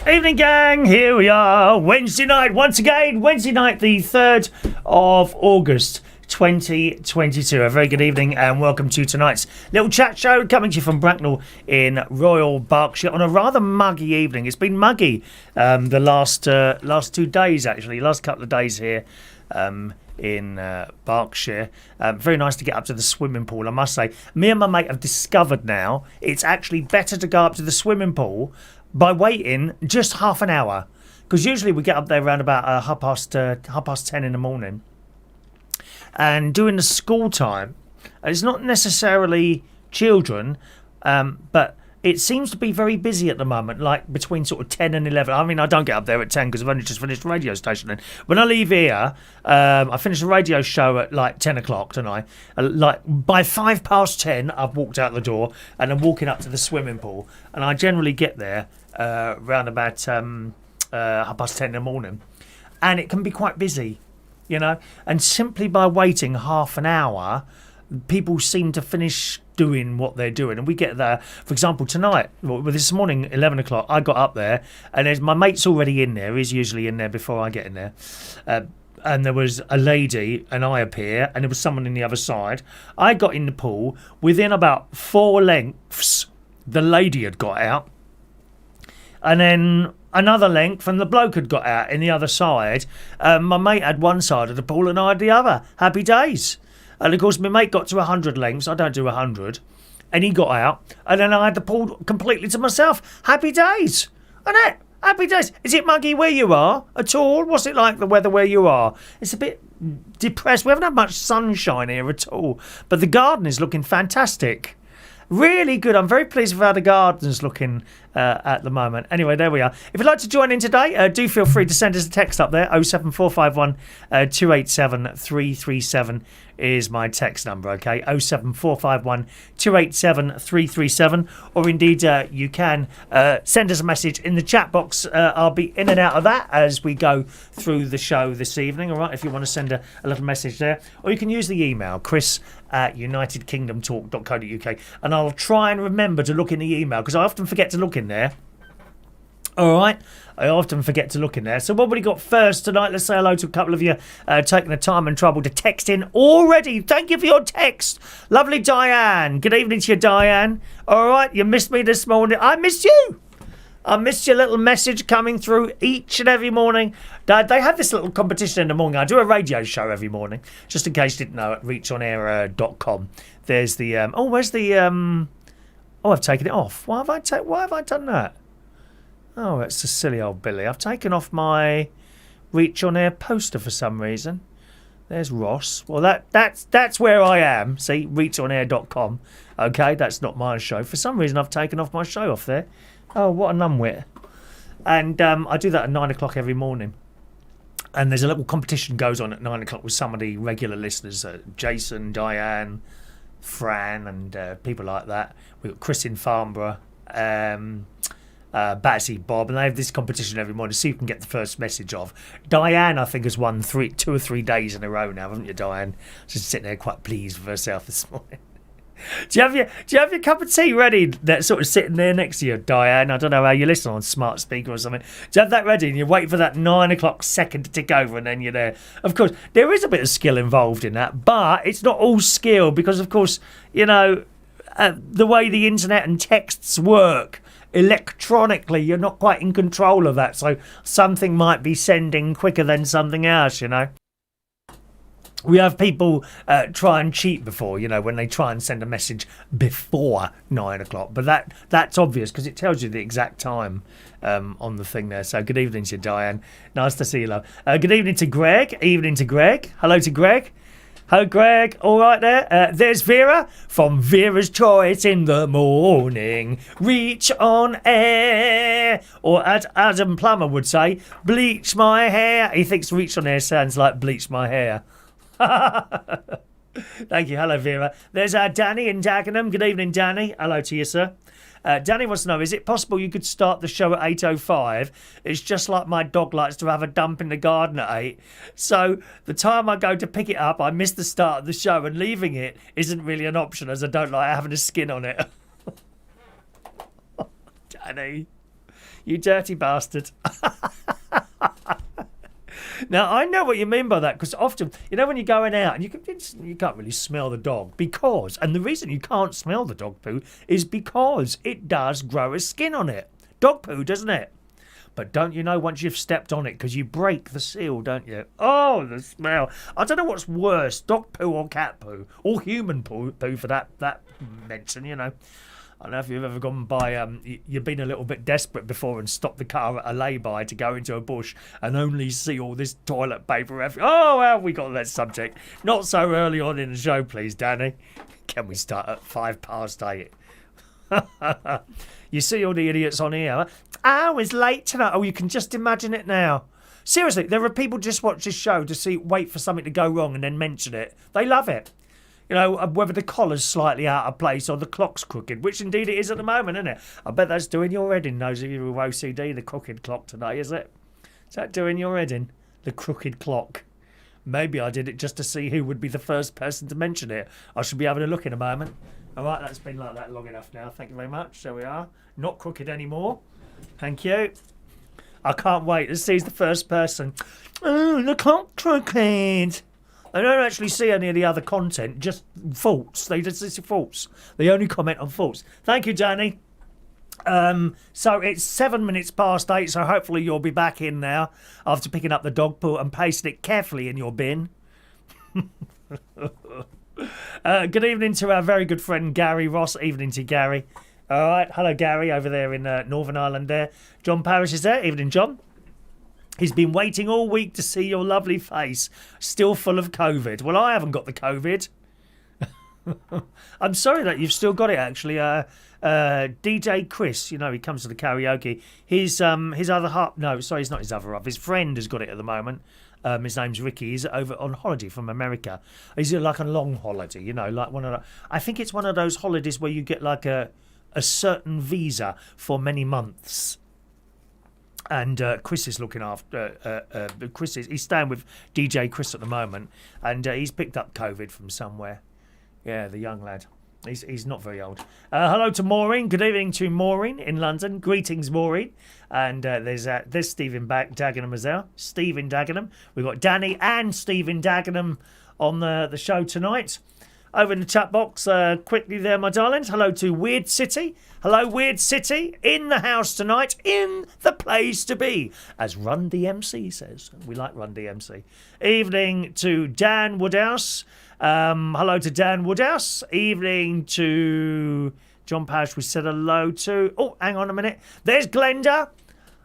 Evening, gang. Here we are. Wednesday night, once again. Wednesday night, the 3rd of August, 2022. A very good evening and welcome to tonight's little chat show coming to you from Bracknell in Royal Berkshire on a rather muggy evening. It's been muggy the last 2 days, actually. Last couple of days here in Berkshire. Very nice to get up to the swimming pool, I must say. Me and my mate have discovered now it's actually better to go up to the swimming pool by waiting just half an hour, because usually we get up there around about half past 10 in the morning, and during the school time, it's not necessarily children, but it seems to be very busy at the moment, like between sort of 10 and 11. I mean, I don't get up there at 10 because I've only just finished a radio station. Then when I leave here, I finish a radio show at like 10 o'clock tonight. Like by 10:05, I've walked out the door and I'm walking up to the swimming pool, and I generally get there around about 10:30 in the morning, and it can be quite busy, you know. And simply by waiting half an hour, people seem to finish doing what they're doing, and we get there. For example, tonight, well, this morning, 11 o'clock, I got up there, and my mate's already in there. He's usually in there before I get in there. And there was a lady, and I appear, and there was someone on the other side. I got in the pool. Within about 4 lengths, the lady had got out. And then another length, and the bloke had got out in the other side. My mate had one side of the pool, and I had the other. Happy days. And of course, my mate got to 100 lengths. I don't do 100. And he got out. And then I had the pool completely to myself. Happy days. And that, happy days. Is it muggy where you are at all? What's it like, the weather where you are? It's a bit depressed. We haven't had much sunshine here at all. But the garden is looking fantastic. Really good. I'm very pleased with how the garden's looking at the moment. Anyway, there we are. If you'd like to join in today, do feel free to send us a text up there. 07451 287 337 is my text number, okay? 07451 287 337. Or indeed, you can send us a message in the chat box. I'll be in and out of that as we go through the show this evening, all right? If you want to send a little message there. Or you can use the email, chris@unitedkingdomtalk.co.uk, and I'll try and remember to look in the email, because I often forget to look in there. All right, I often forget to look in there. So what we got first tonight? Let's say hello to a couple of you taking the time and trouble to text in already. Thank you for your text. Lovely Diane. Good evening to you, Diane. All right, you missed me this morning. I missed you. I missed your little message coming through each and every morning. They have this little competition in the morning. I do a radio show every morning, just in case you didn't know, at reachonair.com. There's the... where's the... I've taken it off. Why have I done that? Oh, it's a silly old Billy. I've taken off my Reach On Air poster for some reason. There's Ross. Well, that's where I am. See, reachonair.com. Okay, that's not my show. For some reason, I've taken off my show off there. Oh, what a numwit. And I do that at 9 o'clock every morning. And there's a little competition goes on at 9 o'clock with some of the regular listeners. Jason, Diane, Fran, and people like that. We've got Chris in Farnborough. Batsy, Bob, and they have this competition every morning to see who can get the first message of. Diane, I think, has won 2 or 3 days in a row now, haven't you, Diane? She's sitting there quite pleased with herself this morning. Do you have your cup of tea ready? That's sort of sitting there next to you, Diane. I don't know how you listen on smart speaker or something. Do you have that ready and you wait for that 9 o'clock second to tick over and then you're there? Of course, there is a bit of skill involved in that, but it's not all skill because, of course, you know, the way the internet and texts work electronically, you're not quite in control of that, so something might be sending quicker than something else, you know. We have people try and cheat before, you know, when they try and send a message before 9 o'clock, but that's obvious because it tells you the exact time on the thing there. So good evening to you, Diane. Nice to see you, love. Good evening to Greg. Evening to Greg. Hello to Greg. Hello, Greg. All right there. There's Vera from Vera's Choice in the morning. Reach on air. Or as Adam Plummer would say, bleach my hair. He thinks reach on air sounds like bleach my hair. Thank you. Hello, Vera. There's Danny in Dagenham. Good evening, Danny. Hello to you, sir. Danny wants to know, is it possible you could start the show at 8:05? It's just like my dog likes to have a dump in the garden at 8. So the time I go to pick it up, I miss the start of the show, and leaving it isn't really an option as I don't like having a skin on it. Danny, You dirty bastard. Now, I know what you mean by that, because often, you know, when you're going out and you can't really smell the dog and the reason you can't smell the dog poo is because it does grow a skin on it. Dog poo, doesn't it? But don't you know once you've stepped on it, because you break the seal, don't you? Oh, the smell. I don't know what's worse, dog poo or cat poo, or human poo for that mention, you know. I don't know if you've ever gone by, you've been a little bit desperate before and stopped the car at a lay-by to go into a bush and only see all this toilet paper. Oh, how have we got that subject? Not so early on in the show, please, Danny. Can we start at 8:05? You see all the idiots on here. Oh, it's late tonight. Oh, you can just imagine it now. Seriously, there are people just watch this show to wait for something to go wrong and then mention it. They love it. You know, whether the collar's slightly out of place or the clock's crooked, which indeed it is at the moment, isn't it? I bet that's doing your head in, those of you with OCD, the crooked clock today, is it? Is that doing your head in? The crooked clock. Maybe I did it just to see who would be the first person to mention it. I should be having a look in a moment. All right, that's been like that long enough now. Thank you very much. There we are. Not crooked anymore. Thank you. I can't wait to see the first person. Oh, the clock crooked. They don't actually see any of the other content, just faults. They just see faults. They only comment on faults. Thank you, Danny. So it's 7 minutes past 8, so hopefully you'll be back in now after picking up the dog poo and pasting it carefully in your bin. Good evening to our very good friend Gary Ross. Evening to Gary. All right, hello Gary over there in Northern Ireland there. John Parrish is there. Evening, John. He's been waiting all week to see your lovely face, still full of COVID. Well, I haven't got the COVID. I'm sorry that you've still got it, actually. DJ Chris, you know, he comes to the karaoke. His other half, no, sorry, he's not his other half. His friend has got it at the moment. His name's Ricky. He's over on holiday from America. He's like a long holiday, you know, like one of the, I think it's one of those holidays where you get like a certain visa for many months. And Chris is looking after. He's staying with DJ Chris at the moment, and he's picked up COVID from somewhere. Yeah, the young lad. He's not very old. Hello to Maureen. Good evening to Maureen in London. Greetings, Maureen. And there's Stephen Dagenham as well. Stephen Dagenham. We've got Danny and Stephen Dagenham on the show tonight. Over in the chat box, quickly there, my darlings. Hello to Weird City. Hello, Weird City. In the house tonight. In the place to be. As Run DMC says. We like Run DMC. Evening to Dan Woodhouse. Hello to Dan Woodhouse. Evening to John Parrish. We said hello to... Oh, hang on a minute. There's Glenda.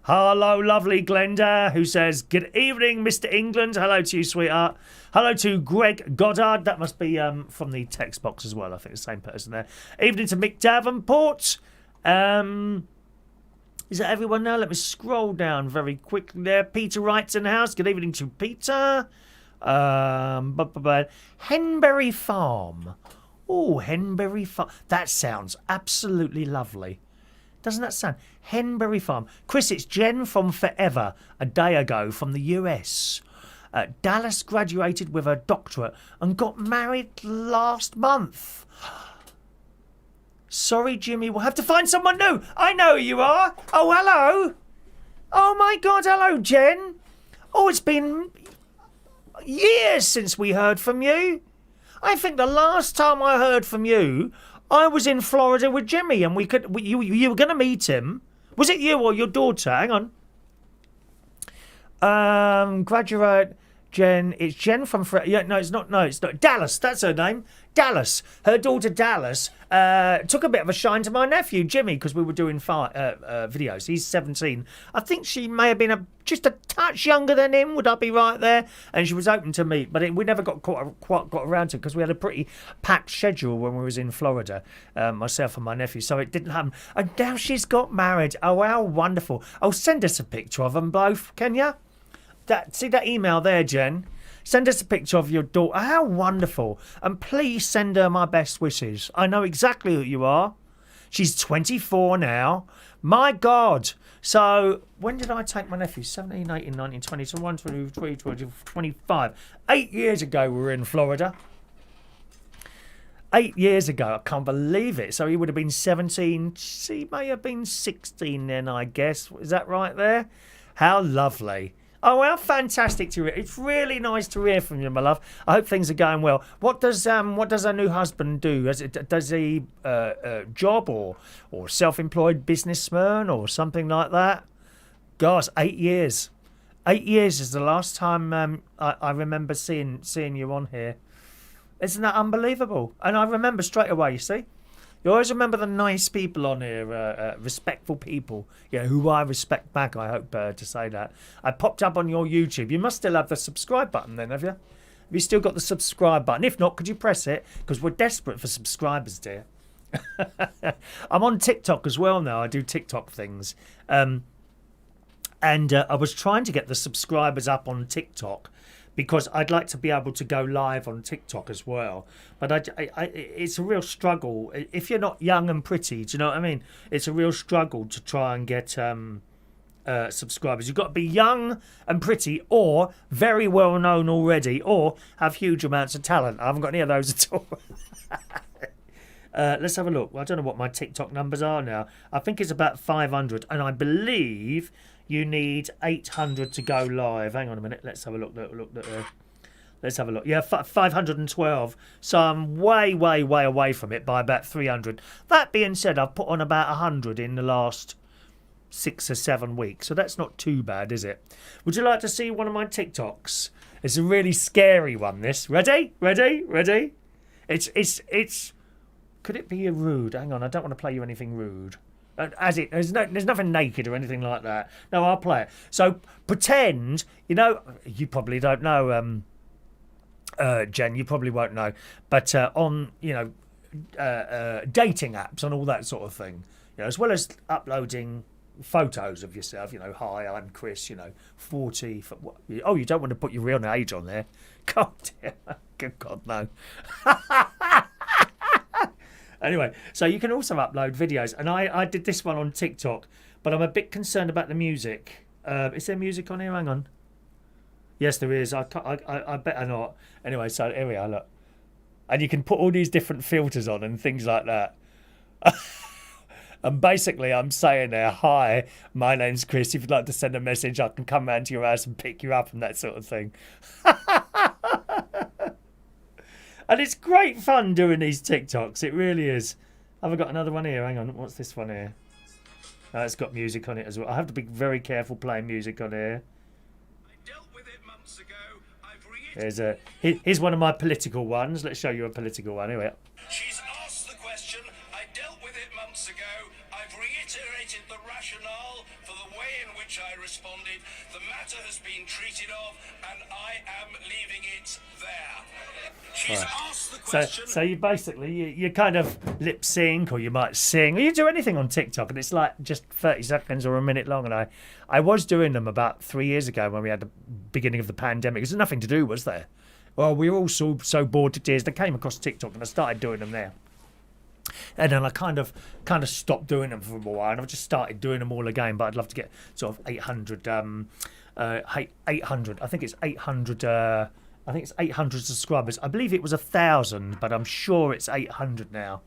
Hello, lovely Glenda, who says, good evening, Mr. England. Hello to you, sweetheart. Hello to Greg Goddard. That must be from the text box as well. I think the same person there. Evening to Mick Davenport. Is that everyone now? Let me scroll down very quickly there. Peter Wright's in the house. Good evening to Peter. Henbury Farm. Oh, Henbury Farm. That sounds absolutely lovely. Doesn't that sound? Henbury Farm. Chris, it's Jen from Forever, a day ago from the US. Dallas graduated with her doctorate and got married last month. Sorry, Jimmy, we'll have to find someone new. I know who you are. Oh, hello. Oh, my God, hello, Jen. Oh, it's been years since we heard from you. I think the last time I heard from you, I was in Florida with Jimmy, and you were going to meet him. Was it you or your daughter? Hang on. Graduate Jen. It's Jen from... Yeah, no, it's not. No, it's not. Dallas. That's her name. Dallas. Her daughter Dallas took a bit of a shine to my nephew Jimmy because we were doing videos. He's 17. I think she may have been just a touch younger than him. Would I be right there? And she was open to meet, but we never got around to it because we had a pretty packed schedule when we was in Florida, myself and my nephew. So it didn't happen. And now she's got married. Oh, how wonderful! Oh, send us a picture of them both, can you? See that email there, Jen? Send us a picture of your daughter. How wonderful. And please send her my best wishes. I know exactly who you are. She's 24 now. My God. So, when did I take my nephew? 17, 18, 19, 20, 21, 22, 23, 25. 8 years ago we were in Florida. 8 years ago. I can't believe it. So he would have been 17. He may have been 16 then, I guess. Is that right there? How lovely. Oh, how fantastic to hear. It's really nice to hear from you, my love. I hope things are going well. What does our new husband do? Does he job or self-employed businessman or something like that? Gosh, 8 years. 8 years is the last time I remember seeing you on here. Isn't that unbelievable? And I remember straight away, you see? You always remember the nice people on here, respectful people, who I respect back, I hope to say that. I popped up on your YouTube. You must still have the subscribe button then, have you? Have you still got the subscribe button? If not, could you press it? Because we're desperate for subscribers, dear. I'm on TikTok as well now. I do TikTok things. And I was trying to get the subscribers up on TikTok because I'd like to be able to go live on TikTok as well. But it's a real struggle. If you're not young and pretty, do you know what I mean? It's a real struggle to try and get subscribers. You've got to be young and pretty or very well known already or have huge amounts of talent. I haven't got any of those at all. Let's have a look. Well, I don't know what my TikTok numbers are now. I think it's about 500, and I believe you need 800 to go live. Hang on a minute. Let's have a look. Let's have a look. Yeah, 512. So I'm way, way, way away from it by about 300. That being said, I've put on about 100 in the last 6 or 7 weeks, so that's not too bad, is it? Would you like to see one of my TikToks? It's a really scary one. This ready? It's. Could it be a rude? Hang on, I don't want to play you anything rude. There's nothing naked or anything like that. No, I'll play it. So pretend, you probably don't know, Jen, you probably won't know, but on, dating apps and all that sort of thing, as well as uploading photos of yourself, hi, I'm Chris, 40. Oh, you don't want to put your real age on there. God damn, good God, no. Anyway, so you can also upload videos, and I did this one on TikTok, but I'm a bit concerned about the music. Is there music on here? Hang on. Yes, there is. I better not. Anyway, so here we are, look. And you can put all these different filters on and things like that. And basically, I'm saying there, hi, my name's Chris. If you'd like to send a message, I can come round to your house and pick you up and that sort of thing. And it's great fun doing these TikToks. It really is. Have I got another one here? Hang on. What's this one here? It's got music on it as well. I have to be very careful playing music on here. I dealt with it months ago. Here's one of my political ones. Let's show you a political one. Here we are. She's asked the question. I dealt with it months ago. I've reiterated the rationale for the way in which I responded. The matter has been treated of, and I am leaving it there. She's asked the question. So you basically you kind of lip sync, or you might sing, or you do anything on TikTok, and it's like just 30 seconds or a minute long. And I was doing them about 3 years ago when we had the beginning of the pandemic. There's nothing to do, was there? Well, we were all so bored to tears. They came across TikTok, and I started doing them there. And then I kind of stopped doing them for a while, and I've just started doing them all again. But I'd love to get sort of 800. 800. I think it's 800. I think it's 800 subscribers. I believe it was 1,000, but I'm sure it's 800 now.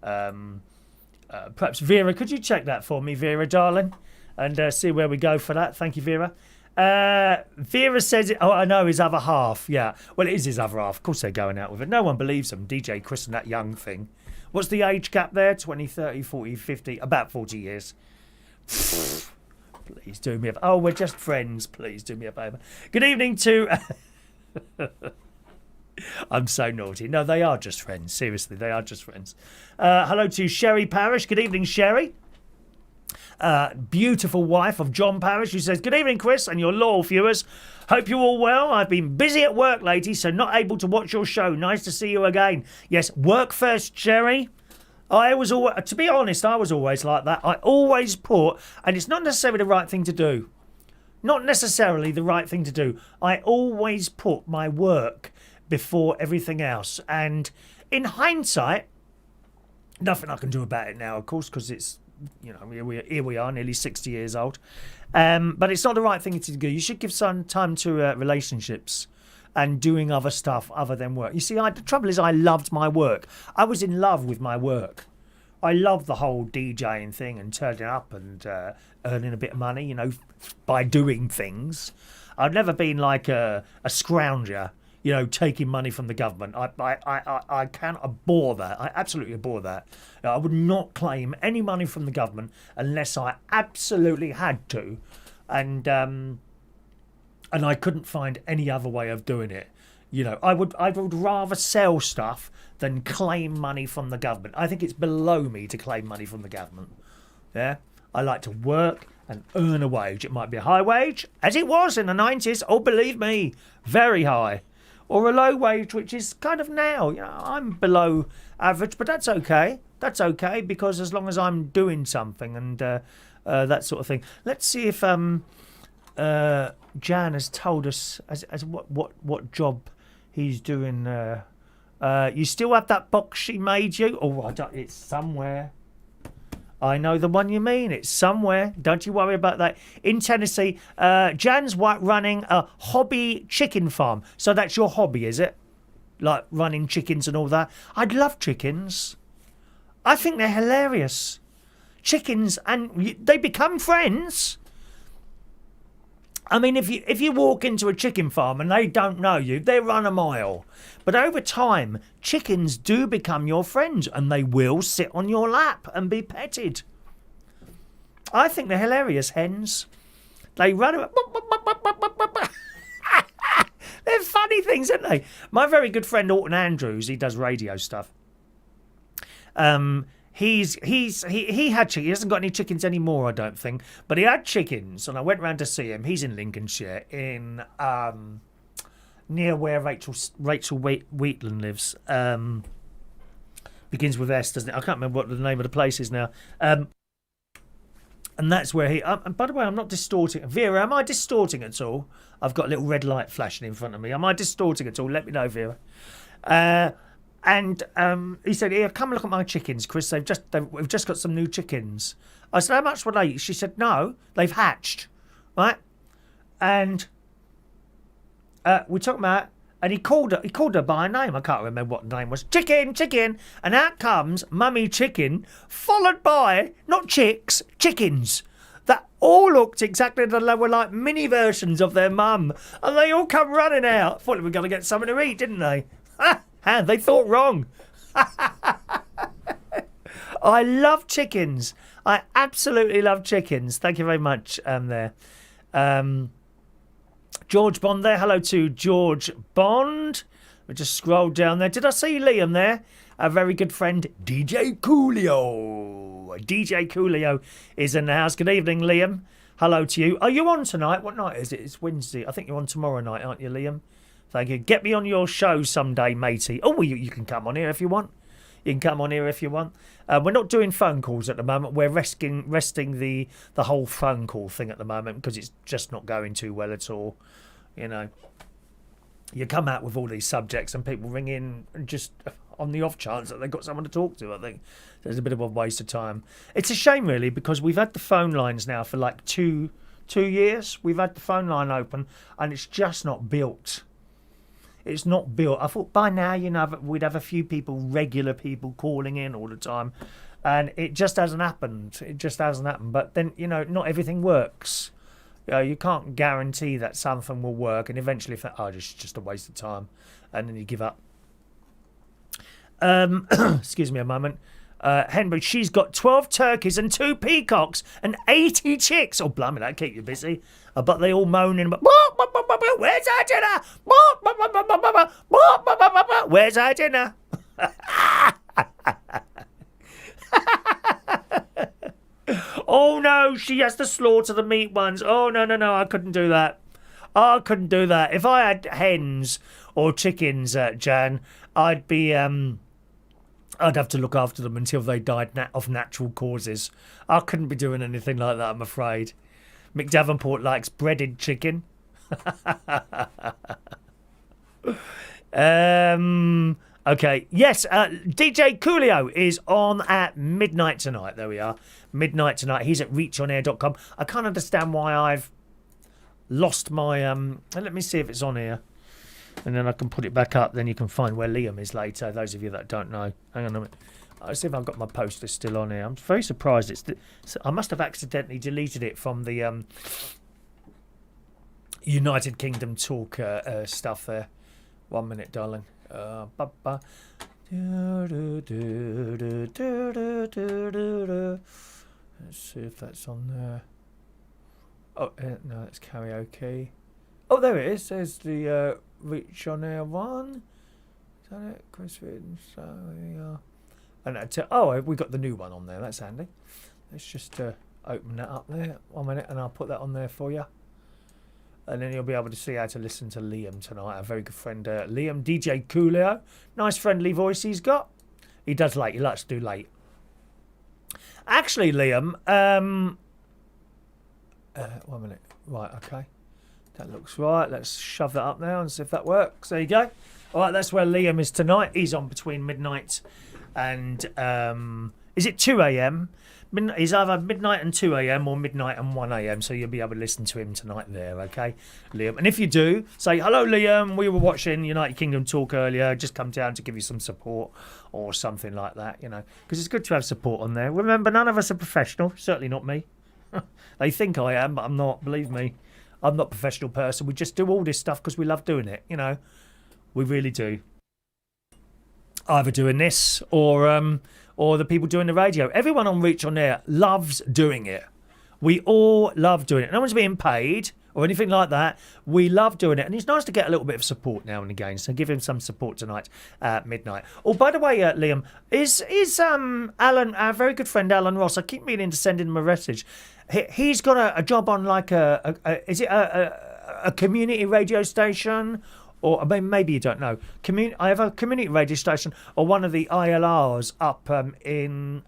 Perhaps Vera, could you check that for me, Vera, darling, and see where we go for that? Thank you, Vera. Vera says it. Oh, I know his other half. Yeah, well, it is his other half. Of course, they're going out with it. No one believes them. DJ Chris and that young thing. What's the age gap there? 20, 30, 40, 50, about 40 years. Please do me a... Oh, we're just friends. Please do me a favour. Good evening to... I'm so naughty. No, they are just friends. Seriously, they are just friends. Hello to Sherry Parish. Good evening, Sherry. Beautiful wife of John Parish, who says, good evening, Chris, and your loyal viewers. Hope you're all well. I've been busy at work lately, so not able to watch your show. Nice to see you again. Yes, work first, Sherry. To be honest, I was always like that. I always put, and it's not necessarily the right thing to do. Not necessarily the right thing to do. I always put my work before everything else. And in hindsight, nothing I can do about it now, of course, because it's, here we are, nearly 60 years old. But it's not the right thing to do. You should give some time to relationships and doing other stuff other than work. You see, the trouble is I loved my work. I was in love with my work. I love the whole DJing thing and turning up and earning a bit of money, you know, by doing things. I've never been like a scrounger, you know, taking money from the government. I can abhor that. I absolutely abhor that. I would not claim any money from the government unless I absolutely had to, and I couldn't find any other way of doing it. You know, I would rather sell stuff than claim money from the government. I think it's below me to claim money from the government. Yeah, I like to work and earn a wage. It might be a high wage, as it was in the 90s. Oh, believe me, very high. Or a low wage, which is kind of now. You know, I'm below average, but that's okay. That's okay, because as long as I'm doing something and that sort of thing. Let's see if Jan has told us as what job he's doing. You still have that box she made you? Oh, it's somewhere. I know the one you mean. It's somewhere. Don't you worry about that. In Tennessee, Jan's running a hobby chicken farm. So that's your hobby, is it? Like running chickens and all that? I'd love chickens. I think they're hilarious. Chickens, and they become friends. I mean, if you walk into a chicken farm and they don't know you, they run a mile. But over time, chickens do become your friends and they will sit on your lap and be petted. I think they're hilarious, hens. They run about. They're funny things, aren't they? My very good friend Alton Andrews, he does radio stuff. He had chickens. He hasn't got any chickens anymore, I don't think. But he had chickens, and I went round to see him. He's in Lincolnshire, in near where Rachel Wheatland lives. Begins with S, doesn't it? I can't remember what the name of the place is now. And that's where he. And by the way, I'm not distorting. Vera, am I distorting at all? I've got a little red light flashing in front of me. Am I distorting at all? Let me know, Vera. And he said, "Here, come look at my chickens, Chris. We've just got some new chickens." I said, "How much were they?" She said, "No, they've hatched, right?" And we talked about, and he called her by a name. I can't remember what the name was. Chicken, chicken, and out comes Mummy Chicken, followed by not chicks, chickens that all looked exactly they were like mini versions of their mum, and they all come running out. Thought they were going to get something to eat, didn't they? And they thought wrong. I love chickens. I absolutely love chickens. Thank you very much there. George Bond there. Hello to George Bond. We just scrolled down there. Did I see Liam there? A very good friend, DJ Coolio. DJ Coolio is in the house. Good evening, Liam. Hello to you. Are you on tonight? What night is it? It's Wednesday. I think you're on tomorrow night, aren't you, Liam? Thank you. Get me on your show someday, matey. Oh, well, you can come on here if you want. You can come on here if you want. We're not doing phone calls at the moment. We're resting the whole phone call thing at the moment because it's just not going too well at all. You know, you come out with all these subjects and people ring in just on the off chance that they've got someone to talk to. I think there's a bit of a waste of time. It's a shame, really, because we've had the phone lines now for like two years. We've had the phone line open and it's just not built. It's not built. I thought by now, you know, we'd have a few people, regular people calling in all the time. And it just hasn't happened. It just hasn't happened. But then, you know, not everything works. You know, you can't guarantee that something will work. And eventually, it's just a waste of time. And then you give up. Excuse me a moment. Henry, she's got 12 turkeys and 2 peacocks and 80 chicks. Oh, blimey, that'll keep you busy. But they all moaning about, where's our dinner? Where's our dinner? Oh, no, she has to slaughter the meat ones. Oh, no, I couldn't do that. I couldn't do that. If I had hens or chickens, Jan, I'd be... I'd have to look after them until they died of natural causes. I couldn't be doing anything like that, I'm afraid. Mick Davenport likes breaded chicken. Okay. Yes, DJ Coolio is on at midnight tonight. There we are. Midnight tonight. He's at reachonair.com. I can't understand why I've lost my... let me see if it's on here. And then I can put it back up. Then you can find where Liam is later. Those of you that don't know. Hang on a minute. Let's see if I've got my poster still on here. I'm very surprised. I must have accidentally deleted it from the United Kingdom talk stuff there. 1 minute, darling. Let's see if that's on there. Oh, no, that's karaoke. Oh, there it is. There's the Reach on Air one. Is that it? Chris Reardon. So there we are. And we got the new one on there. That's handy. Let's just open that up there. 1 minute, and I'll put that on there for you. And then you'll be able to see how to listen to Liam tonight. Our very good friend Liam, DJ Coolio. Nice friendly voice he's got. He does late. He likes to do late. Actually, Liam, 1 minute. Right, okay. That looks right. Let's shove that up now and see if that works. There you go. All right, that's where Liam is tonight. He's on between midnight and... is it 2 a.m.? He's either midnight and 2 a.m. or midnight and 1 a.m. So you'll be able to listen to him tonight there, okay, Liam? And if you do, say, hello, Liam. We were watching United Kingdom talk earlier. Just come down to give you some support or something like that, you know, because it's good to have support on there. Remember, none of us are professional. Certainly not me. They think I am, but I'm not. Believe me, I'm not a professional person. We just do all this stuff because we love doing it, you know. We really do. Either doing this or the people doing the radio. Everyone on Reach on Air loves doing it. We all love doing it. No one's being paid or anything like that. We love doing it. And it's nice to get a little bit of support now and again. So give him some support tonight at midnight. Oh, by the way, Liam, is Alan, our very good friend Alan Ross, I keep meaning to send him a message. He's got a job on like is it a community radio station? Or I mean, maybe you don't know. I have a community radio station or one of the ILRs up in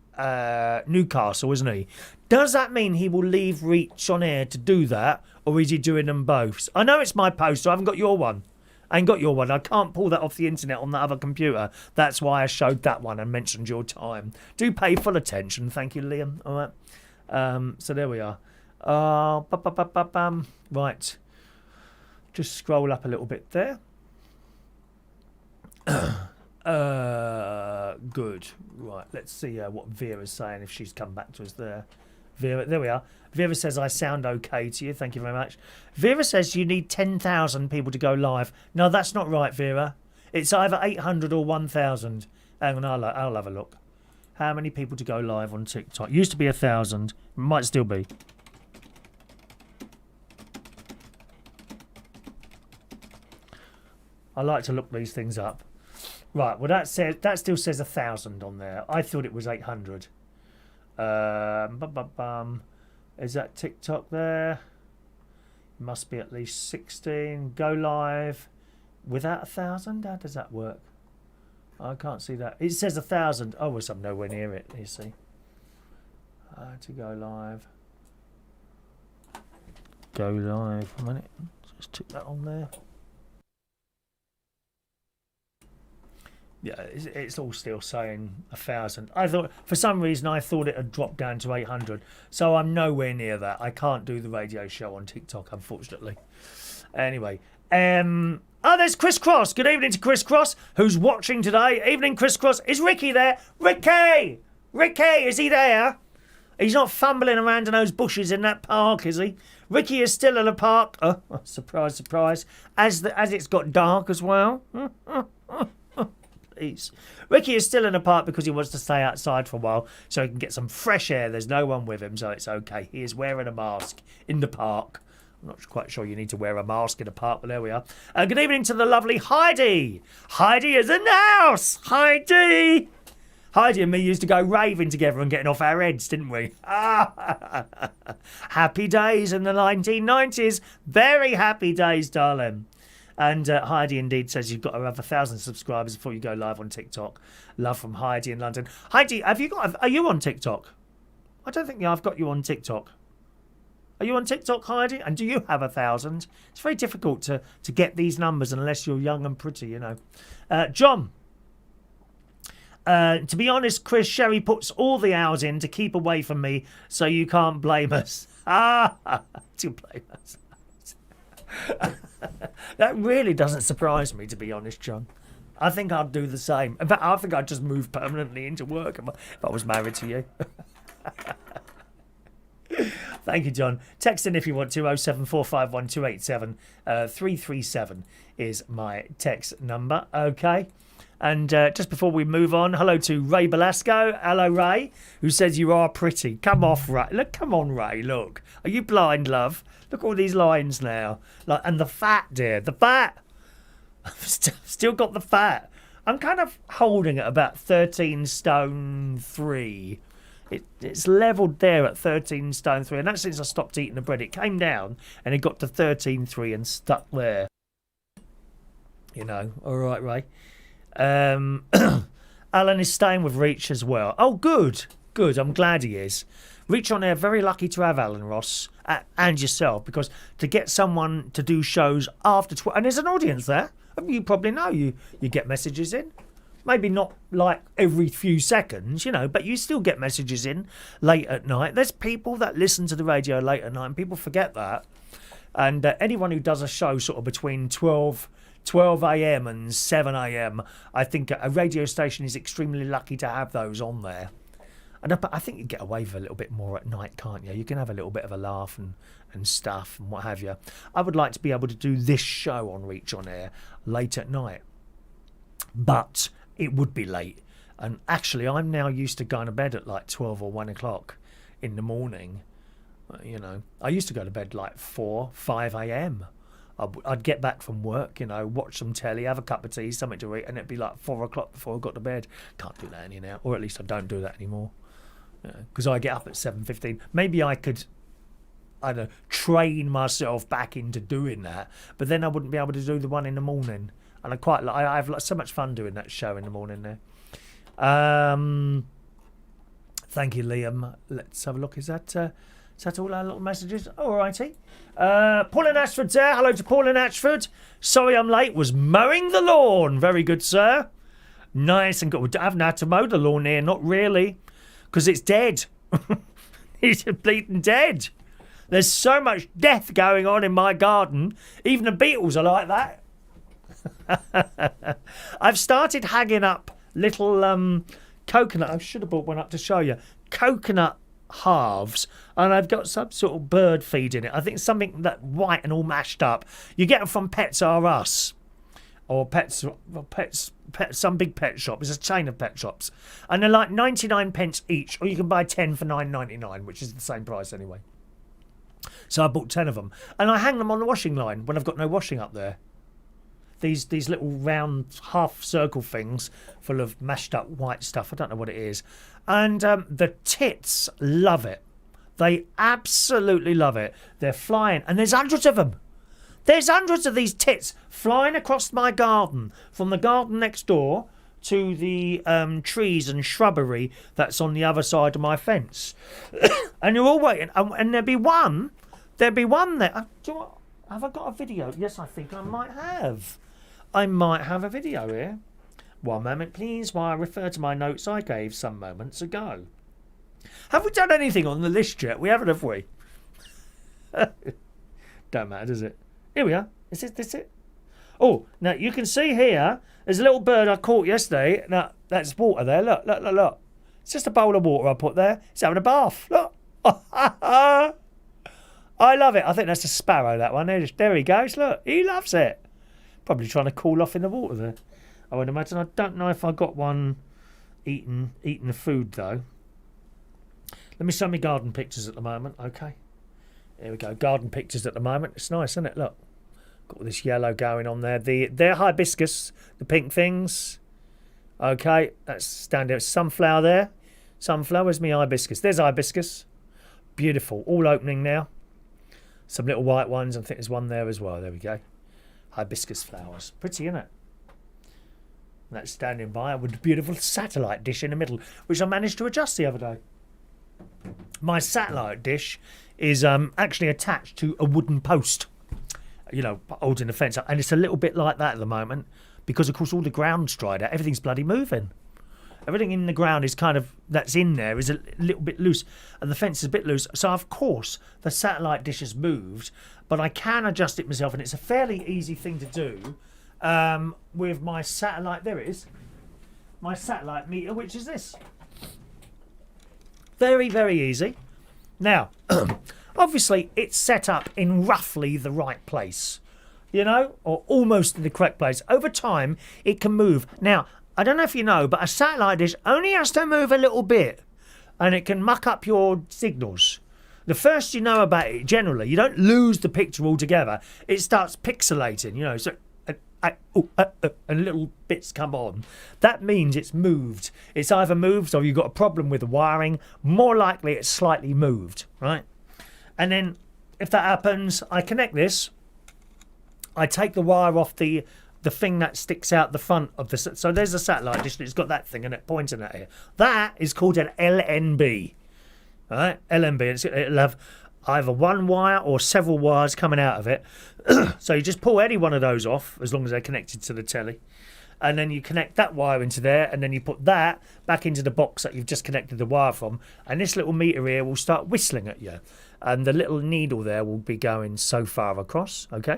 Newcastle, isn't he? Does that mean he will leave Reach on Air to do that, or is he doing them both? I know it's my poster. I haven't got your one. I ain't got your one. I can't pull that off the internet on that other computer. That's why I showed that one and mentioned your time. Do pay full attention. Thank you, Liam. All right. So there we are. Right. Just scroll up a little bit there. Good. Right, let's see what Vera's saying, if she's come back to us there. Vera, there we are. Vera says, I sound okay to you. Thank you very much. Vera says you need 10,000 people to go live. No, that's not right, Vera. It's either 800 or 1,000. Hang on, I'll have a look. How many people to go live on TikTok? Used to be 1,000. Might still be. I like to look these things up. Right, well that still says 1,000 on there. I thought it was 800. Is that TikTok there? Must be at least 16. Go live without 1,000. How does that work? I can't see that. It says 1,000. Oh, well, I'm nowhere near it. You see. To go live. Go live. A minute. Just took that on there. Yeah, it's all still saying 1,000. I thought, for some reason, I thought it had dropped down to 800. So I'm nowhere near that. I can't do the radio show on TikTok, unfortunately. Anyway, there's Chris Cross. Good evening to Chris Cross, who's watching today. Evening, Chris Cross. Is Ricky there? Ricky! Ricky, is he there? He's not fumbling around in those bushes in that park, is he? Ricky is still in the park. Oh, surprise, surprise. As it's got dark as well. Ricky is still in the park because he wants to stay outside for a while so he can get some fresh air. There's no one with him, so it's okay. He is wearing a mask in the park. I'm not quite sure you need to wear a mask in a park, but there we are. Good evening to the lovely Heidi. Heidi is in the house. Heidi and me used to go raving together and getting off our heads, didn't we? Happy days in the 1990s. Very happy days, darling. And Heidi indeed says you've got to have 1,000 subscribers before you go live on TikTok. Love from Heidi in London. Heidi, are you on TikTok? I don't think I've got you on TikTok. Are you on TikTok, Heidi? And do you have 1,000? It's very difficult to get these numbers unless you're young and pretty, you know. John. To be honest, Chris, Sherry puts all the hours in to keep away from me, so you can't blame us. To blame us. That really doesn't surprise me, to be honest, John. I think I'd do the same. In fact, I think I'd just move permanently into work if I was married to you. Thank you, John. Text in if you want to. 07451287337 337 is my text number. Okay. And just before we move on, hello to Ray Belasco. Hello, Ray, who says you are pretty. Come off, Ray. Look, come on, Ray. Look. Are you blind, love? Look at all these lines now. Like, and the fat, dear. The fat. I've still got the fat. I'm kind of holding at about 13 stone 3. It's levelled there at 13 stone 3. And that's since I stopped eating the bread. It came down and it got to 13.3 and stuck there. You know. All right, Ray. Alan is staying with Reach as well. Oh, good. Good. I'm glad he is. Reach on Air, very lucky to have Alan Ross and yourself, because to get someone to do shows after 12, and there's an audience there. You probably know you get messages in. Maybe not like every few seconds, you know, but you still get messages in late at night. There's people that listen to the radio late at night, and people forget that. And anyone who does a show sort of between 12 a.m. and 7 a.m, I think a radio station is extremely lucky to have those on there. And I think you get away with a little bit more at night, can't you? You can have a little bit of a laugh and stuff and what have you. I would like to be able to do this show on Reach on Air late at night. But it would be late. And actually, I'm now used to going to bed at like 12 or 1 o'clock in the morning. You know, I used to go to bed like 4, 5 a.m. I'd get back from work, you know, watch some telly, have a cup of tea, something to eat, and it'd be like 4 o'clock before I got to bed. Can't do that any now, or at least I don't do that anymore. Because I get up at 7:15. Maybe I could, I don't know, train myself back into doing that, but then I wouldn't be able to do the one in the morning. And I have so much fun doing that show in the morning there. Thank you, Liam. Let's have a look. Is that all our little messages? All righty. Paul in Ashford's there. Hello to Paul in Ashford. Sorry I'm late. Was mowing the lawn. Very good, sir. Nice and good. I haven't had to mow the lawn here. Not really. Because it's dead. It's bleeding dead. There's so much death going on in my garden. Even the beetles are like that. I've started hanging up little coconut. I should have brought one up to show you. Coconut halves, and I've got some sort of bird feed in it. I think something that white and all mashed up. You get them from Pets R Us or pets, some big pet shop. It's a chain of pet shops, and they're like 99 pence each, or you can buy 10 for £9.99, which is the same price anyway. So I bought 10 of them, and I hang them on the washing line when I've got no washing up there. These little round half circle things full of mashed up white stuff. I don't know what it is. And the tits love it. They absolutely love it. They're flying. And there's hundreds of them. There's hundreds of these tits flying across my garden, from the garden next door to the trees and shrubbery that's on the other side of my fence. And you're all waiting. And there'll be one there. Have I got a video? Yes, I think I might have. I might have a video here. One moment, please, while I refer to my notes I gave some moments ago. Have we done anything on the list yet? We haven't, have we? Don't matter, does it? Here we are. Is this it? Oh, now you can see here, there's a little bird I caught yesterday. Now, that's water there. Look. It's just a bowl of water I put there. It's having a bath. Look. I love it. I think that's a sparrow, that one. There he goes. Look, he loves it. Probably trying to cool off in the water there, I would imagine. I don't know if I got one eating the food, though. Let me show me garden pictures at the moment, okay? Here we go, garden pictures at the moment. It's nice, isn't it? Look, got all this yellow going on there. They're hibiscus, the pink things. Okay, that's standing. Sunflower there. Sunflower, where's me hibiscus? There's hibiscus. Beautiful, all opening now. Some little white ones. I think there's one there as well. There we go. Hibiscus flowers. Pretty, isn't it? And that's standing by with a beautiful satellite dish in the middle, which I managed to adjust the other day. My satellite dish is actually attached to a wooden post, you know, holding the fence up. And it's a little bit like that at the moment because, of course, all the ground's dried out. Everything's bloody moving. Everything in the ground is kind of, that's in there, is a little bit loose. And the fence is a bit loose. So, of course, the satellite dish has moved. But I can adjust it myself. And it's a fairly easy thing to do with my satellite. There it is. My satellite meter, which is this. Very, very easy. Now, obviously, it's set up in roughly the right place, you know, or almost in the correct place. Over time, it can move. Now, I don't know if you know, but a satellite dish only has to move a little bit, and it can muck up your signals. The first you know about it, generally, you don't lose the picture altogether. It starts pixelating, you know, so and little bits come on. That means it's moved. It's either moved or you've got a problem with the wiring. More likely it's slightly moved, right? And then if that happens, I connect this. I take the wire off the thing that sticks out the front of the... So there's a satellite dish. It's got that thing and it pointing at it. That is called an LNB. All right? LNB. It'll have either one wire or several wires coming out of it. So you just pull any one of those off, as long as they're connected to the telly. And then you connect that wire into there, and then you put that back into the box that you've just connected the wire from. And this little meter here will start whistling at you. And the little needle there will be going so far across, okay?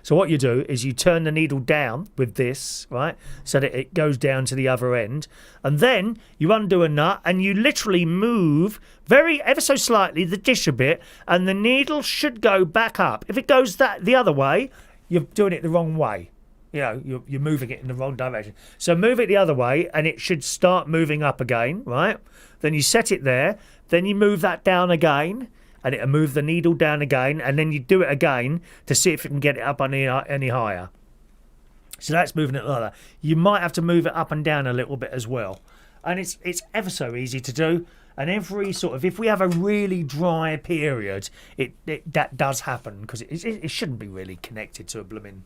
So what you do is you turn the needle down with this, right, so that it goes down to the other end. And then you undo a nut and you literally move ever so slightly the dish a bit, and the needle should go back up. If it goes the other way, you're doing it the wrong way. You know, you're moving it in the wrong direction. So move it the other way and it should start moving up again, right? Then you set it there. Then you move that down again, and it'll move the needle down again, and then you do it again to see if you can get it up any higher. So that's moving it like that. You might have to move it up and down a little bit as well. And it's ever so easy to do. And every sort of, if we have a really dry period, that does happen, because it shouldn't be really connected to a blooming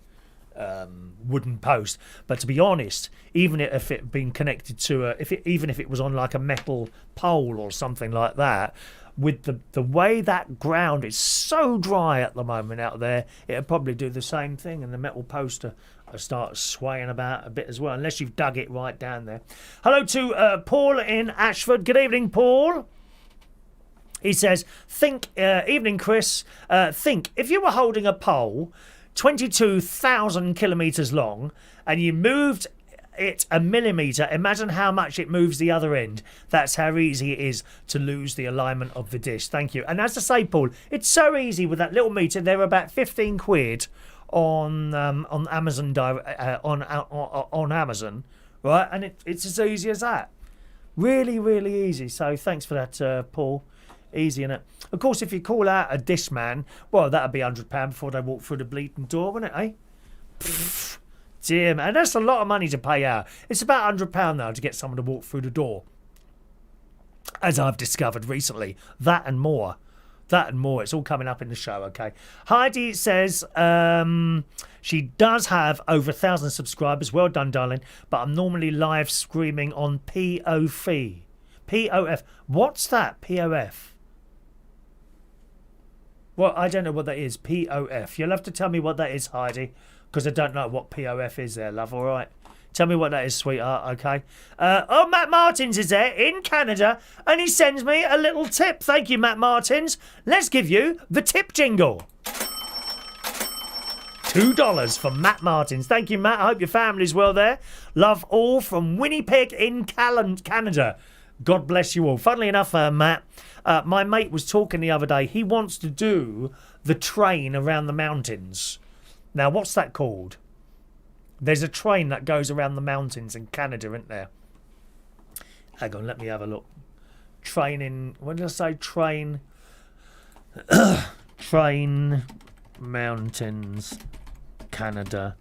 wooden post. But to be honest, even if it been connected to even if it was on like a metal pole or something like that, with the way that ground is so dry at the moment out there, it'll probably do the same thing, and the metal post will start swaying about a bit as well, unless you've dug it right down there. Hello to Paul in Ashford. Good evening, Paul. He says, evening, Chris. Think, if you were holding a pole 22,000 kilometres long and you moved it a millimetre, imagine how much it moves the other end. That's how easy it is to lose the alignment of the dish. Thank you. And as I say, Paul, it's so easy with that little meter. They're about 15 quid on Amazon, on Amazon, right? And it's as easy as that. Really, really easy. So thanks for that, Paul. Easy, innit? Of course, if you call out a dish man, well, that'd be £100 before they walk through the bleeding door, wouldn't it, eh? Pfft. Dear man, that's a lot of money to pay out. It's about £100 now to get someone to walk through the door, as I've discovered recently. That and more. It's all coming up in the show, okay? Heidi says she does have over 1,000 subscribers. Well done, darling. But I'm normally live streaming on POF. POF. What's that? POF. Well, I don't know what that is. POF. You'll have to tell me what that is, Heidi, because I don't know what POF is there, love, all right? Tell me what that is, sweetheart, okay? Matt Martins is there in Canada, and he sends me a little tip. Thank you, Matt Martins. Let's give you the tip jingle. $2 from Matt Martins. Thank you, Matt. I hope your family's well there. Love all from Winnipeg in Canada. God bless you all. Funnily enough, Matt, my mate was talking the other day. He wants to do the train around the mountains. Now, what's that called? There's a train that goes around the mountains in Canada, isn't there? Hang on, let me have a look. What did I say? Train mountains, Canada.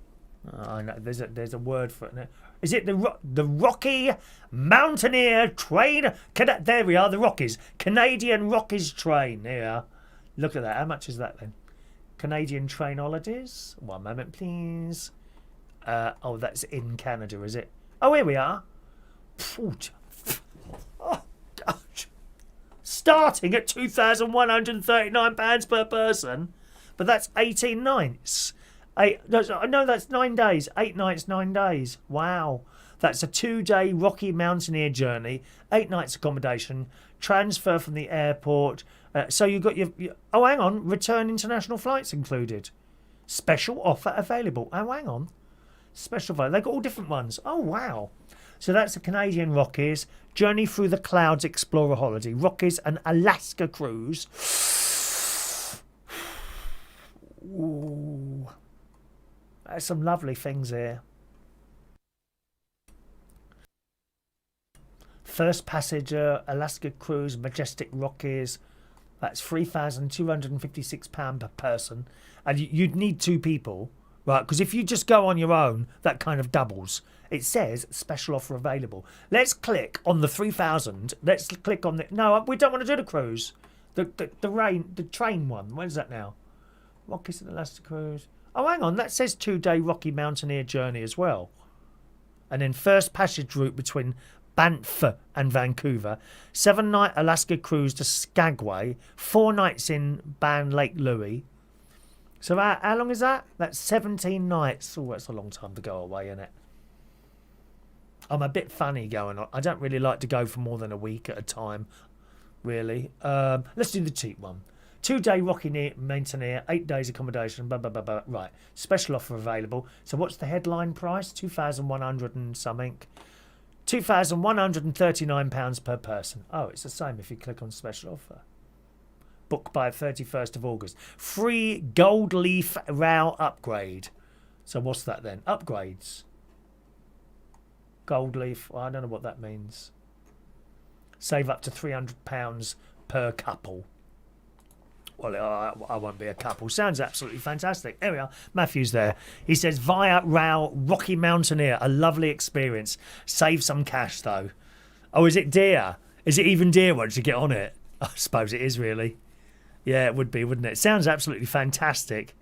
I know there's a word for it. Is it the Rocky Mountaineer Train? There we are, the Rockies. Canadian Rockies Train. There we are. Look at that. How much is that then? Canadian train holidays. One moment, please. That's in Canada, is it? Oh, here we are. Oh, gosh. Starting at £2,139 per person. But that's 18 nights. No, that's 9 days. 8 nights, 9 days. Wow. That's a 2-day Rocky Mountaineer journey, 8 nights accommodation, transfer from the airport. So you've got your... Oh, hang on. Return international flights included. Special offer available. Oh, hang on. Special offer. They've got all different ones. Oh, wow. So that's the Canadian Rockies. Journey through the Clouds Explorer holiday. Rockies and Alaska cruise. Ooh. There's some lovely things here. First passenger, Alaska cruise, Majestic Rockies. That's £3,256 per person. And you'd need 2 people, right? Because if you just go on your own, that kind of doubles. It says special offer available. Let's click on the 3,000. Let's click on the... No, we don't want to do the cruise. The train one. When's that now? Rockies and Alaska cruise. Oh, hang on. That says 2-day Rocky Mountaineer journey as well. And then first passage route between Banter and Vancouver. 7-night Alaska cruise to Skagway. 4 nights in Ban Lake Louie. So how long is that? That's 17 nights. Oh, that's a long time to go away, isn't it? I'm a bit funny going on. I don't really like to go for more than a week at a time, really. Let's do the cheap one. 2-day Rocky Mountaineer, 8 days accommodation, blah, blah, blah, blah. Right, special offer available. So what's the headline price? 2,100 and something. £2,139 per person. Oh, it's the same if you click on special offer. Book by 31st of August. Free gold leaf row upgrade. So what's that then? Upgrades. Gold leaf. Well, I don't know what that means. Save up to £300 per couple. Well, I won't be a couple. Sounds absolutely fantastic. There we are. Matthew's there. He says, via Rao Rocky Mountaineer. A lovely experience. Save some cash, though. Oh, is it dear? Is it even dear once you get on it? I suppose it is, really. Yeah, it would be, wouldn't it? Sounds absolutely fantastic.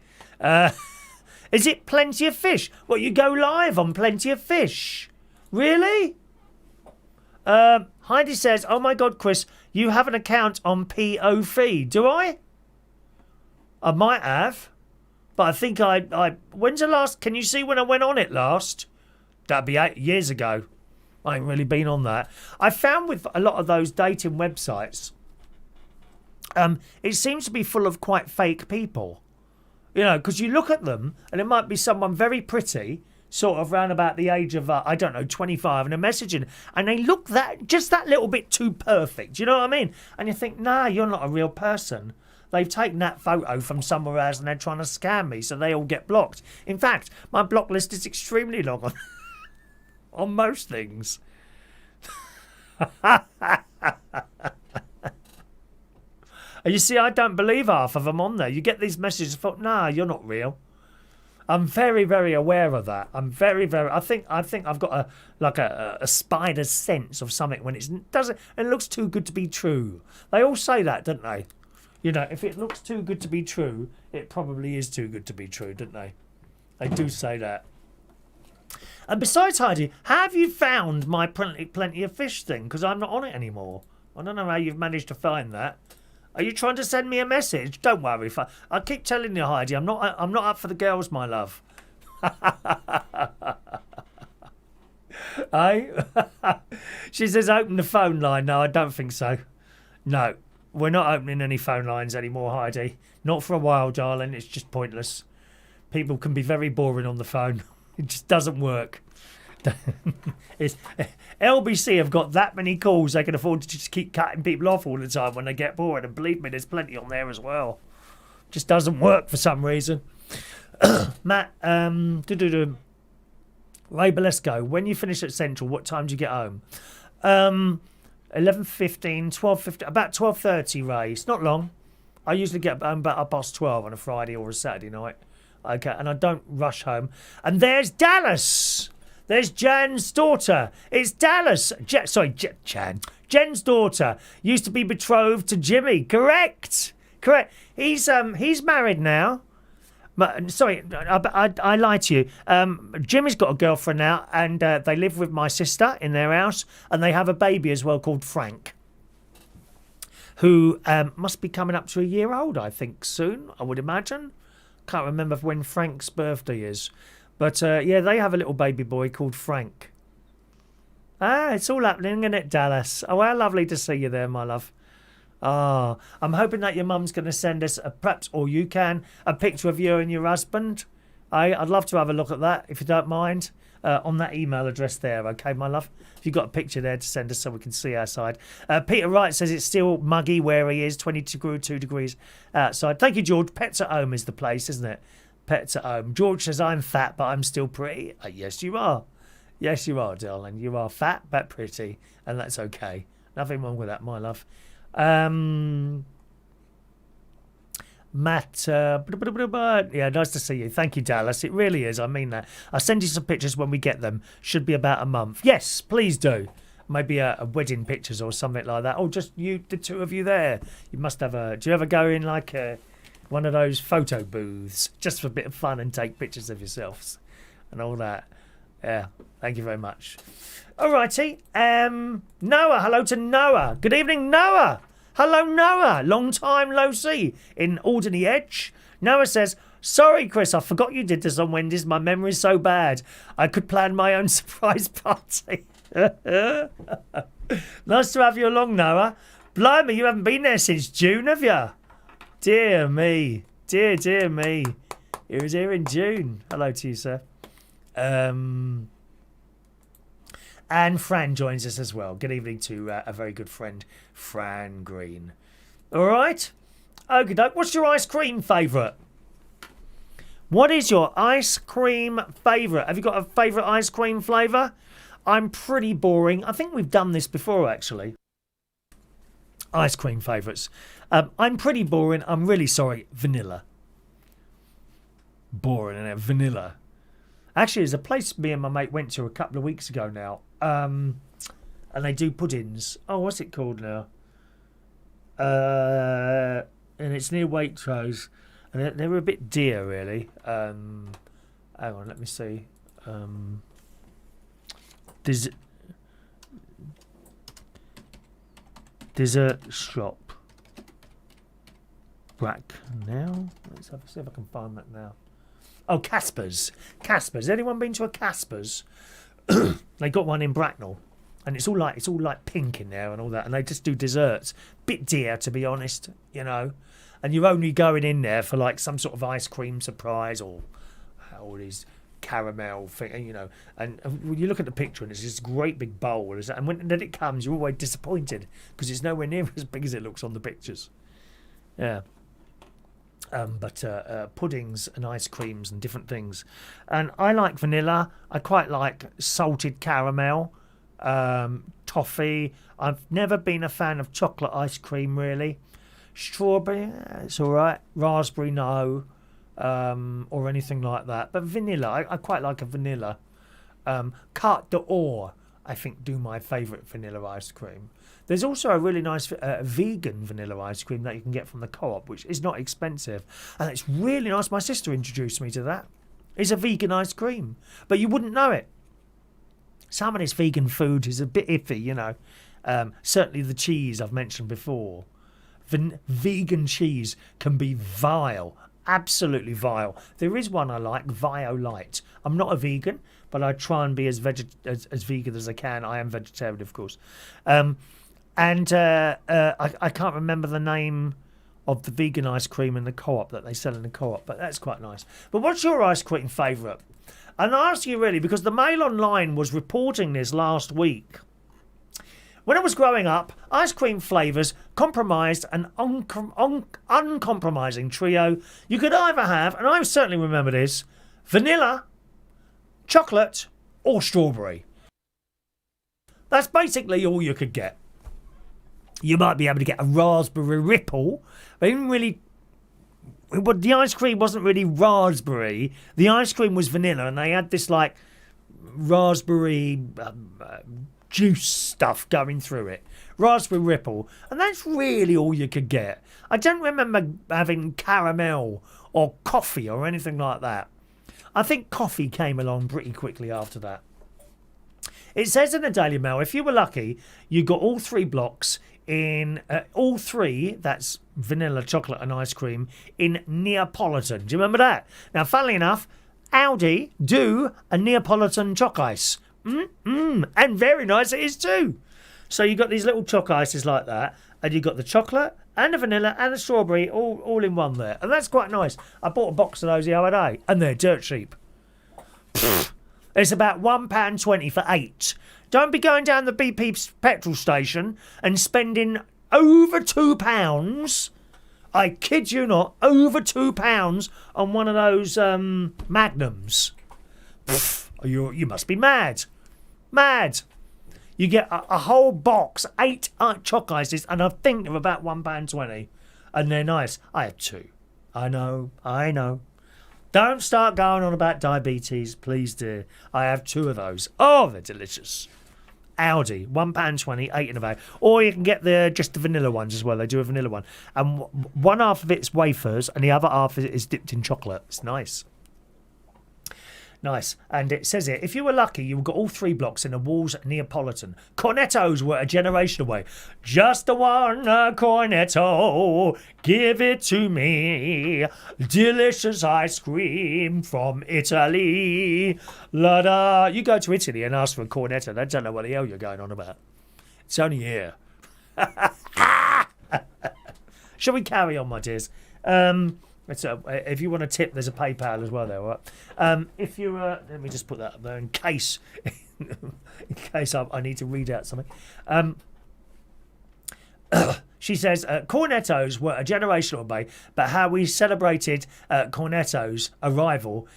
Is it Plenty of Fish? What, you go live on Plenty of Fish? Really? Heidi says, oh my God, Chris, you have an account on PO Feed. Do I? I might have. But I think I when's the last... Can you see when I went on it last? That'd be 8 years ago. I ain't really been on that. I found with a lot of those dating websites, it seems to be full of quite fake people. You know, because you look at them and it might be someone very pretty, sort of around about the age of, 25, and they're messaging, and they look just that little bit too perfect. You know what I mean? And you think, nah, you're not a real person. They've taken that photo from somewhere else and they're trying to scam me, so they all get blocked. In fact, my block list is extremely long on most things. You see, I don't believe half of them on there. You get these messages, I thought, nah, you're not real. I'm very, very aware of that. I'm very, very... I think I've got a spider's sense of something when it looks too good to be true. They all say that, don't they? You know, if it looks too good to be true, it probably is too good to be true, don't they? They do say that. And besides, Heidi, have you found my Plenty of Fish thing? Because I'm not on it anymore. I don't know how you've managed to find that. Are you trying to send me a message? Don't worry. I keep telling you, Heidi, I'm not up for the girls, my love. She says open the phone line. No, I don't think so. No, we're not opening any phone lines anymore, Heidi. Not for a while, darling. It's just pointless. People can be very boring on the phone. It just doesn't work. LBC have got that many calls they can afford to just keep cutting people off all the time when they get bored, and believe me, there's plenty on there as well. Just doesn't work for some reason. Matt, Ray Balesko, when you finish at Central, what time do you get home? 11:15, 12:15, about 12:30, Ray. It's not long. I usually get home about 12:30 on a Friday or a Saturday night. Okay, and I don't rush home. And there's Dallas. There's Jan's daughter. It's Dallas. Jan. Jen's daughter used to be betrothed to Jimmy. Correct. He's married now. Sorry, I lied to you. Jimmy's got a girlfriend now, and they live with my sister in their house, and they have a baby as well called Frank, who must be coming up to a year old, I think, soon, I would imagine. Can't remember when Frank's birthday is. But, yeah, they have a little baby boy called Frank. It's all happening, isn't it, Dallas? Oh, how lovely to see you there, my love. Ah, I'm hoping that your mum's going to send us, perhaps, or you can, a picture of you and your husband. I'd love to have a look at that, if you don't mind, on that email address there, okay, my love? If you've got a picture there to send us so we can see outside. Peter Wright says it's still muggy where he is, 22 degrees outside. Thank you, George. Pets at Home is the place, isn't it? Pets at Home. George says, I'm fat, but I'm still pretty. Yes, you are. Yes, you are, darling. You are fat, but pretty, and that's okay. Nothing wrong with that, my love. Matt, yeah, nice to see you. Thank you, Dallas. It really is. I mean that. I'll send you some pictures when we get them. Should be about a month. Yes, please do. Maybe a wedding pictures or something like that. Or just you, the two of you there. You must have a. Do you ever go in like one of those photo booths just for a bit of fun and take pictures of yourselves and all that? Yeah. Thank you very much. Alrighty. Noah. Hello to Noah. Good evening, Noah. Hello, Noah. Long time no see in Alderney Edge. Noah says, sorry, Chris, I forgot you did this on Wendy's. My memory's so bad. I could plan my own surprise party. Nice to have you along, Noah. Blimey, you haven't been there since June, have you? Dear me. Dear me. He was here in June. Hello to you, sir. And Fran joins us as well. Good evening to a very good friend, Fran Green. All right. Okay, doke. What's your ice cream favourite? What is your ice cream favourite? Have you got a favourite ice cream flavour? I'm pretty boring. I think we've done this before, actually. Ice cream favourites. I'm pretty boring. I'm really sorry. Vanilla. Boring, innit? Vanilla. Actually, there's a place me and my mate went to a couple of weeks ago now. And they do puddings. Oh, what's it called now? And it's near Waitrose. And they were a bit dear, really. Hang on, let me see. Dessert shop. Bracknell? Let's see if I can find that now. Oh, Casper's. Casper's. Anyone been to a Casper's? They got one in Bracknell, and it's all like pink in there and all that, and they just do desserts. Bit dear, to be honest, you know. And you're only going in there for like some sort of ice cream surprise or all these caramel thing, you know. And when you look at the picture, and it's this great big bowl, and when then it comes, you're always disappointed because it's nowhere near as big as it looks on the pictures. Yeah. But puddings and ice creams and different things. And I like vanilla. I quite like salted caramel, toffee. I've never been a fan of chocolate ice cream, really. Strawberry, it's all right. Raspberry, no. Or anything like that. But vanilla, I quite like a vanilla. Carte d'Or, I think, do my favourite vanilla ice cream. There's also a really nice vegan vanilla ice cream that you can get from the Co-op, which is not expensive. And it's really nice. My sister introduced me to that. It's a vegan ice cream, but you wouldn't know it. Some of this vegan food is a bit iffy, you know. Certainly the cheese I've mentioned before. Vegan cheese can be vile. Absolutely vile. There is one I like, Violite. I'm not a vegan, but I try and be as vegan as I can. I am vegetarian, of course. And I can't remember the name of the vegan ice cream in the Co-op that they sell in the Co-op, but that's quite nice. But what's your ice cream favourite? And I ask you really because the Mail Online was reporting this last week. When I was growing up, ice cream flavours comprised an uncompromising trio. You could either have, and I certainly remember this, vanilla, chocolate, or strawberry. That's basically all you could get. You might be able to get a raspberry ripple, but even really, but the ice cream wasn't really raspberry. The ice cream was vanilla, and they had this like raspberry juice stuff going through it. Raspberry ripple, and that's really all you could get. I don't remember having caramel or coffee or anything like that. I think coffee came along pretty quickly after that. It says in the Daily Mail, if you were lucky, you got all three blocks in all three, that's vanilla, chocolate and ice cream, in Neapolitan. Do you remember that? Now, funnily enough, Aldi do a Neapolitan choc ice And very nice it is too. So you've got these little choc ices like that, and you've got the chocolate and the vanilla and the strawberry all in one there. And that's quite nice. I bought a box of those the other day, and they're dirt cheap. It's about £1.20 for 8. Don't be going down the BP petrol station and spending over £2. I kid you not, over £2 on one of those Magnums. You must be mad. Mad. You get a whole box, 8 choc ices, and I think they're about £1.20. And they're nice. I have 2. I know. Don't start going on about diabetes, please, dear. I have 2 of those. Oh, they're delicious. Aldi, £1.20, 8 in a bag. Or you can get just the vanilla ones as well. They do a vanilla one. And one half of it's wafers, and the other half is dipped in chocolate. It's nice. Nice. And it says here, if you were lucky, you got all 3 blocks in the Walls Neapolitan. Cornettos were a generation away. Just the one cornetto, give it to me. Delicious ice cream from Italy. La-da. You go to Italy and ask for a cornetto, they don't know what the hell you're going on about. It's only here. Shall we carry on, my dears? If you want a tip, there's a PayPal as well there, all right? If you let me just put that up there in case I need to read out something. She says cornettos were a generational away, but how we celebrated cornettos' arrival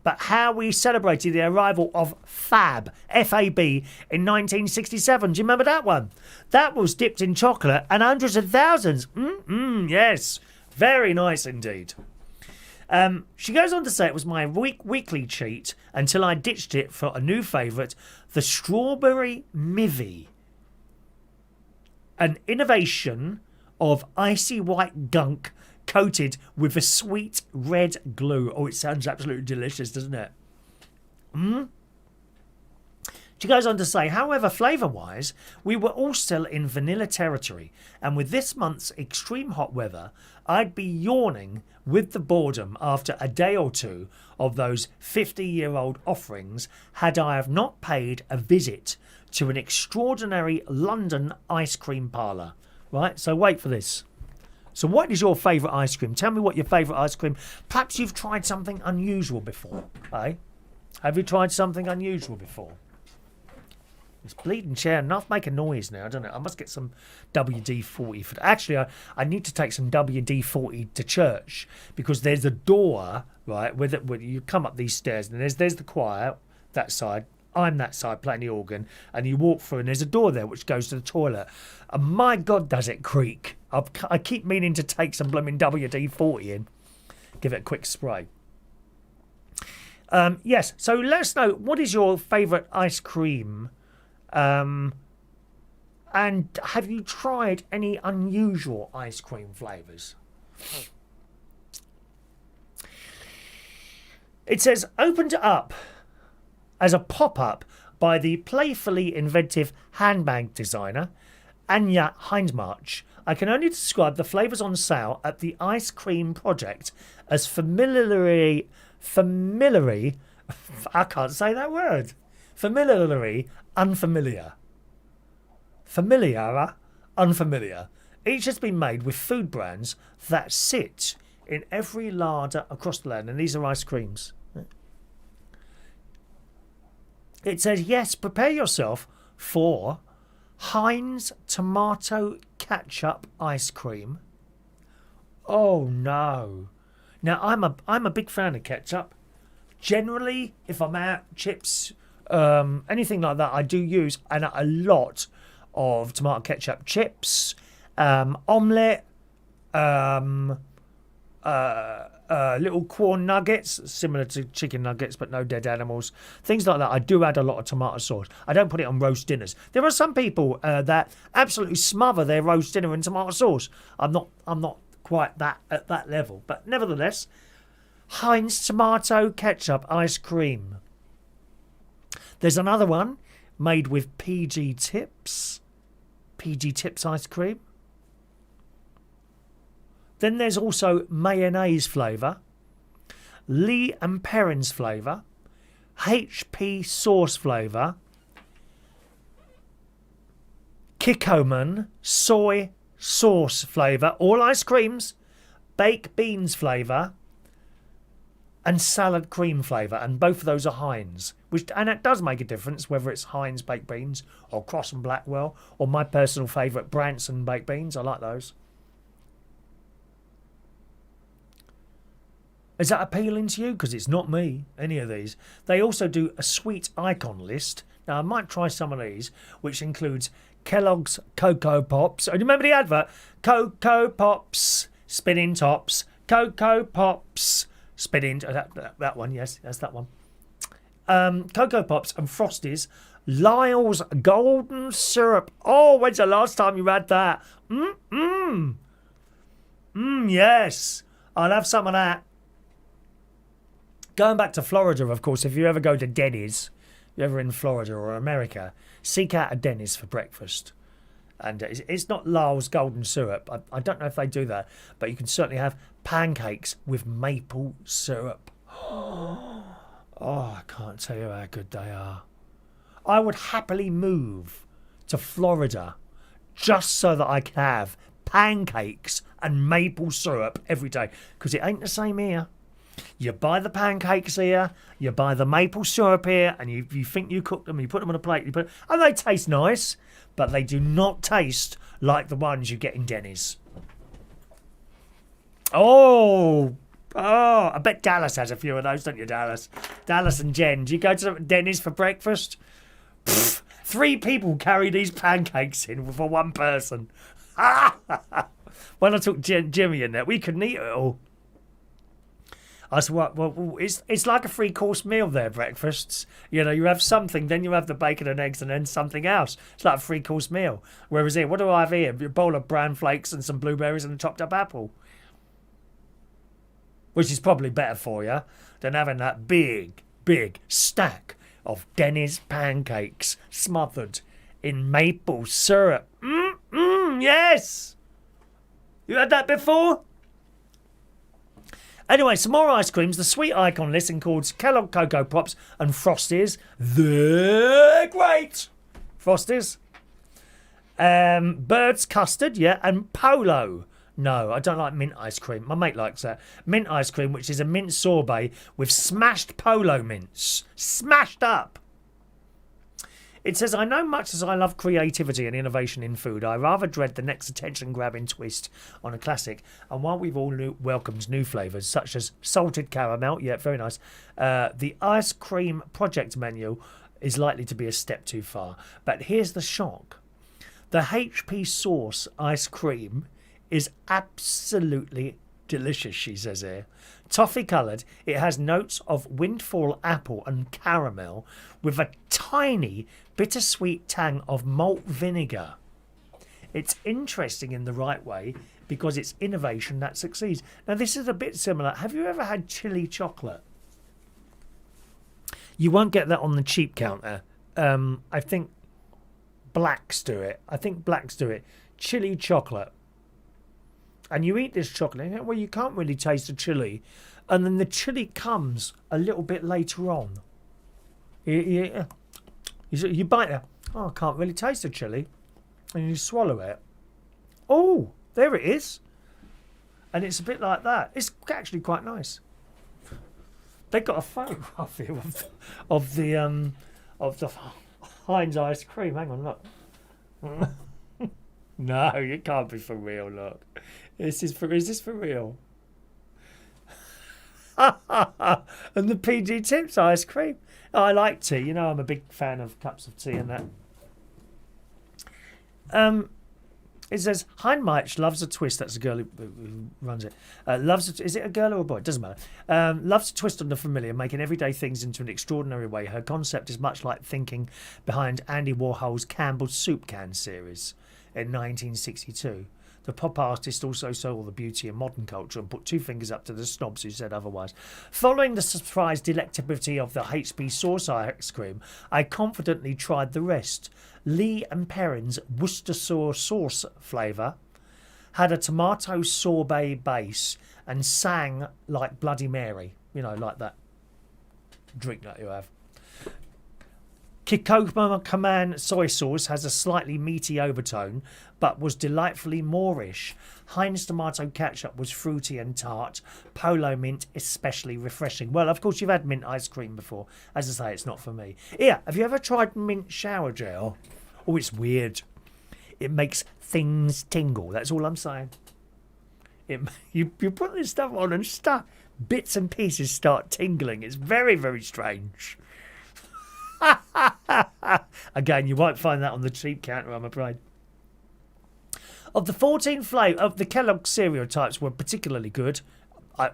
but how we celebrated the arrival of Fab, F-A-B, in 1967. Do you remember that one? That was dipped in chocolate and hundreds of thousands. Yes. Very nice indeed. She goes on to say it was my weekly cheat until I ditched it for a new favourite, the strawberry mivvy. An innovation of icy white gunk coated with a sweet red glue. Oh, it sounds absolutely delicious, doesn't it? She goes on to say, however, flavour-wise, we were all still in vanilla territory, and with this month's extreme hot weather, I'd be yawning with the boredom after a day or two of those 50-year-old offerings had I have not paid a visit to an extraordinary London ice cream parlour. Right, so wait for this. So what is your favourite ice cream? Tell me what your favourite ice cream... Perhaps you've tried something unusual before, eh? Have you tried something unusual before? This bleeding chair enough make a noise now, don't it? I must get some WD-40 for that. Actually, I need to take some WD-40 to church because there's a door, right, where you come up these stairs and there's the choir, that side. I'm that side playing the organ, and you walk through and there's a door there which goes to the toilet. And my God, does it creak. I keep meaning to take some blooming WD-40 in. Give it a quick spray. Yes, so let us know, what is your favourite ice cream? And have you tried any unusual ice cream flavours? It says, opened up as a pop-up by the playfully inventive handbag designer Anya Hindmarch. I can only describe the flavours on sale at the Ice Cream Project as familiarly I can't say that word. Familiarly unfamiliar. Familiar, unfamiliar. Each has been made with food brands that sit in every larder across the land, and these are ice creams. It says, yes, prepare yourself for Heinz tomato ketchup ice cream. Oh no. Now I'm a big fan of ketchup. Generally, if I'm out, chips, anything like that, I do use a lot of tomato ketchup chips, omelette, little corn nuggets, similar to chicken nuggets, but no dead animals. Things like that. I do add a lot of tomato sauce. I don't put it on roast dinners. There are some people that absolutely smother their roast dinner in tomato sauce. I'm not quite at that level, but nevertheless, Heinz tomato ketchup ice cream. There's another one made with PG Tips ice cream. Then there's also mayonnaise flavour, Lee and Perrins flavour, HP sauce flavour, Kikkoman soy sauce flavour, all ice creams, baked beans flavour, and salad cream flavour, and both of those are Heinz. And it does make a difference whether it's Heinz baked beans or Cross and Blackwell or my personal favourite Branson baked beans. I like those. Is that appealing to you? Because it's not me, any of these. They also do a sweet icon list. Now, I might try some of these, which includes Kellogg's Cocoa Pops. Oh, do you remember the advert? Cocoa Pops, spinning tops. Cocoa Pops, spinning... that one, yes, that's that one. Cocoa Pops and Frosties. Lyle's Golden Syrup. Oh, when's the last time you had that? Yes. I'll have some of that. Going back to Florida, of course, if you ever go to Denny's, you're ever in Florida or America, seek out a Denny's for breakfast. And it's not Lyle's Golden Syrup. I don't know if they do that, but you can certainly have pancakes with maple syrup. Oh, I can't tell you how good they are. I would happily move to Florida just so that I could have pancakes and maple syrup every day, because it ain't the same here. You buy the pancakes here, you buy the maple syrup here, and you think you cook them, you put them on a plate, and they taste nice, but they do not taste like the ones you get in Denny's. Oh, I bet Dallas has a few of those, don't you, Dallas? Dallas and Jen, do you go to Denny's for breakfast? Pfft, 3 people carry these pancakes in for one person. When I took Jimmy in there, we couldn't eat it all. I said, well, it's like a 3-course meal there, breakfasts. You know, you have something, then you have the bacon and eggs, and then something else. It's like a 3-course meal. Whereas here, what do I have here? A bowl of bran flakes and some blueberries and a chopped up apple. Which is probably better for you than having that big stack of Denny's pancakes smothered in maple syrup. Yes! You had that before? Anyway, some more ice creams. The sweet icon list includes Kellogg's Cocoa Pops and Frosties. They're great. Frosties. Bird's Custard, yeah, and Polo. No, I don't like mint ice cream. My mate likes that. Mint ice cream, which is a mint sorbet with smashed Polo mints. Smashed up. It says, I know much as I love creativity and innovation in food, I rather dread the next attention-grabbing twist on a classic. And while we've all welcomed new flavours, such as salted caramel, yeah, very nice, the ice cream project menu is likely to be a step too far. But here's the shock. The HP sauce ice cream is absolutely delicious, she says here. Toffee coloured, it has notes of windfall apple and caramel with a tiny bittersweet tang of malt vinegar. It's interesting in the right way because it's innovation that succeeds. Now this is a bit similar. Have you ever had chili chocolate? You won't get that on the cheap counter. I think Blacks do it. Chili chocolate. And you eat this chocolate, and well, you can't really taste the chili. And then the chili comes a little bit later on. You bite it. Oh, I can't really taste the chili. And you swallow it. Oh, there it is. And it's a bit like that. It's actually quite nice. They got a photograph here of the Heinz ice cream. Hang on, look. No, it can't be for real. Look, is this for real? And the PG Tips ice cream. Oh, I like tea. You know, I'm a big fan of cups of tea and that. It says Heinmeisch loves a twist. That's a girl who runs it. Is it a girl or a boy? It doesn't matter. Loves a twist on the familiar, making everyday things into an extraordinary way. Her concept is much like thinking behind Andy Warhol's Campbell's Soup Can series in 1962. The pop artist also saw the beauty in modern culture and put 2 fingers up to the snobs who said otherwise. Following the surprise delectability of the HB sauce ice cream, I confidently tried the rest. Lee and Perrin's Worcestershire sauce flavour had a tomato sorbet base and sang like Bloody Mary. You know, like that drink that you have. Kikoma Command soy sauce has a slightly meaty overtone, but was delightfully Moorish. Heinz tomato ketchup was fruity and tart. Polo mint especially refreshing. Well, of course, you've had mint ice cream before. As I say, it's not for me. Yeah, have you ever tried mint shower gel? Oh, it's weird. It makes things tingle. That's all I'm saying. You put this stuff on and bits and pieces start tingling. It's very, very strange. Again, you won't find that on the cheap counter, I'm afraid. Of the 14 flavours of the Kellogg's cereal types were particularly good.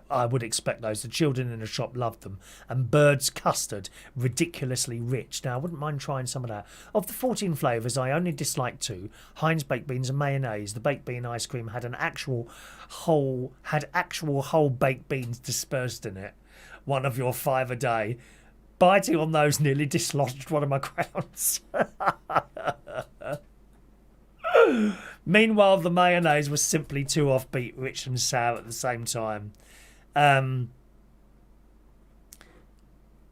I would expect those. The children in the shop loved them. And Bird's custard, ridiculously rich. Now, I wouldn't mind trying some of that. Of the 14 flavours, I only disliked 2. Heinz baked beans and mayonnaise. The baked bean ice cream had actual whole baked beans dispersed in it. One of your 5 a day. Biting on those nearly dislodged one of my crowns. Meanwhile, the mayonnaise was simply too offbeat, rich and sour at the same time.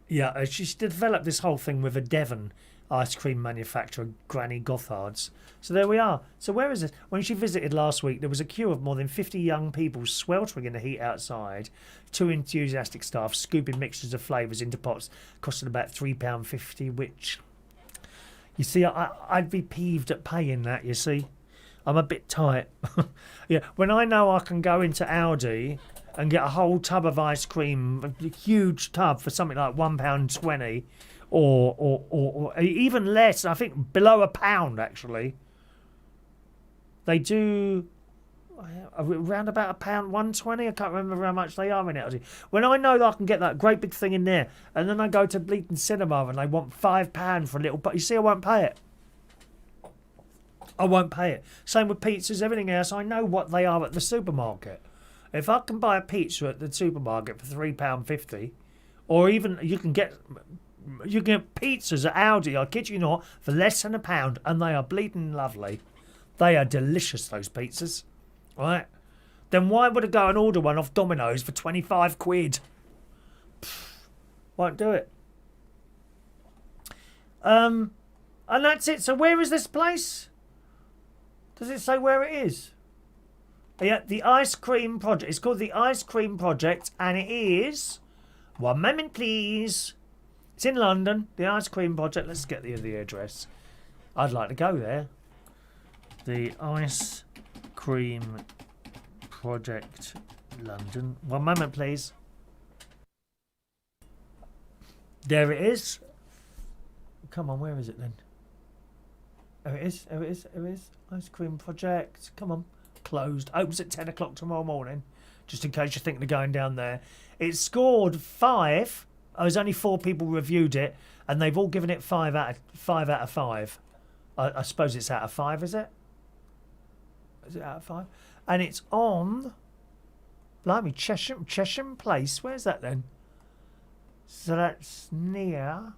She developed this whole thing with a Devon ice cream manufacturer, Granny Gothard's. So there we are. So where is it? When she visited last week, there was a queue of more than 50 young people sweltering in the heat outside. 2 enthusiastic staff scooping mixtures of flavours into pots, costing about £3.50, which... You see, I'd be peeved at paying that, you see. I'm a bit tight. Yeah, when I know I can go into Aldi and get a whole tub of ice cream, a huge tub for something like £1.20, or even less, I think below £1 actually. They do around about £1.20. I can't remember how much they are in Aldi. When I know that I can get that great big thing in there, and then I go to Bleaton Cinema and they want £5 for a little, but you see, I won't pay it. I won't pay it. Same with pizzas, everything else. I know what they are at the supermarket. If I can buy a pizza at the supermarket for £3.50, or even you can get pizzas at Aldi, I kid you not, for less than £1, and they are bleeding lovely. They are delicious, those pizzas. Right? Then why would I go and order one off Domino's for 25 quid? Won't do it. And that's it. So where is this place? Does it say where it is? Yeah, the Ice Cream Project. It's called the Ice Cream Project, and it is... One moment, please. It's in London, the Ice Cream Project. Let's get the address. I'd like to go there. The Ice Cream Project, London. One moment, please. There it is. Come on, where is it then? Oh, it is. Oh, it is. Oh, it is. Ice Cream Project. Come on. Closed. Opens at 10 o'clock tomorrow morning. Just in case you're thinking of going down there. It scored 5. There's only 4 people reviewed it, and they've all given it 5 out of 5. I suppose it's out of 5, is it? Is it out of 5? And it's on... Blimey, Chesham Place. Where's that then? So that's near...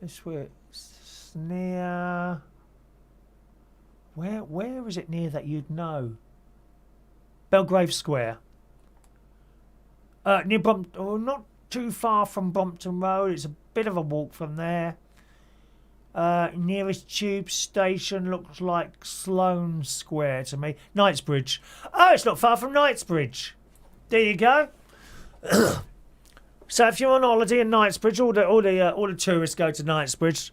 This way... It's near... Where is it near that you'd know? Belgrave Square. Near Brompton, not too far from Brompton Road. It's a bit of a walk from there. Nearest tube station looks like Sloane Square to me. Knightsbridge. Oh, it's not far from Knightsbridge. There you go. So if you're on holiday in Knightsbridge, all the tourists go to Knightsbridge.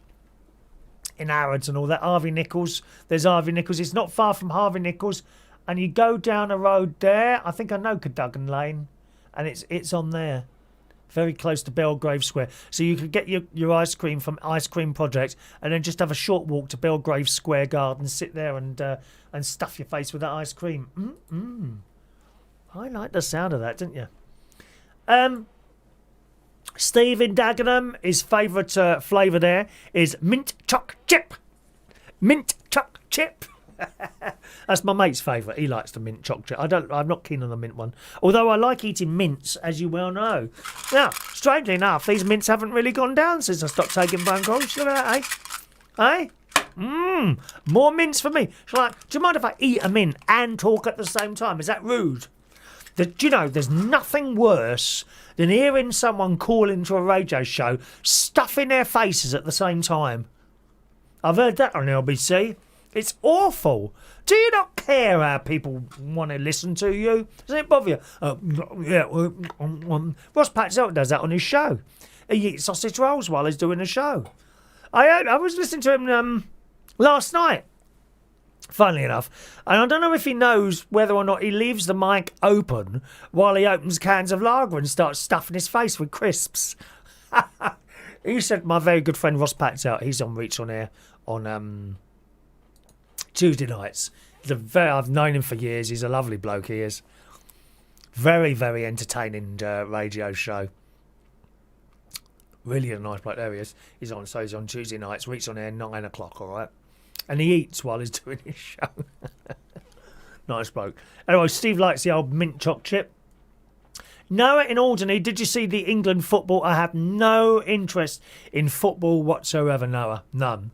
In Harrods and all that. Harvey Nichols. There's Harvey Nichols. It's not far from Harvey Nichols. And you go down a road there. I think I know Cadogan Lane. And it's on there. Very close to Belgrave Square. So you could get your ice cream from Ice Cream Project and then just have a short walk to Belgrave Square Garden, sit there and stuff your face with that ice cream. I like the sound of that, didn't you? Steve in Dagenham, his favourite flavour there is mint choc chip. Mint choc chip. That's my mate's favourite. He likes the mint choc chip. I'm not keen on the mint one. Although I like eating mints, as you well know. Now, strangely enough, these mints haven't really gone down since I stopped taking phone calls. Look at that, eh? More mints for me. Do you mind if I eat a mint and talk at the same time? Is that rude? Do you know, there's nothing worse than hearing someone call into a radio show stuffing their faces at the same time. I've heard that on LBC. It's awful. Do you not care how people want to listen to you? Doesn't it bother you? Ross Patzelt does that on his show. He eats sausage rolls while he's doing the show. I was listening to him last night, funnily enough, and I don't know if he knows whether or not he leaves the mic open while he opens cans of lager and starts stuffing his face with crisps. He said, my very good friend Ross Patzelt, he's on Reach on Air on Tuesday nights. I've known him for years. He's a lovely bloke, he is. Very, very entertaining radio show. Really a nice bloke. There he is. He's on Tuesday nights. Reach on Air 9 o'clock, all right? And he eats while he's doing his show. Nice bloke. Anyway, Steve likes the old mint choc chip. Noah in Alderney, did you see the England football? I have no interest in football whatsoever, Noah. None.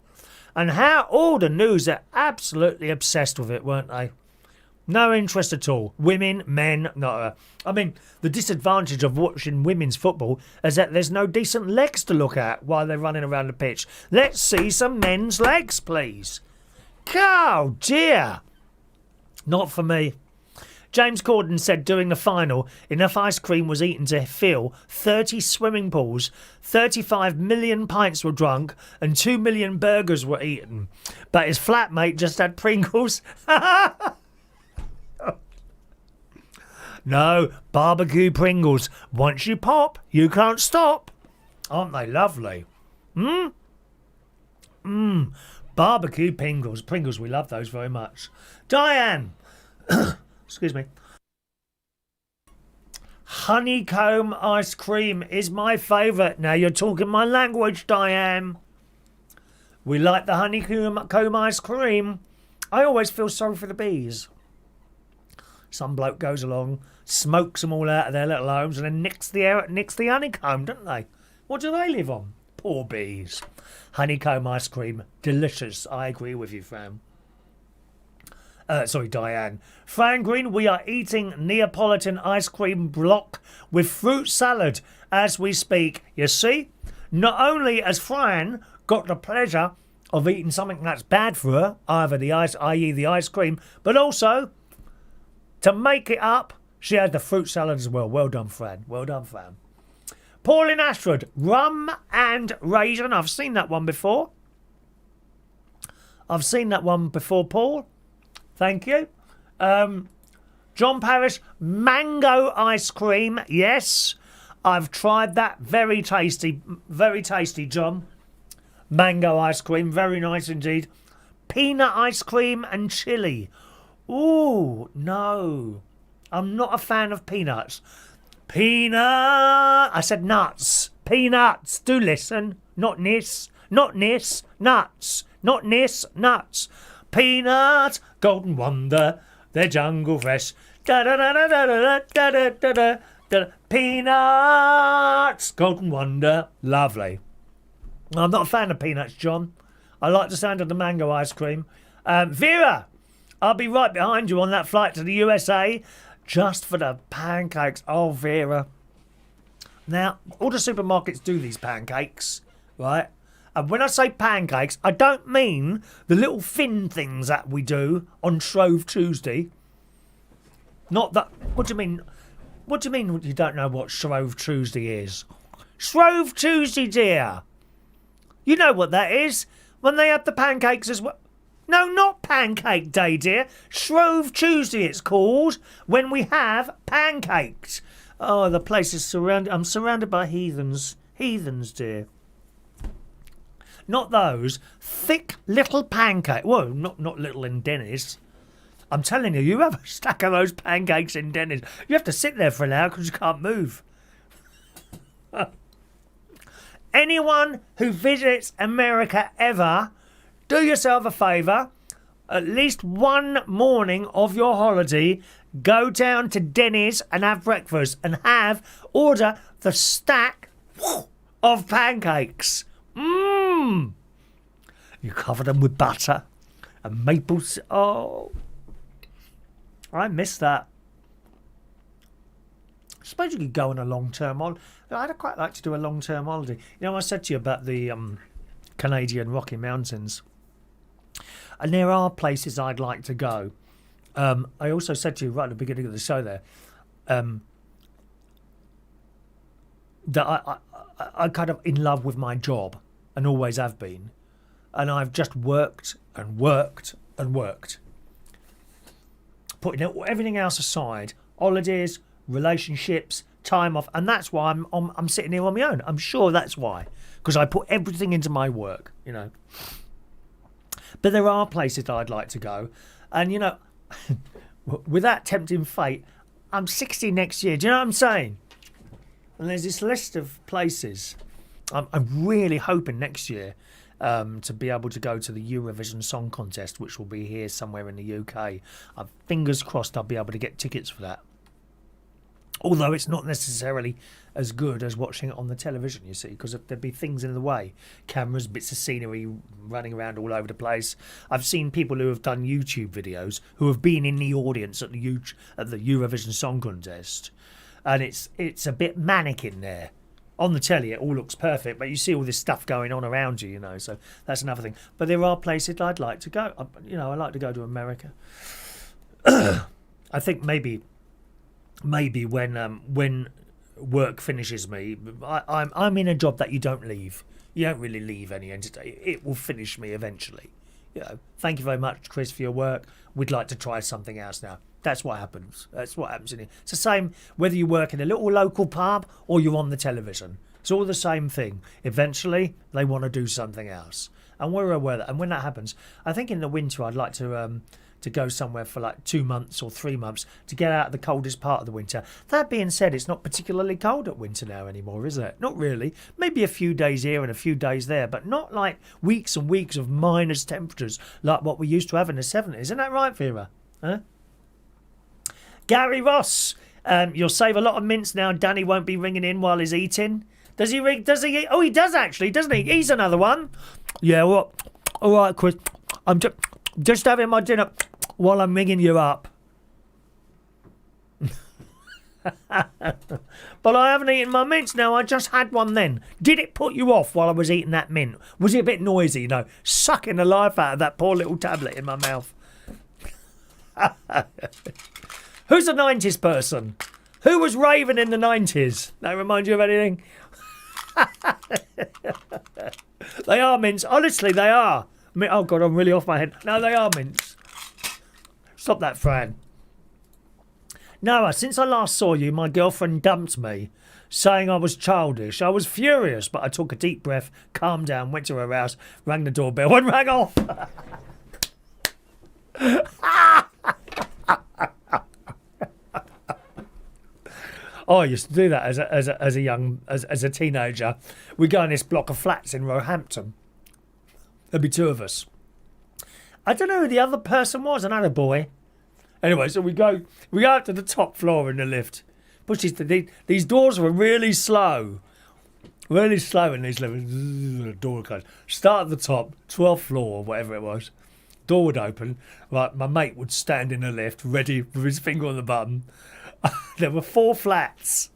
And how all the news are absolutely obsessed with it, weren't they? No interest at all. Women, men, no. I mean, the disadvantage of watching women's football is that there's no decent legs to look at while they're running around the pitch. Let's see some men's legs, please. Oh, dear. Not for me. James Corden said during the final, enough ice cream was eaten to fill 30 swimming pools, 35 million pints were drunk, and 2 million burgers were eaten. But his flatmate just had Pringles. No, barbecue Pringles. Once you pop, you can't stop. Aren't they lovely? Barbecue Pringles. Pringles, we love those very much. Diane. Excuse me. Honeycomb ice cream is my favourite. Now you're talking my language, Diane. We like the honeycomb ice cream. I always feel sorry for the bees. Some bloke goes along, smokes them all out of their little homes and then nicks the honeycomb, don't they? What do they live on? Poor bees. Honeycomb ice cream. Delicious. I agree with you, Fran. Diane. Fran Green, we are eating Neapolitan ice cream block with fruit salad as we speak. You see, not only has Fran got the pleasure of eating something that's bad for her, i.e. the ice cream, but also, to make it up, she had the fruit salad as well. Well done, Fran. Well done, Fran. Paul in Ashford, rum and raisin. I've seen that one before. Paul. Thank you. John Parrish, mango ice cream. Yes, I've tried that. Very tasty. Very tasty, John. Mango ice cream. Very nice indeed. Peanut ice cream and chili. Ooh, no. I'm not a fan of peanuts. I said nuts. Peanuts. Do listen. Not nis. Nuts. Not nis. Nuts. Peanuts, Golden Wonder, they're jungle fresh. Peanuts, Golden Wonder, lovely. I'm not a fan of peanuts, John. I like the sound of the mango ice cream. Vera, I'll be right behind you on that flight to the USA just for the pancakes. Oh, Vera. Now, all the supermarkets do these pancakes, right? And when I say pancakes, I don't mean the little thin things that we do on Shrove Tuesday. Not that... What do you mean? What do you mean you don't know what Shrove Tuesday is? Shrove Tuesday, dear. You know what that is. When they have the pancakes as well. No, not Pancake Day, dear. Shrove Tuesday it's called. When we have pancakes. Oh, the place is surrounded... I'm surrounded by heathens. Heathens, dear. Not those thick little pancakes. Well, not little in Denny's. I'm telling you, you have a stack of those pancakes in Denny's. You have to sit there for an hour because you can't move. Anyone who visits America ever, do yourself a favour. At least one morning of your holiday, go down to Denny's and have breakfast and order the stack of pancakes. Mmm. You cover them with butter and maple. Oh, I miss that. suppose you could go on a long-term holiday. I'd quite like to do a long-term holiday. You know, I said to you about the Canadian Rocky Mountains. And there are places I'd like to go. I also said to you right at the beginning of the show there that I'm kind of in love with my job and always have been. And I've just worked and worked and worked. Putting everything else aside, holidays, relationships, time off, and that's why I'm sitting here on my own. I'm sure that's why. Because I put everything into my work, you know. But there are places I'd like to go. And, you know, with that tempting fate, I'm 60 next year. Do you know what I'm saying? And there's this list of places. I'm really hoping next year to be able to go to the Eurovision Song Contest, which will be here somewhere in the UK. Fingers crossed I'll be able to get tickets for that. Although it's not necessarily as good as watching it on the television, you see, because there'd be things in the way. Cameras, bits of scenery running around all over the place. I've seen people who have done YouTube videos who have been in the audience at the Eurovision Song Contest. And it's a bit manic in there. On the telly, it all looks perfect, but you see all this stuff going on around you, you know, so that's another thing. But there are places I'd like to go. You know, I'd like to go to America. I think maybe when work finishes me, I'm in a job that you don't leave. You don't really leave any entity. It will finish me eventually. You know, thank you very much, Chris, for your work. We'd like to try something else now. That's what happens. That's what happens in here. It's the same whether you work in a little local pub or you're on the television. It's all the same thing. Eventually, they want to do something else. And we're aware of that. And when that happens, I think in the winter I'd like to go somewhere for like 2 months or 3 months to get out of the coldest part of the winter. That being said, it's not particularly cold at winter now anymore, is it? Not really. Maybe a few days here and a few days there, but not like weeks and weeks of minus temperatures like what we used to have in the 70s. Isn't that right, Vera? Huh? Gary Ross, you'll save a lot of mints now. Danny won't be ringing in while he's eating. Does he ring? Does he? Oh, he does actually, doesn't he? He's another one. Yeah, well, all right, Chris. I'm just having my dinner while I'm ringing you up. But I haven't eaten my mints now. I just had one then. Did it put you off while I was eating that mint? Was it a bit noisy, you know, sucking the life out of that poor little tablet in my mouth? Who's a 90s person? Who was raving in the 90s? That remind you of anything? They are mints. Honestly, they are. Oh, God, I'm really off my head. No, they are mints. Stop that, Fran. Noah, since I last saw you, my girlfriend dumped me, saying I was childish. I was furious, but I took a deep breath, calmed down, went to her house, rang the doorbell, and rang off. Oh, I used to do that as a teenager. We go in this block of flats in Roehampton. There'd be two of us. I don't know who the other person was, another boy. Anyway, so we go up to the top floor in the lift. Pushes these doors were really slow in these lifts. The door closed. Start at the top, 12th floor or whatever it was. Door would open. Like my mate would stand in the lift, ready with his finger on the button. There were 4 flats.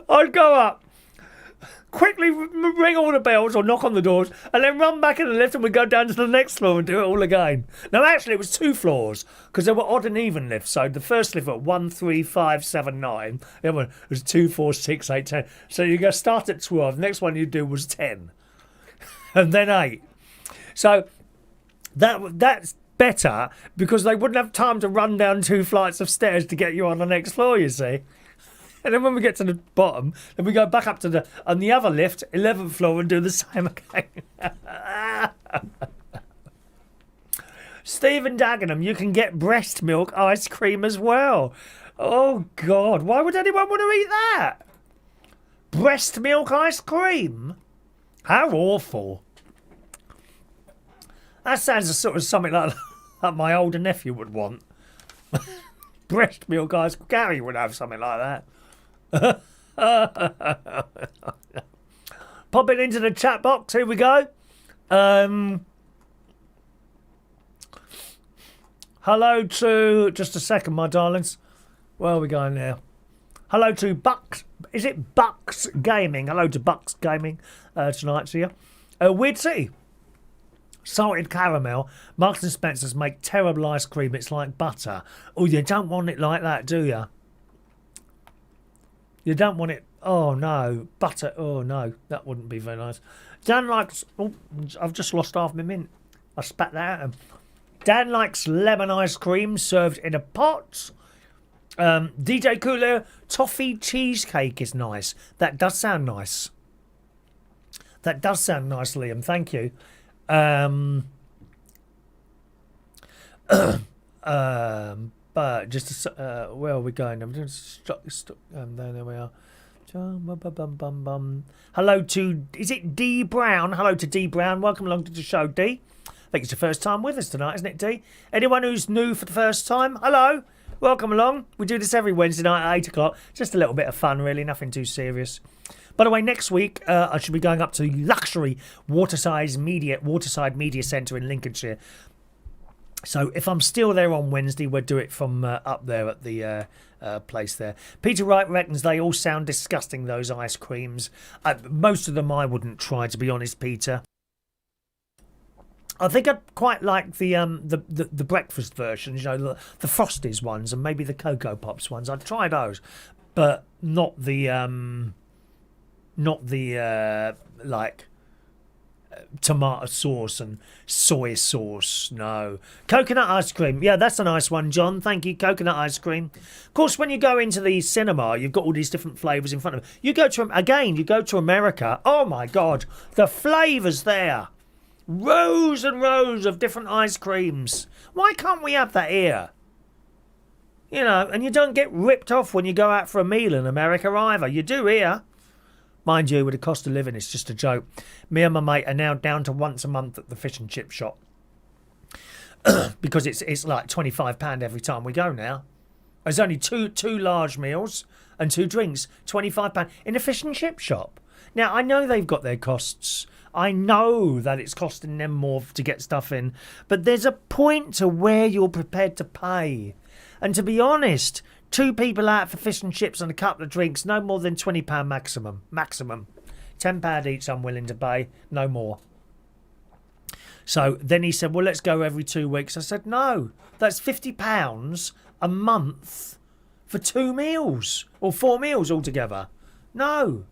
I'd go up, quickly ring all the bells or knock on the doors, and then run back in the lift and we'd go down to the next floor and do it all again. No, actually, it was 2 floors because there were odd and even lifts. So the first lift was 1, 3, 5, 7, 9. The other one was 2, 4, 6, 8, 10. So you go start at 12. The next one you do was 10, and then 8. So that's better because they wouldn't have time to run down 2 flights of stairs to get you on the next floor, you see. And then when we get to the bottom, then we go back up to on the other lift, 11th floor, and do the same again. Stephen Dagenham, you can get breast milk ice cream as well. Oh, God. Why would anyone want to eat that? Breast milk ice cream? How awful. That sounds sort of something like my older nephew would want. Breast milk ice cream. Gary would have something like that. Pop it into the chat box. Here we go. Hello to... Just a second, my darlings. Where are we going now? Hello to Bucks. Is it Bucks Gaming? Hello to Bucks Gaming tonight to you. Weird City. Salted caramel. Marks and Spencer's make terrible ice cream. It's like butter. Oh, you don't want it like that, do you? You don't want it. Oh, no. Butter. Oh, no. That wouldn't be very nice. Dan likes... Oh, I've just lost half my mint. I spat that out. Dan likes lemon ice cream served in a pot. DJ Cooler, toffee cheesecake is nice. That does sound nice. That does sound nice, Liam. Thank you. But just where are we going? I'm just there we are. Hello to, is it D Brown? Hello to D Brown. Welcome along to the show, D. I think it's the first time with us tonight, isn't it, D? Anyone who's new for the first time, hello. Welcome along. We do this every Wednesday night at 8 o'clock. Just a little bit of fun, really. Nothing too serious. By the way, next week, I should be going up to the luxury Waterside Media Centre in Lincolnshire. So if I'm still there on Wednesday, we'll do it from up there at the place there. Peter Wright reckons they all sound disgusting, those ice creams. Most of them I wouldn't try, to be honest, Peter. I think I'd quite like the breakfast versions, you know, the Frosties ones and maybe the Cocoa Pops ones. I'd try those, but not the like tomato sauce and soy sauce. No. Coconut ice cream. Yeah, that's a nice one, John. Thank you. Coconut ice cream. Of course, when you go into the cinema, you've got all these different flavours in front of you. You go to America. Oh my God, the flavours there. Rows and rows of different ice creams. Why can't we have that here? You know, and you don't get ripped off when you go out for a meal in America either. You do here. Mind you, with the cost of living, it's just a joke. Me and my mate are now down to once a month at the fish and chip shop. Because it's like £25 every time we go now. There's only two large meals and 2 drinks. £25 in a fish and chip shop. Now, I know they've got their costs. I know that it's costing them more to get stuff in. But there's a point to where you're prepared to pay. And to be honest, 2 people out for fish and chips and a couple of drinks, no more than £20 maximum. Maximum. £10 each I'm willing to pay, no more. So then he said, well, let's go every 2 weeks. I said, no, that's £50 a month for 2 meals or 4 meals altogether. No.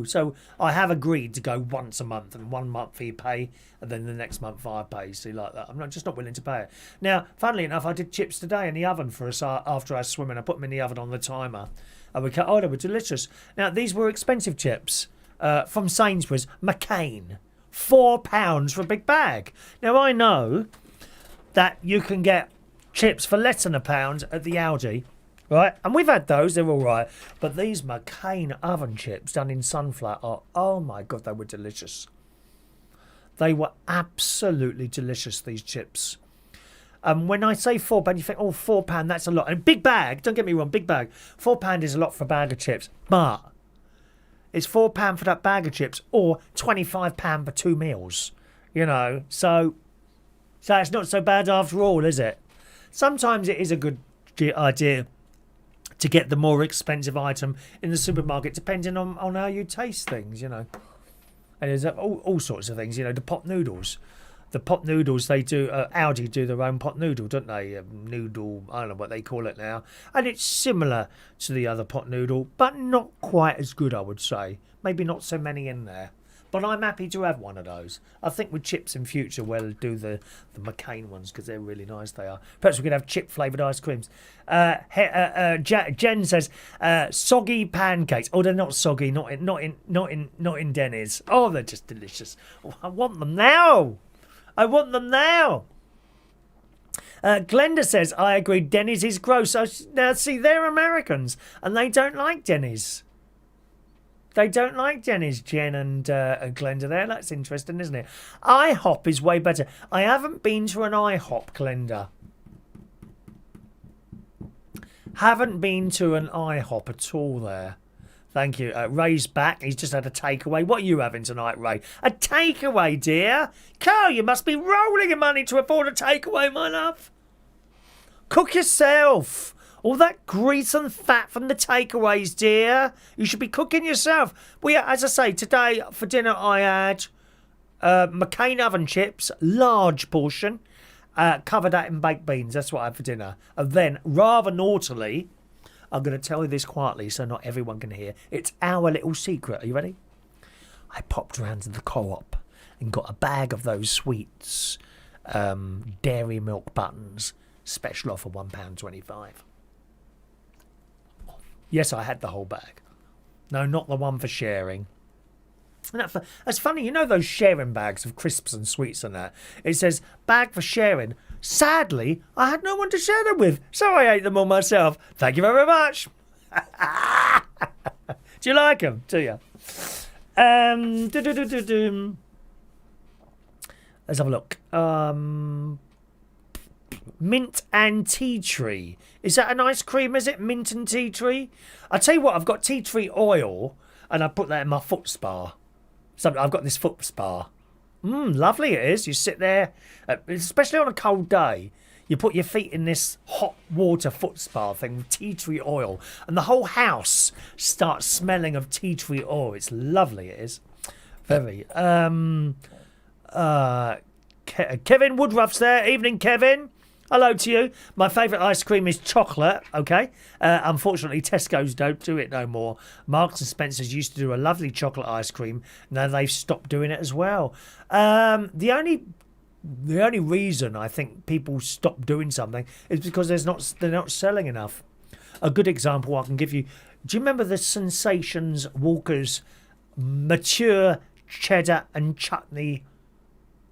So I have agreed to go once a month, and 1 month he pay, and then the next month I pay. See, like that. I'm just not willing to pay it. Now, funnily enough, I did chips today in the oven for us after I was swimming. I put them in the oven on the timer, and they were delicious. Now, these were expensive chips from Sainsbury's, McCain, £4 for a big bag. Now, I know that you can get chips for less than £1 at the Aldi. Right, and we've had those, they're all right. But these McCain oven chips done in sunflower are, oh my God, they were delicious. They were absolutely delicious, these chips. When I say £4, you think, oh, £4, that's a lot. And big bag, don't get me wrong, big bag. £4 is a lot for a bag of chips. But it's £4 for that bag of chips or £25 for 2 meals. You know, so it's not so bad after all, is it? Sometimes it is a good idea to get the more expensive item in the supermarket, depending on how you taste things, you know. And there's all sorts of things, you know. The pot noodles, they do. Aldi do their own pot noodle, don't they? Noodle, I don't know what they call it now. And it's similar to the other pot noodle, but not quite as good, I would say. Maybe not so many in there. But I'm happy to have one of those. I think with chips in future, we'll do the McCain ones because they're really nice. They are. Perhaps we could have chip-flavoured ice creams. Jen says soggy pancakes. Oh, they're not soggy. Not in Denny's. Oh, they're just delicious. Oh, I want them now. Glenda says I agree. Denny's is gross. Now see, they're Americans and they don't like Denny's. They don't like Denny's, Jen and Glenda there. That's interesting, isn't it? IHOP is way better. I haven't been to an IHOP, Glenda. Haven't been to an IHOP at all there. Thank you. Ray's back. He's just had a takeaway. What are you having tonight, Ray? A takeaway, dear? Carl, you must be rolling in money to afford a takeaway, my love. Cook yourself. All that grease and fat from the takeaways, dear. You should be cooking yourself. Well, yeah, as I say, today for dinner I had McCain oven chips, large portion, covered that in baked beans. That's what I had for dinner. And then, rather naughtily, I'm going to tell you this quietly so not everyone can hear. It's our little secret. Are you ready? I popped round to the co-op and got a bag of those sweets, dairy milk buttons, special offer £1.25. Yes, I had the whole bag. No, not the one for sharing. And that's funny, you know those sharing bags of crisps and sweets and that? It says, bag for sharing. Sadly, I had no one to share them with, so I ate them all myself. Thank you very much. Do you like them? Do you? Let's have a look. Mint and tea tree. Is that an ice cream, is it? Mint and tea tree? I'll tell you what, I've got tea tree oil and I put that in my foot spa. So I've got this foot spa. Lovely it is. You sit there, especially on a cold day. You put your feet in this hot water foot spa thing with tea tree oil, and the whole house starts smelling of tea tree oil. It's lovely. It is very. Kevin Woodruff's there. Evening, Kevin. Hello to you. My favourite ice cream is chocolate, okay? Unfortunately, Tesco's don't do it no more. Marks and Spencer's used to do a lovely chocolate ice cream. Now they've stopped doing it as well. The only reason I think people stop doing something is because they're not selling enough. A good example I can give you. Do you remember the Sensations Walker's mature cheddar and chutney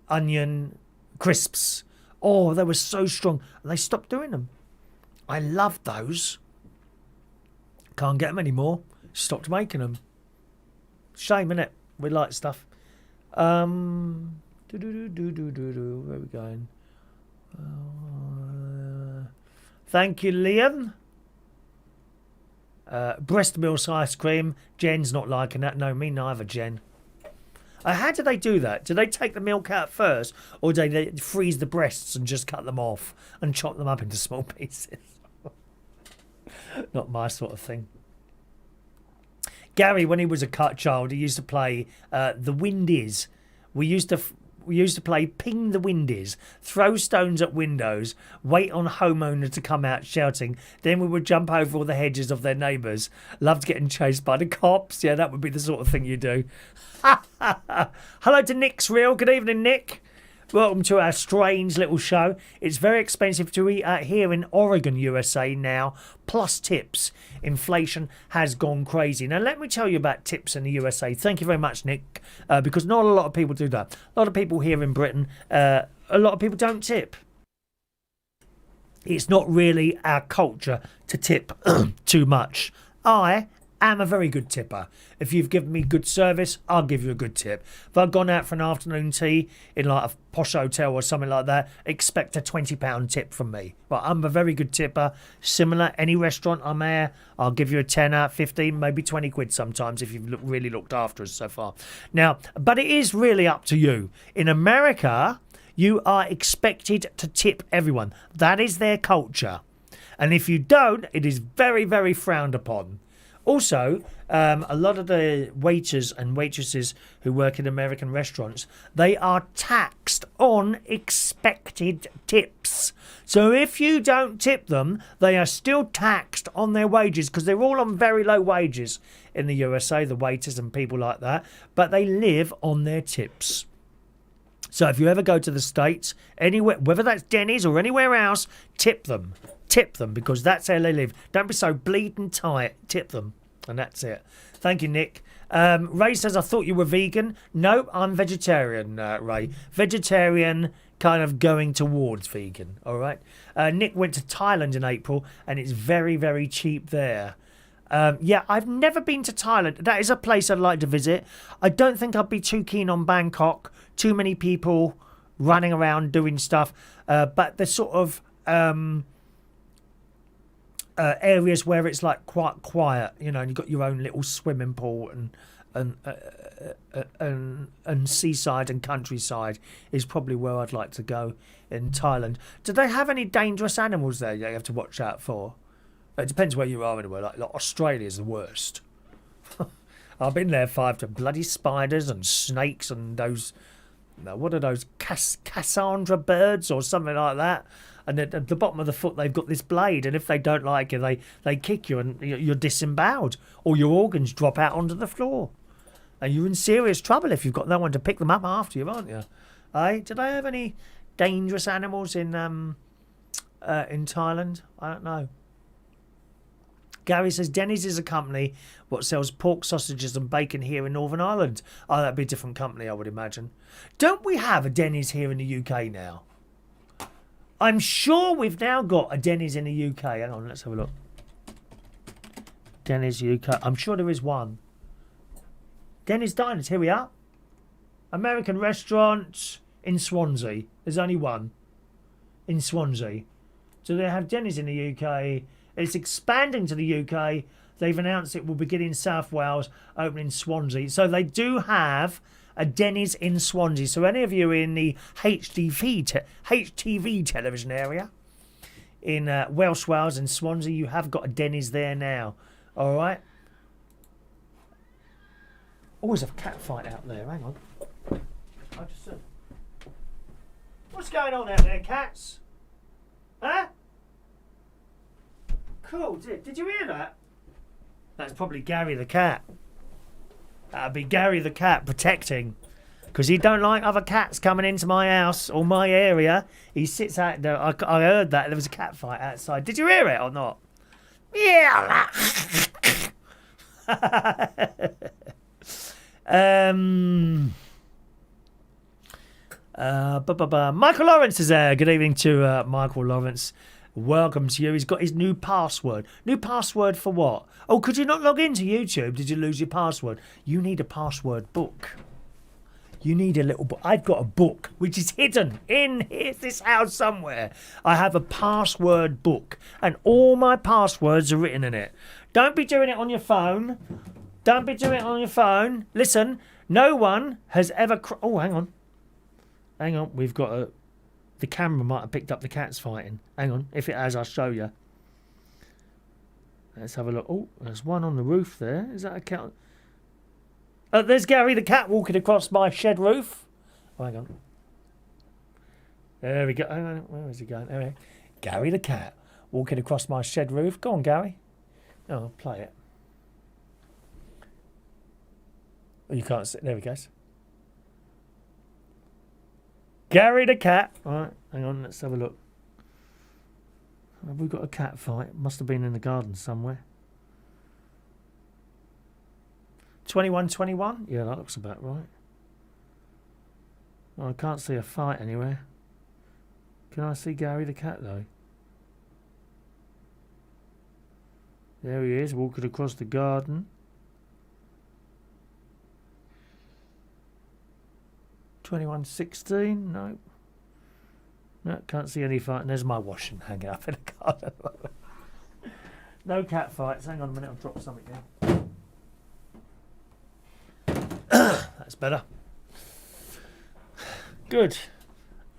onion crisps? Oh, they were so strong. And they stopped doing them. I loved those. Can't get them anymore. Stopped making them. Shame, innit? We like stuff. Where are we going? Thank you, Liam. Breast milk ice cream. Jen's not liking that. No, me neither, Jen. How do they do that? Do they take the milk out first, or do they freeze the breasts and just cut them off and chop them up into small pieces? Not my sort of thing. Gary, when he was a child, he used to play The Wind Is. We used to play Ping the Wind Is, throw stones at windows, wait on homeowner to come out shouting. Then we would jump over all the hedges of their neighbours. Loved getting chased by the cops. Yeah, that would be the sort of thing you do. Hello to Nick's Real. Good evening, Nick. Welcome to our strange little show. It's very expensive to eat out here in Oregon, USA now, plus tips. Inflation has gone crazy. Now, let me tell you about tips in the USA. Thank you very much, Nick, because not a lot of people do that. A lot of people here in Britain, a lot of people don't tip. It's not really our culture to tip too much. I am a very good tipper. If you've given me good service, I'll give you a good tip. If I've gone out for an afternoon tea in like a posh hotel or something like that, expect a £20 tip from me. But I'm a very good tipper. Similar, any restaurant I'm at, I'll give you a tenner, 15, maybe 20 quid sometimes if you've really looked after us so far. Now, but it is really up to you. In America, you are expected to tip everyone. That is their culture. And if you don't, it is very, very frowned upon. Also, a lot of the waiters and waitresses who work in American restaurants, they are taxed on expected tips. So if you don't tip them, they are still taxed on their wages because they're all on very low wages in the USA, the waiters and people like that, but they live on their tips. So if you ever go to the States, anywhere, whether that's Denny's or anywhere else, tip them. Tip them because that's how they live. Don't be so bleeding tight. Tip them. And that's it. Thank you, Nick. Ray says, I thought you were vegan. No, I'm vegetarian, Ray. Vegetarian kind of going towards vegan. All right. Nick went to Thailand in April and it's very, very cheap there. Yeah, I've never been to Thailand. That is a place I'd like to visit. I don't think I'd be too keen on Bangkok. Too many people running around doing stuff. But the sort of areas where it's like quite quiet, you know, and you've got your own little swimming pool and seaside and countryside is probably where I'd like to go in Thailand. Do they have any dangerous animals there you have to watch out for? It depends where you are in the world. Like Australia's the worst. I've been there five to bloody spiders and snakes and those. What are those Cassandra birds or something like that? And at the bottom of the foot, they've got this blade, and if they don't like you, they kick you, and you're disemboweled, or your organs drop out onto the floor, and you're in serious trouble if you've got no one to pick them up after you, aren't you? Did I have any dangerous animals in Thailand? I don't know. Gary says Denny's is a company what sells pork sausages and bacon here in Northern Ireland. Oh, that'd be a different company, I would imagine. Don't we have a Denny's here in the UK now? I'm sure we've now got a Denny's in the UK. Hang on, let's have a look. Denny's UK. I'm sure there is one. Denny's Diners, here we are. American restaurant in Swansea. There's only one in Swansea. So they have Denny's in the UK. It's expanding to the UK. They've announced it will begin in South Wales, opening in Swansea. So they do have a Denny's in Swansea. So any of you in the HTV television area in Welsh Wales and Swansea, you have got a Denny's there now. All right. Always a cat fight out there. Hang on. What's going on out there, cats? Huh? Cool. Did you hear that? That's probably Gary the cat. That'd be Gary the cat protecting. Because he don't like other cats coming into my house or my area. He sits out there. I heard that. There was a cat fight outside. Did you hear it or not? Yeah. Michael Lawrence is there. Good evening to Michael Lawrence. Welcome to you. He's got his new password. New password for what? Oh, could you not log into YouTube? Did you lose your password? You need a password book. You need a little book. I've got a book which is hidden in this house somewhere. I have a password book and all my passwords are written in it. Don't be doing it on your phone. Don't be doing it on your phone. Listen, no one has ever... Oh, hang on. Hang on. We've got a... The camera might have picked up the cats fighting. Hang on. If it has, I'll show you. Let's have a look. Oh, there's one on the roof there. Is that a cat? There's Gary the cat walking across my shed roof. Oh, hang on. There we go. Where is he going? There we go. Gary the cat walking across my shed roof. Go on, Gary. Oh, I'll play it. Oh, you can't see. There he goes. Gary the cat. All right, hang on, let's have a look. Have we got a cat fight? Must have been in the garden somewhere. 21-21? Yeah, that looks about right. Oh, I can't see a fight anywhere. Can I see Gary the cat, though? There he is, walking across the garden. 21-16, no. No, can't see any fight. And there's my washing hanging up in the garden. No cat fights. Hang on a minute, I'll drop something down. That's better. Good.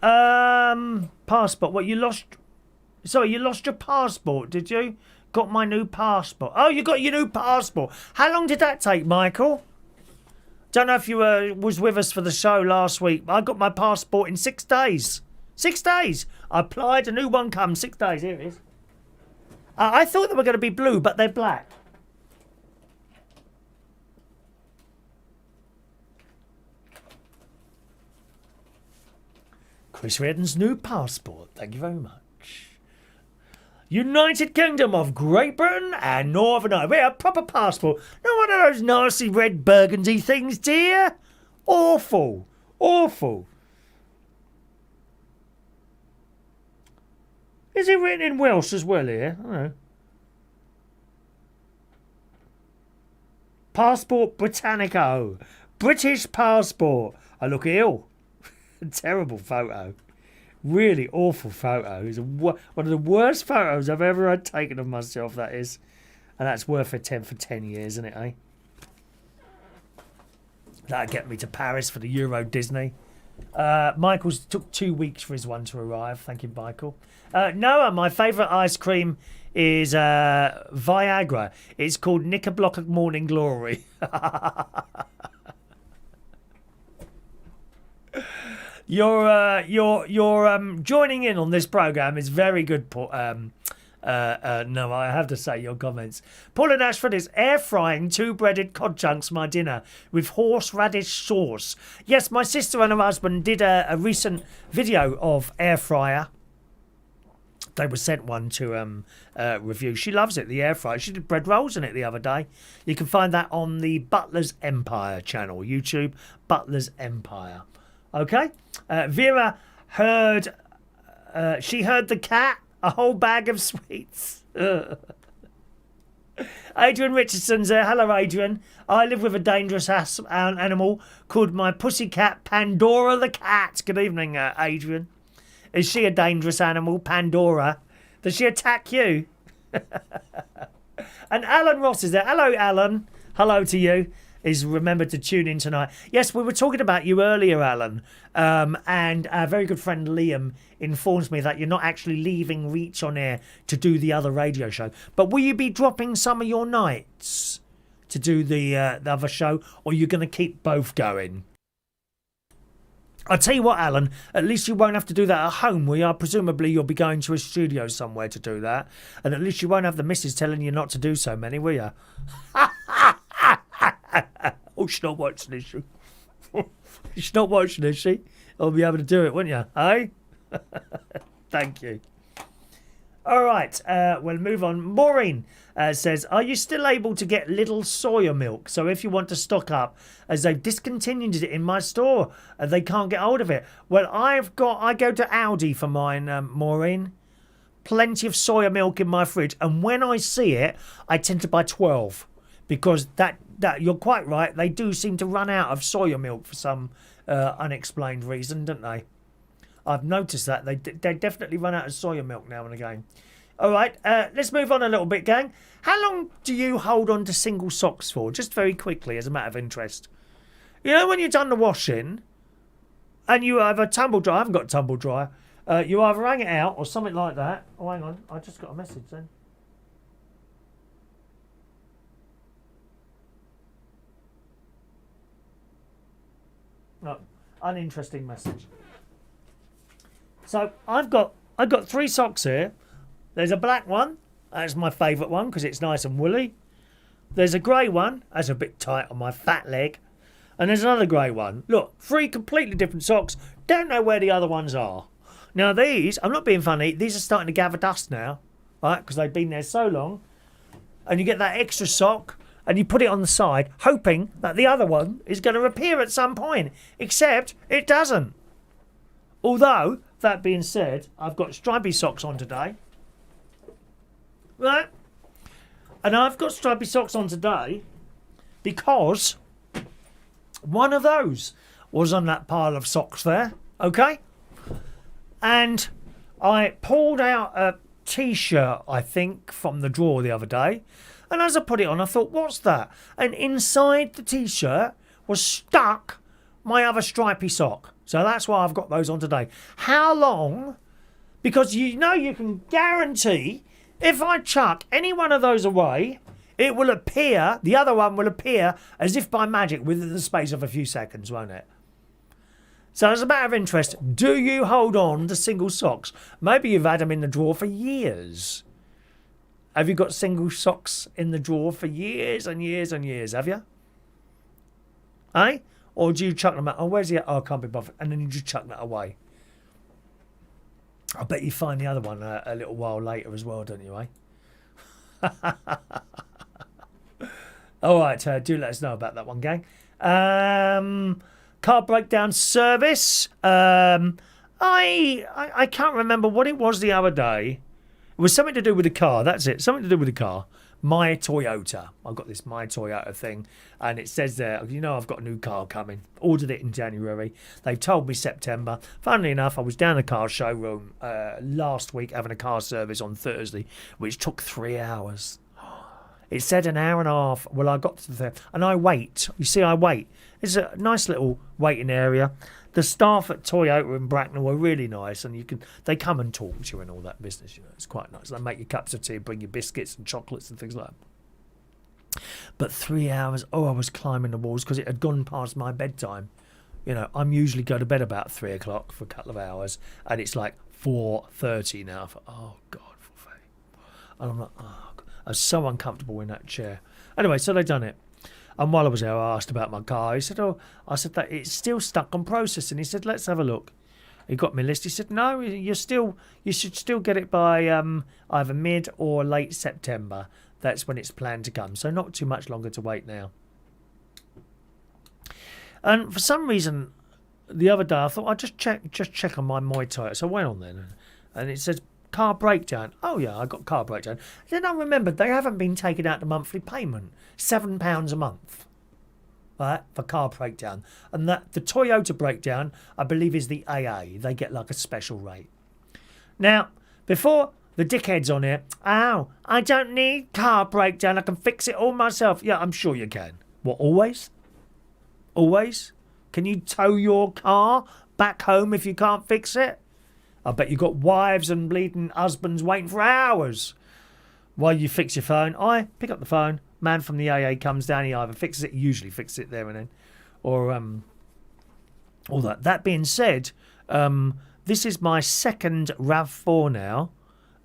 Passport. What, you lost... Sorry, you lost your passport, did you? Got my new passport. Oh, you got your new passport. How long did that take, Michael? Don't know if you was with us for the show last week. I got my passport in 6 days. 6 days. I applied, a new one comes. 6 days. Here it is. I thought they were going to be blue, but they're black. Chris Reardon's new passport. Thank you very much. United Kingdom of Great Britain and Northern Ireland. We have a proper passport. Not one of those nasty red burgundy things, dear. Awful. Awful. Is it written in Welsh as well here? I don't know. Passport Britannico. British passport. I look ill. Terrible photo. Really awful photo. It's one of the worst photos I've ever had taken of myself, that is. And that's worth a 10 for 10 years, isn't it, eh? That'd get me to Paris for the Euro Disney. Michael's took 2 weeks for his one to arrive. Thank you, Michael. Noah, my favourite ice cream is Viagra. It's called Knickerbocker Morning Glory. Your joining in on this program is very good, no, I have to say your comments. Paul and Ashford is air frying 2 breaded cod chunks my dinner with horseradish sauce. Yes, my sister and her husband did a recent video of air fryer. They were sent one to review. She loves it, the air fryer. She did bread rolls in it the other day. You can find that on the Butler's Empire channel, YouTube, Butler's Empire. Okay? Vera heard, she heard the cat, a whole bag of sweets. Adrian Richardson's there. Hello, Adrian. I live with a dangerous animal called my pussycat, Pandora the cat. Good evening, Adrian. Is she a dangerous animal, Pandora? Does she attack you? And Alan Ross is there. Hello, Alan. Hello to you. Is remembered to tune in tonight. Yes, we were talking about you earlier, Alan, and our very good friend Liam informs me that you're not actually leaving Reach on air to do the other radio show. But will you be dropping some of your nights to do the other show, or are you going to keep both going? I'll tell you what, Alan, at least you won't have to do that at home, will you? Presumably you'll be going to a studio somewhere to do that, and at least you won't have the missus telling you not to do so many, will you? Oh, she's not watching, is she? She's not watching, is she? I'll be able to do it, won't you? Eh? Thank you. All right, we'll move on. Maureen says, are you still able to get little soya milk? So if you want to stock up, as they've discontinued it in my store, they can't get hold of it. Well, I go to Aldi for mine, Maureen. Plenty of soya milk in my fridge. And when I see it, I tend to buy 12. Because that you're quite right, they do seem to run out of soya milk for some unexplained reason, don't they? I've noticed that. They definitely run out of soya milk now and again. All right, let's move on a little bit, gang. How long do you hold on to single socks for? Just very quickly, as a matter of interest. You know when you've done the washing and you have a tumble dryer, I haven't got a tumble dryer, you either hang it out or something like that. Oh, hang on, I just got a message then. No, uninteresting message. So I've got 3 socks here. There's a black one. That's my favourite one because it's nice and woolly. There's a grey one. That's a bit tight on my fat leg. And there's another grey one. Look, 3 completely different socks. Don't know where the other ones are. Now these, I'm not being funny, these are starting to gather dust now. Right, because they've been there so long. And you get that extra sock and you put it on the side, hoping that the other one is going to appear at some point. Except it doesn't. Although, that being said, I've got stripy socks on today. Right? And I've got stripy socks on today because one of those was on that pile of socks there. Okay? And I pulled out a T-shirt, I think, from the drawer the other day. And as I put it on, I thought, what's that? And inside the T-shirt was stuck my other stripy sock. So that's why I've got those on today. How long? Because you know you can guarantee if I chuck any one of those away, it will appear, the other one will appear as if by magic within the space of a few seconds, won't it? So as a matter of interest, do you hold on to single socks? Maybe you've had them in the drawer for years. Have you got single socks in the drawer for years and years and years, have you? Eh? Or do you chuck them out? Oh, where's the... Oh, I can't be bothered. And then you just chuck that away. I bet you find the other one a little while later as well, don't you, eh? All right, do let us know about that one, gang. Car breakdown service. I can't remember what it was the other day. It was something to do with the car. That's it. Something to do with the car. My Toyota. I've got this My Toyota thing. And it says there, you know, I've got a new car coming. Ordered it in January. They've told me September. Funnily enough, I was down the car showroom last week having a car service on Thursday, which took 3 hours. It said an hour and a half. Well, I got to the and I wait. You see, I wait. It's a nice little waiting area. The staff at Toyota in Bracknell were really nice, and they come and talk to you and all that business. It's quite nice. They make you cups of tea, bring you biscuits and chocolates and things like that. But 3 hours, I was climbing the walls because it had gone past my bedtime. I'm usually go to bed about 3 o'clock for a couple of hours, and it's like 4:30 now. I thought, oh God, for faith. And I'm like, oh God. I was so uncomfortable in that chair. Anyway, so they done it. And while I was there, I asked about my car. He said, I said that it's still stuck on processing. He said, let's have a look. He got me a list. He said, no, you should still get it by either mid or late September. That's when it's planned to come. So not too much longer to wait now. And for some reason, the other day, I thought I'd just check on my Muay Thai. So I went on then, and it says car breakdown. Oh yeah, I got car breakdown. Then I remembered they haven't been taking out the monthly payment, £7 a month, right, for car breakdown. And that the Toyota breakdown, I believe, is the AA. They get like a special rate. Now, before the dickheads on here, I don't need car breakdown. I can fix it all myself. Yeah, I'm sure you can. What, always? Always? Can you tow your car back home if you can't fix it? I bet you've got wives and bleeding husbands waiting for hours while you fix your phone. I pick up the phone. Man from the AA comes down. He either fixes it, usually fixes it there and then, or all that. That being said, this is my second RAV4 now,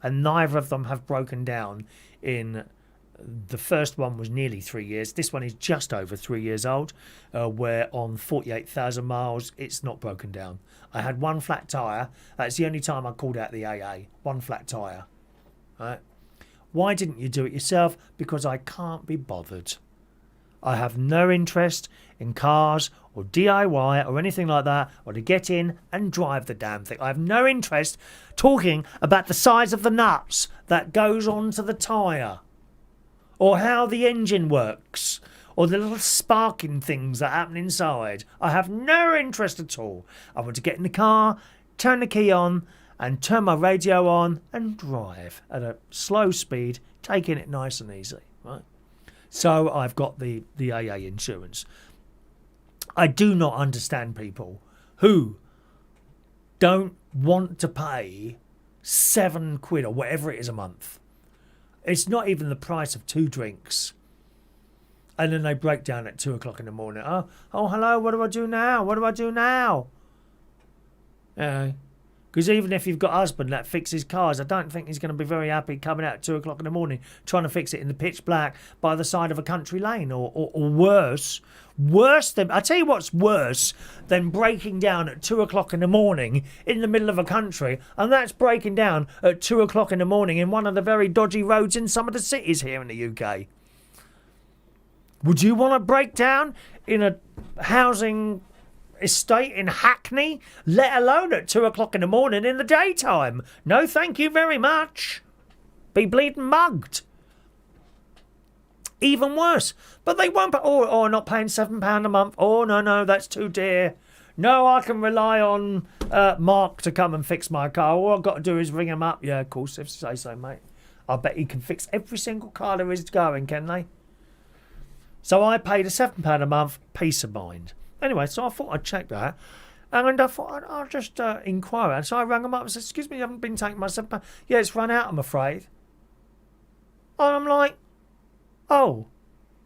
and neither of them have broken down in. The first one was nearly 3 years. This one is just over 3 years old, where on 48,000 miles, it's not broken down. I had one flat tyre. That's the only time I called out the AA. One flat tyre. Right? Why didn't you do it yourself? Because I can't be bothered. I have no interest in cars or DIY or anything like that, or to get in and drive the damn thing. I have no interest talking about the size of the nuts that goes onto the tyre, or how the engine works, or the little sparking things that happen inside. I have no interest at all. I want to get in the car, turn the key on, and turn my radio on and drive at a slow speed, taking it nice and easy. Right? So I've got the AA insurance. I do not understand people who don't want to pay £7 or whatever it is a month. It's not even the price of 2 drinks. And then they break down at 2 o'clock in the morning. Oh, hello, what do I do now? What do I do now? Because even if you've got a husband that fixes cars, I don't think he's going to be very happy coming out at 2 o'clock in the morning trying to fix it in the pitch black by the side of a country lane, or worse. Worse than, I tell you what's worse than breaking down at 2 o'clock in the morning in the middle of a country, and that's breaking down at 2 o'clock in the morning in one of the very dodgy roads in some of the cities here in the UK. Would you want to break down in a housing estate in Hackney, let alone at 2 o'clock in the morning in the daytime? No, thank you very much. Be bleeding mugged. Even worse. But they won't. Not paying £7 a month. Oh, no, that's too dear. No, I can rely on Mark to come and fix my car. All I've got to do is ring him up. Yeah, of course, if you say so, mate. I bet he can fix every single car there is going, can they? So I paid a £7 a month, peace of mind. Anyway, so I thought I'd check that. And I thought I'll just inquire. And so I rang them up and said, excuse me, you haven't been taking my £7? Yeah, it's run out, I'm afraid. And I'm like, oh,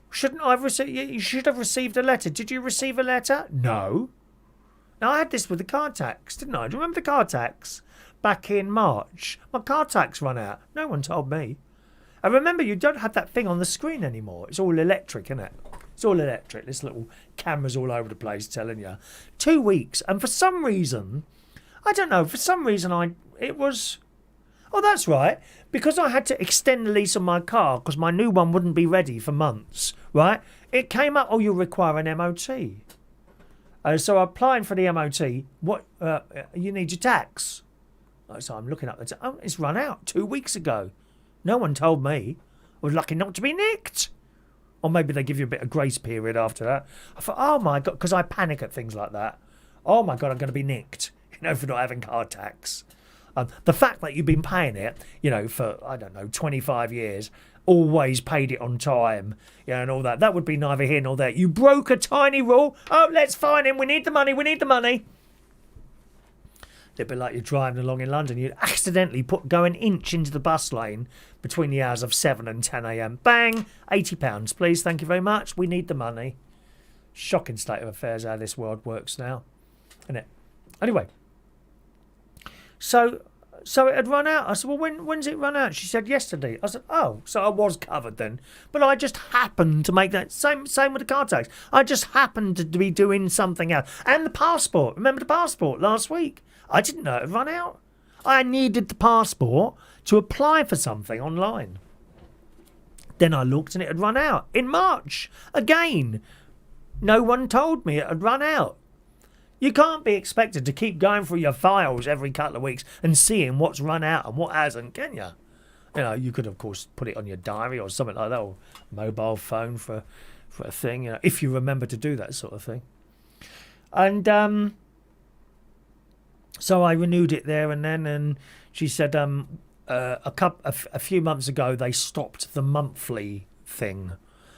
shouldn't I have received? You should have received a letter. Did you receive a letter? No. Now, I had this with the car tax, didn't I? Do you remember the car tax? Back in March. My car tax run out. No one told me. And remember, you don't have that thing on the screen anymore. It's all electric, isn't it? It's all electric. This little cameras all over the place telling you. 2 weeks. And for some reason, I don't know, it was... Oh, that's right. Because I had to extend the lease on my car because my new one wouldn't be ready for months, right? It came up, you'll require an MOT. So I'm applying for the MOT. What? You need your tax. So I'm looking up the tax. It's run out 2 weeks ago. No one told me. I was lucky not to be nicked. Or maybe they give you a bit of grace period after that. I thought, oh my God, because I panic at things like that. Oh my God, I'm going to be nicked, for not having car tax. The fact that you've been paying it, you know, for, I don't know, 25 years, always paid it on time, yeah, and all that, that would be neither here nor there. You broke a tiny rule. Oh, let's fine him. We need the money. We need the money. It'd be like you're driving along in London. You'd accidentally go an inch into the bus lane between the hours of 7 and 10 a.m. Bang! £80, please. Thank you very much. We need the money. Shocking state of affairs how this world works now, isn't it? Anyway, so it had run out. I said, well, when's it run out? She said, yesterday. I said, oh, so I was covered then. But I just happened to make that. Same with the car tax. I just happened to be doing something else. And the passport. Remember the passport last week? I didn't know it had run out. I needed the passport to apply for something online. Then I looked and it had run out in March. Again, no one told me it had run out. You can't be expected to keep going through your files every couple of weeks and seeing what's run out and what hasn't, can you? You know, you could, of course, put it on your diary or something like that, or mobile phone for a thing, you know, if you remember to do that sort of thing. And so I renewed it there and then, and she said a few months ago they stopped the monthly thing.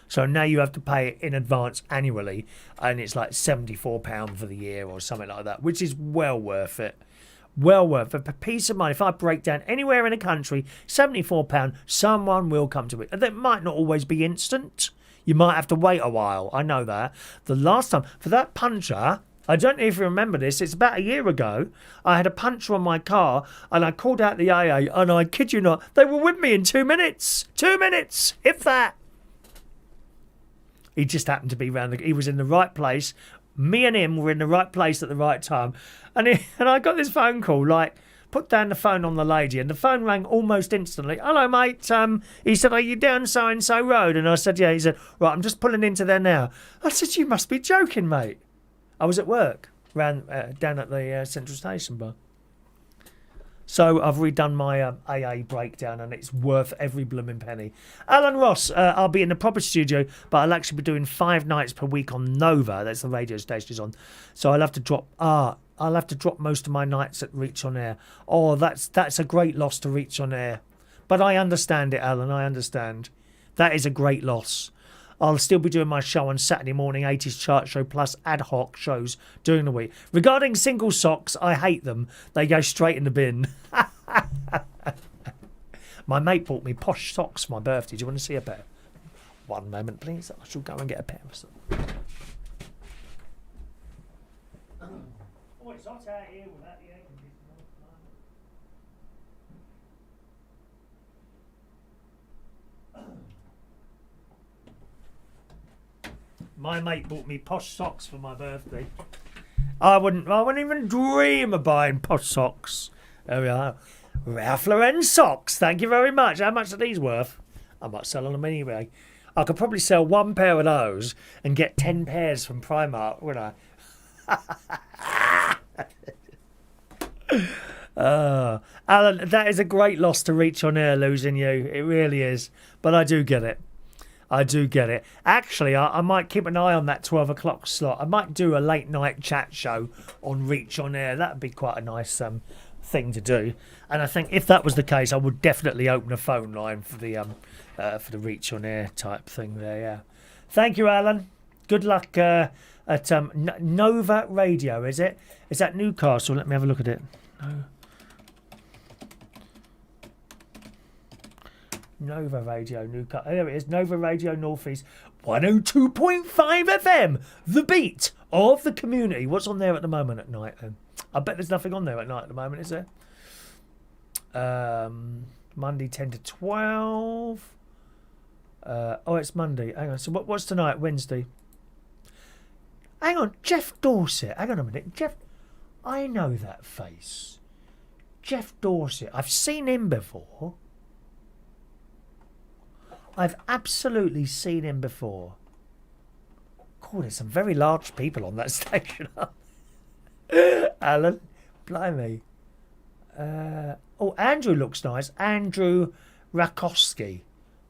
So now you have to pay it in advance annually, and it's like £74 for the year or something like that, which is well worth it. Well worth it. For peace of mind, if I break down anywhere in the country, £74, someone will come to it. And that might not always be instant. You might have to wait a while. I know that. The last time, for that puncture, I don't know if you remember this, it's about a year ago, I had a puncture on my car, and I called out the AA, and I kid you not, they were with me in 2 minutes. 2 minutes, if that. He just happened to be he was in the right place. Me and him were in the right place at the right time. And I got this phone call, like, put down the phone on the lady, and the phone rang almost instantly. Hello, mate. He said, are you down so-and-so road? And I said, yeah. He said, right, I'm just pulling into there now. I said, you must be joking, mate. I was at work, down at the Central Station bar. So I've redone my AA breakdown, and it's worth every blooming penny. Alan Ross, I'll be in the proper studio, but I'll actually be doing 5 nights per week on Nova. That's the radio station is on. So I'll have to drop most of my nights at Reach on Air. Oh, that's a great loss to Reach on Air. But I understand it, Alan. I understand. That is a great loss. I'll still be doing my show on Saturday morning, 80s chart show, plus ad hoc shows during the week. Regarding single socks, I hate them. They go straight in the bin. My mate bought me posh socks for my birthday. Do you want to see a pair? One moment, please. I shall go and get a pair of socks. Oh, it's hot out here without the air conditioner. My mate bought me posh socks for my birthday. I wouldn't even dream of buying posh socks. There we are. Ralph Lauren socks. Thank you very much. How much are these worth? I might sell them anyway. I could probably sell 1 pair of those and get 10 pairs from Primark, wouldn't I? Alan, that is a great loss to Reach on Air, losing you. It really is. But I do get it. I do get it. Actually, I might keep an eye on that 12 o'clock slot. I might do a late night chat show on Reach on Air. That would be quite a nice thing to do. And I think if that was the case, I would definitely open a phone line for the Reach on Air type thing there. Yeah. Thank you, Alan. Good luck at Nova Radio. Is it? Is that Newcastle? Let me have a look at it. No. Nova Radio Newcastle. There it is. Nova Radio Northeast 102.5 FM. The beat of the community. What's on there at the moment at night then? I bet there's nothing on there at night at the moment, is there? Monday 10 to 12. Oh, it's Monday. Hang on. So what's tonight? Wednesday. Hang on. Jeff Dorset. Hang on a minute. I know that face. Jeff Dorset. I've seen him before. I've absolutely seen him before. God, there's some very large people on that station. Alan, blimey. Andrew looks nice. Andrew Rakowski.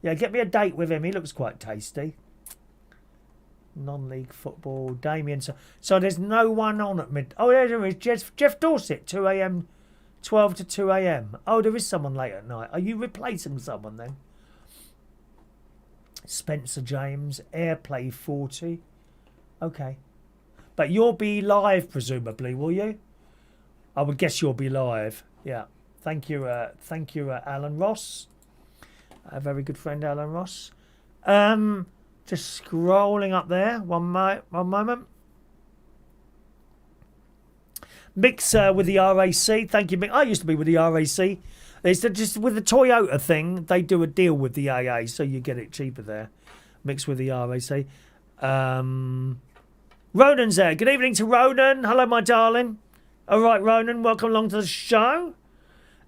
Yeah, get me a date with him. He looks quite tasty. Non-league football. Damien. So there's no one on at mid. Oh, there is. Jeff Dorset, 2 a.m. 12 to 2 a.m. Oh, there is someone late at night. Are you replacing someone then? Spencer James, Airplay 40. Okay. But you'll be live, presumably, will you? I would guess you'll be live. Yeah. Thank you, Alan Ross. A very good friend, Alan Ross. Just scrolling up there. One moment. Mick with the RAC. Thank you, Mick. I used to be with the RAC. It's just with the Toyota thing, they do a deal with the AA, so you get it cheaper there. Mixed with the RAC. Ronan's there. Good evening to Ronan. Hello, my darling. All right, Ronan, welcome along to the show.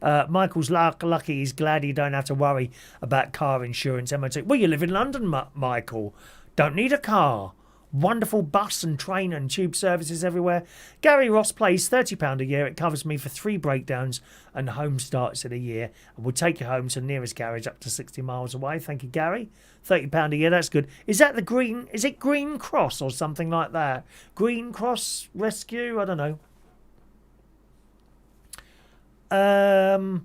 Michael's lucky. He's glad he don't have to worry about car insurance, MOT. Well, you live in London, Michael. Don't need a car. Wonderful bus and train and tube services everywhere. Gary Ross pays £30 a year. It covers me for 3 breakdowns and home starts in a year. And we'll take you home to the nearest garage up to 60 miles away. Thank you, Gary. £30 a year, that's good. Is that the Green... Is it Green Cross or something like that? Green Cross Rescue? I don't know.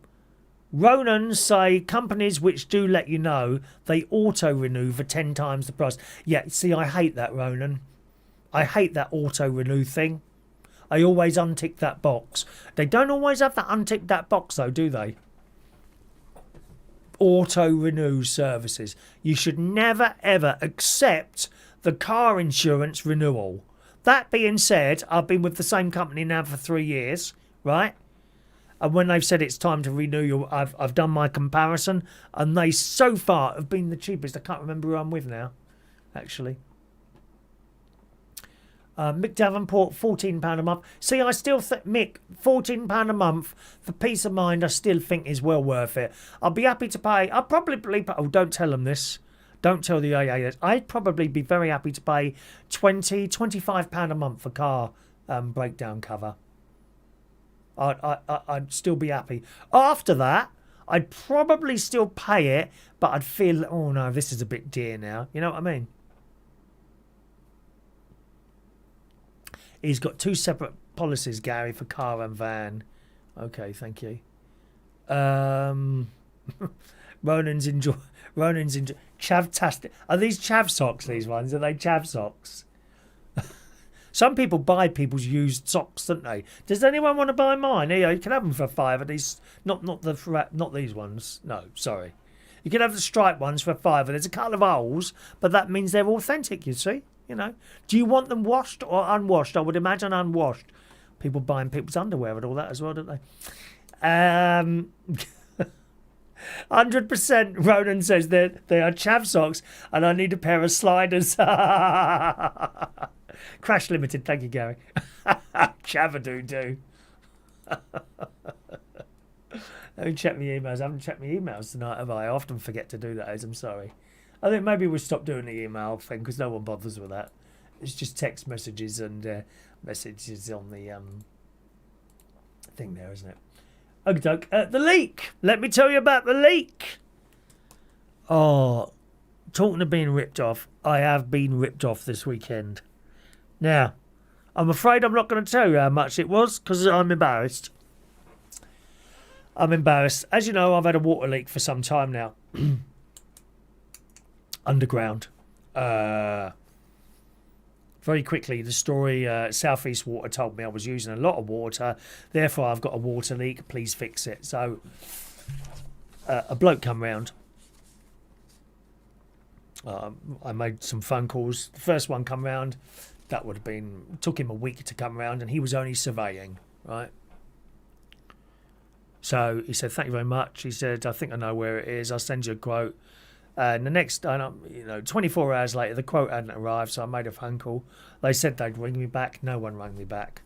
Ronan say companies which do let you know they auto-renew for 10 times the price. Yeah, see, I hate that, Ronan. I hate that auto-renew thing. I always untick that box. They don't always have that untick that box, though, do they? Auto-renew services. You should never, ever accept the car insurance renewal. That being said, I've been with the same company now for 3 years, right? And when they've said it's time to renew I've done my comparison, and they so far have been the cheapest. I can't remember who I'm with now, actually. Mick Davenport, £14 a month. See, I still think, Mick, £14 a month for peace of mind, I still think is well worth it. I'll be happy to pay. I'll probably pay. Oh, don't tell them this. Don't tell the AA this. I'd probably be very happy to pay £25 a month for car breakdown cover. I'd still be happy. After that, I'd probably still pay it, but I'd feel, oh no, this is a bit dear now. You know what I mean? He's got 2 separate policies, Gary, for car and van. Okay, thank you. Ronan's enjoy. Chavtastic. Are these chav socks, these ones? Are they chav socks? Some people buy people's used socks, don't they? Does anyone want to buy mine? Here, you can have them for £5. At these, not these ones. No, sorry. You can have the striped ones for £5. There's a couple of holes, but that means they're authentic. You see, you know. Do you want them washed or unwashed? I would imagine unwashed. People buying people's underwear and all that as well, don't they? 100%. Ronan says they are chav socks, and I need a pair of sliders. Crash Limited, thank you, Gary. Chavadoo-doo. Let me check my emails. I haven't checked my emails tonight, have I? I often forget to do that, as I'm sorry. I think maybe we'll stop doing the email thing because no one bothers with that. It's just text messages and messages on the thing there, isn't it? Okay, the leak. Let me tell you about the leak. Oh, talking of being ripped off, I have been ripped off this weekend. Now, I'm afraid I'm not going to tell you how much it was because I'm embarrassed. I'm embarrassed. As you know, I've had a water leak for some time now. Underground. Very quickly, the story, South East Water told me I was using a lot of water. Therefore, I've got a water leak. Please fix it. So, a bloke come round. I made some phone calls. The first one come round. That would have been, took him a week to come round, and he was only surveying, right? So he said, thank you very much. He said, I think I know where it is. I'll send you a quote. And the next, 24 hours later, the quote hadn't arrived, so I made a phone call. They said they'd ring me back. No one rang me back.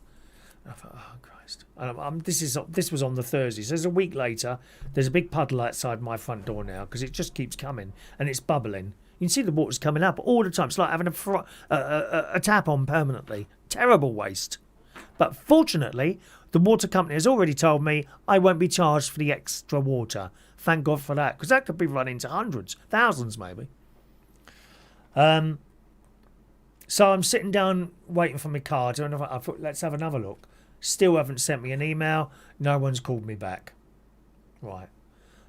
And I thought, oh, Christ. And this was on the Thursday. So there's a week later, there's a big puddle outside my front door now because it just keeps coming, and it's bubbling. You can see the water's coming up all the time. It's like having a tap on permanently. Terrible waste. But fortunately, the water company has already told me I won't be charged for the extra water. Thank God for that, because that could be run into hundreds, thousands maybe. So I'm sitting down waiting for my car. I thought, let's have another look. Still haven't sent me an email. No one's called me back. Right.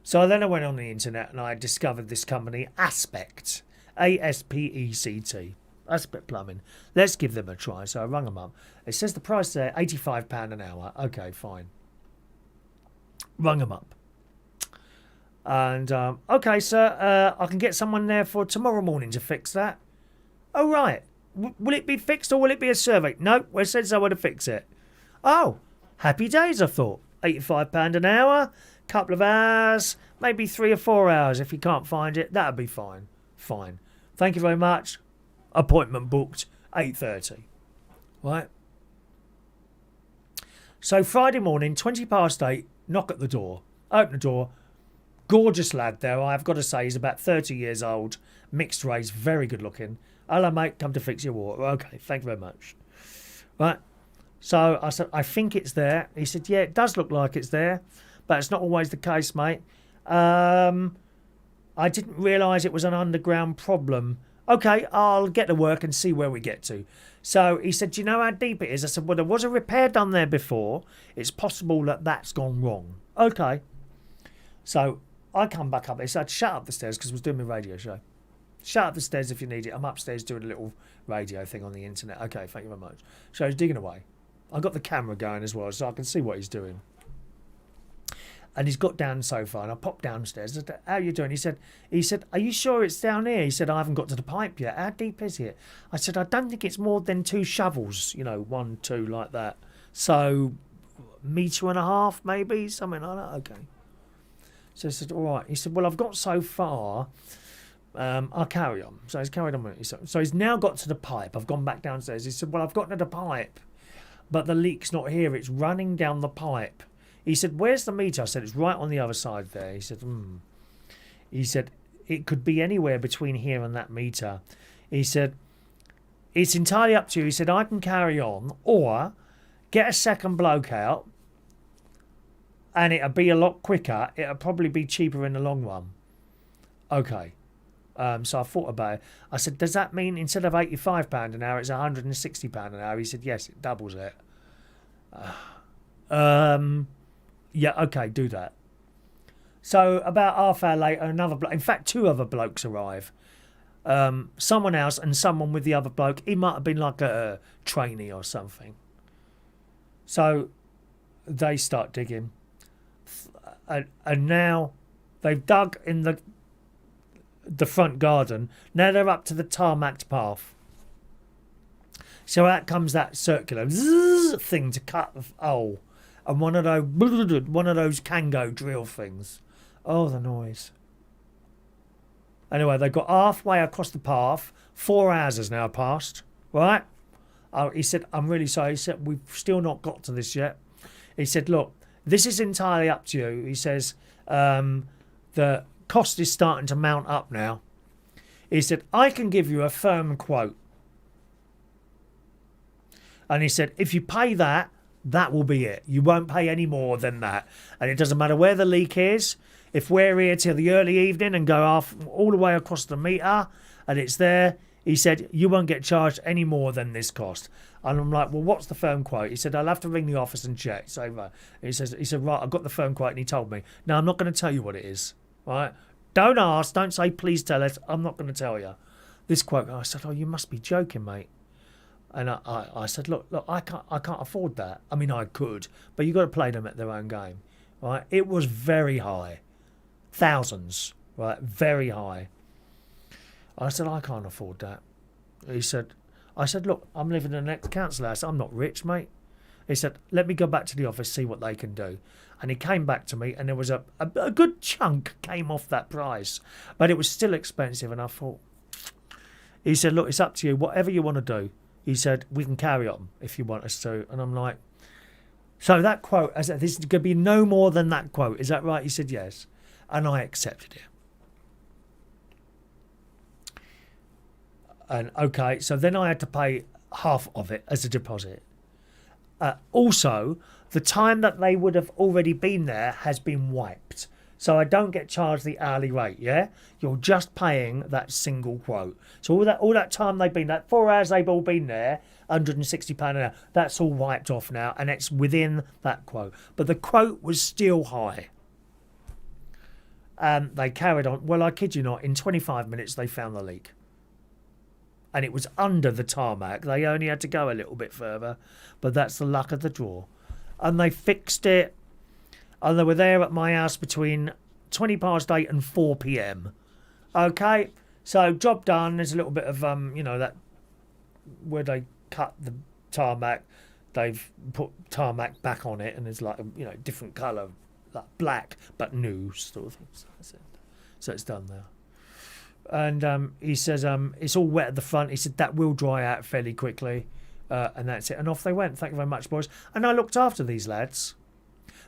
So then I went on the internet and I discovered this company, Aspect. Aspect. Aspect Plumbing. Let's give them a try. So I rung them up. It says the price there, £85 an hour. Okay, fine. Rung them up. And, okay, sir, I can get someone there for tomorrow morning to fix that. Oh, right. Will it be fixed or will it be a survey? No, we said someone to fix it. Oh, happy days, I thought. £85 an hour, couple of hours, maybe 3 or 4 hours. If you can't find it, that'd be fine. Fine. Thank you very much. Appointment booked, 8:30. Right. So Friday morning, 8:20, knock at the door. Open the door. Gorgeous lad there, I've got to say. He's about 30 years old, mixed race, very good looking. Hello, mate, come to fix your water. Okay, thank you very much. Right. So I said, I think it's there. He said, yeah, it does look like it's there, but it's not always the case, mate. I didn't realise it was an underground problem. Okay, I'll get to work and see where we get to. So he said, do you know how deep it is? I said, well, there was a repair done there before. It's possible that that's gone wrong. Okay. So I come back up. He said, shut up the stairs because I was doing my radio show. Shut up the stairs if you need it. I'm upstairs doing a little radio thing on the internet. Okay, thank you very much. So he's digging away. I got the camera going as well so I can see what he's doing. And he's got down the sofa and I popped downstairs. I said, how are you doing? He said, are you sure it's down here? He said, I haven't got to the pipe yet. How deep is it? I said, I don't think it's more than 2 shovels, 1, 2 like that. So, 1.5 meters maybe, something like that. Okay. So I said, all right. He said, well, I've got so far. I'll carry on. So he's carried on. So he's now got to the pipe. I've gone back downstairs. He said, well, I've got to the pipe, but the leak's not here. It's running down the pipe. He said, where's the meter? I said, it's right on the other side there. He said, He said, it could be anywhere between here and that meter. He said, it's entirely up to you. He said, I can carry on or get a second bloke out and it'll be a lot quicker. It'll probably be cheaper in the long run. Okay. So I thought about it. I said, does that mean instead of £85 an hour, it's £160 an hour? He said, yes, it doubles it. Yeah, okay, do that. So about half hour later, another bloke, in fact, 2 other blokes arrive. Someone else and someone with the other bloke. He might have been like a trainee or something. So they start digging. And now they've dug in the front garden. Now they're up to the tarmacked path. So out comes that circular thing to cut the hole. And one of those Kango drill things. Oh, the noise. Anyway, they got halfway across the path. 4 hours has now passed. Right? He said, I'm really sorry. He said, we've still not got to this yet. He said, look, this is entirely up to you. He says, the cost is starting to mount up now. He said, I can give you a firm quote. And he said, if you pay that, that will be it. You won't pay any more than that. And it doesn't matter where the leak is. If we're here till the early evening and go all the way across the meter and it's there, he said, you won't get charged any more than this cost. And I'm like, well, what's the firm quote? He said, I'll have to ring the office and check. So right. He said, right, I've got the firm quote. And he told me, no, I'm not going to tell you what it is. Right? Don't ask. Don't say, please tell us. I'm not going to tell you. This quote, I said, oh, you must be joking, mate. And I said, look, I can't afford that. I mean, I could, but you've got to play them at their own game, right? It was very high, thousands, right? Very high. I said, I can't afford that. I said, look, I'm living in the next council house. I'm not rich, mate. He said, let me go back to the office, see what they can do. And he came back to me, and there was a good chunk came off that price, but it was still expensive. And I thought, he said, look, it's up to you, whatever you want to do. He said, we can carry on if you want us to. And I'm like, so that quote, I said, this is going to be no more than that quote. Is that right? He said, yes. And I accepted it. And okay, so then I had to pay half of it as a deposit. Also, the time that they would have already been there has been wiped. So I don't get charged the hourly rate, yeah? You're just paying that single quote. So all that time they've been, that 4 hours they've all been there, £160 an hour, that's all wiped off now, and it's within that quote. But the quote was still high. And they carried on. Well, I kid you not, in 25 minutes they found the leak. And it was under the tarmac. They only had to go a little bit further, but that's the luck of the draw. And they fixed it. And they were there at my house between 20 past 8 and 4 p.m. Okay, so job done. There's a little bit of, that where they cut the tarmac, they've put tarmac back on it, and there's like, different colour, like black, but new sort of thing. So it's done now. And he says, it's all wet at the front. He said, that will dry out fairly quickly. And that's it. And off they went. Thank you very much, boys. And I looked after these lads.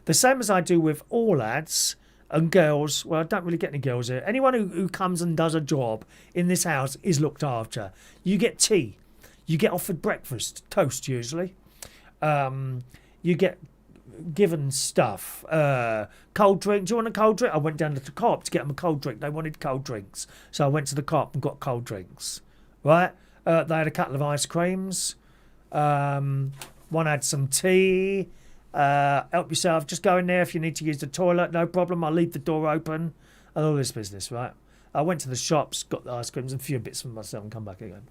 The same as I do with all lads and girls. Well, I don't really get any girls here. Anyone who comes and does a job in this house is looked after. You get tea. You get offered breakfast, toast usually. You get given stuff. Cold drink. Do you want a cold drink? I went down to the Co-op to get them a cold drink. They wanted cold drinks. So I went to the Co-op and got cold drinks. Right? They had a couple of ice creams. One had some tea. Help yourself. Just go in there if you need to use the toilet. No problem. I'll leave the door open. And all this business, right? I went to the shops, got the ice creams and a few bits for myself and come back again.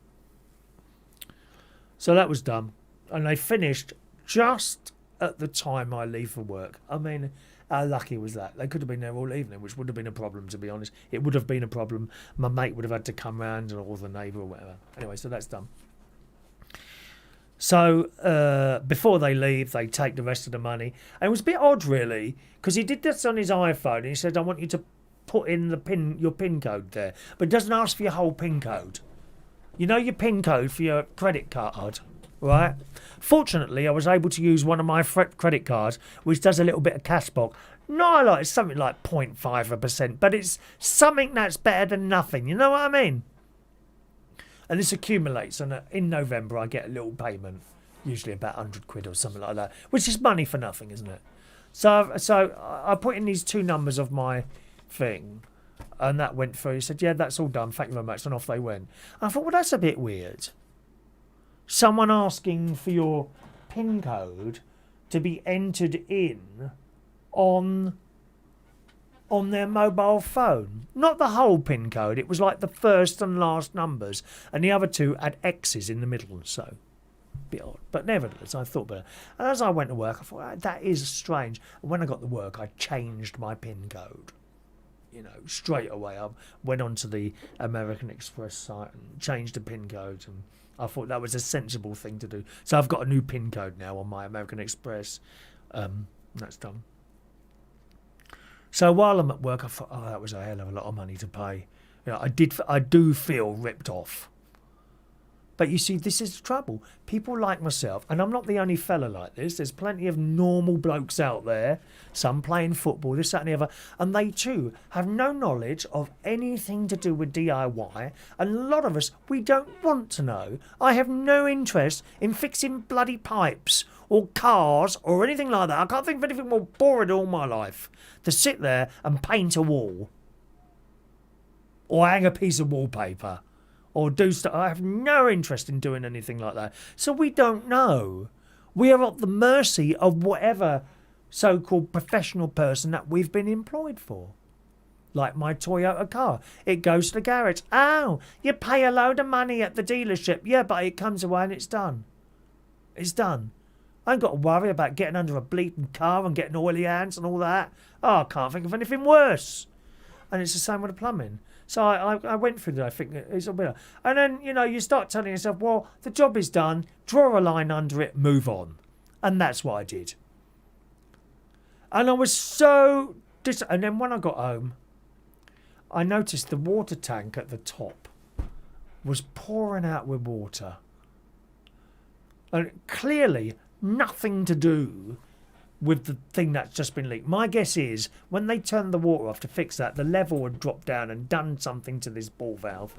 So that was done. And they finished just at the time I leave for work. I mean, how lucky was that? They could have been there all evening, which would have been a problem, to be honest. It would have been a problem. My mate would have had to come round, or the neighbour or whatever. Anyway, so that's done. So before they leave, they take the rest of the money. And it was a bit odd, really, because he did this on his iPhone. And he said, I want you to put in your PIN code there. But it doesn't ask for your whole PIN code. You know your PIN code for your credit card, right? Fortunately, I was able to use one of my credit cards, which does a little bit of cashback. Not a lot, it's something like 0.5%, but it's something that's better than nothing. You know what I mean? And this accumulates, and in November I get a little payment, usually about 100 quid or something like that, which is money for nothing, isn't it? So I put in these two numbers of my thing, and that went through. He said, yeah, that's all done, thank you very much, and off they went. And I thought, well, that's a bit weird. Someone asking for your PIN code to be entered in on their mobile phone. Not the whole PIN code. It was like the first and last numbers. And the other two had X's in the middle. So, a bit odd. But nevertheless, I thought better. And as I went to work, I thought, that is strange. And when I got to work, I changed my PIN code. Straight away. I went onto the American Express site and changed the PIN code. And I thought that was a sensible thing to do. So I've got a new PIN code now on my American Express. That's done. So while I'm at work, I thought, that was a hell of a lot of money to pay. I do feel ripped off. But you see, this is the trouble. People like myself, and I'm not the only fella like this. There's plenty of normal blokes out there, some playing football, this, that and the other, and they too have no knowledge of anything to do with DIY, and a lot of us, we don't want to know. I have no interest in fixing bloody pipes or cars or anything like that. I can't think of anything more boring in all my life to sit there and paint a wall or hang a piece of wallpaper. Or do stuff. I have no interest in doing anything like that. So we don't know. We are at the mercy of whatever so-called professional person that we've been employed for. Like my Toyota car. It goes to the garage. Oh, you pay a load of money at the dealership. Yeah, but it comes away and it's done. It's done. I ain't got to worry about getting under a bleeding car and getting oily hands and all that. Oh, I can't think of anything worse. And it's the same with the plumbing. So I went through that. I think it's a bit. And then, you start telling yourself, well, the job is done. Draw a line under it, move on. And that's what I did. And I was so... And then when I got home, I noticed the water tank at the top was pouring out with water. And clearly nothing to do with the thing that's just been leaked. My guess is when they turned the water off to fix that, the level had dropped down and done something to this ball valve.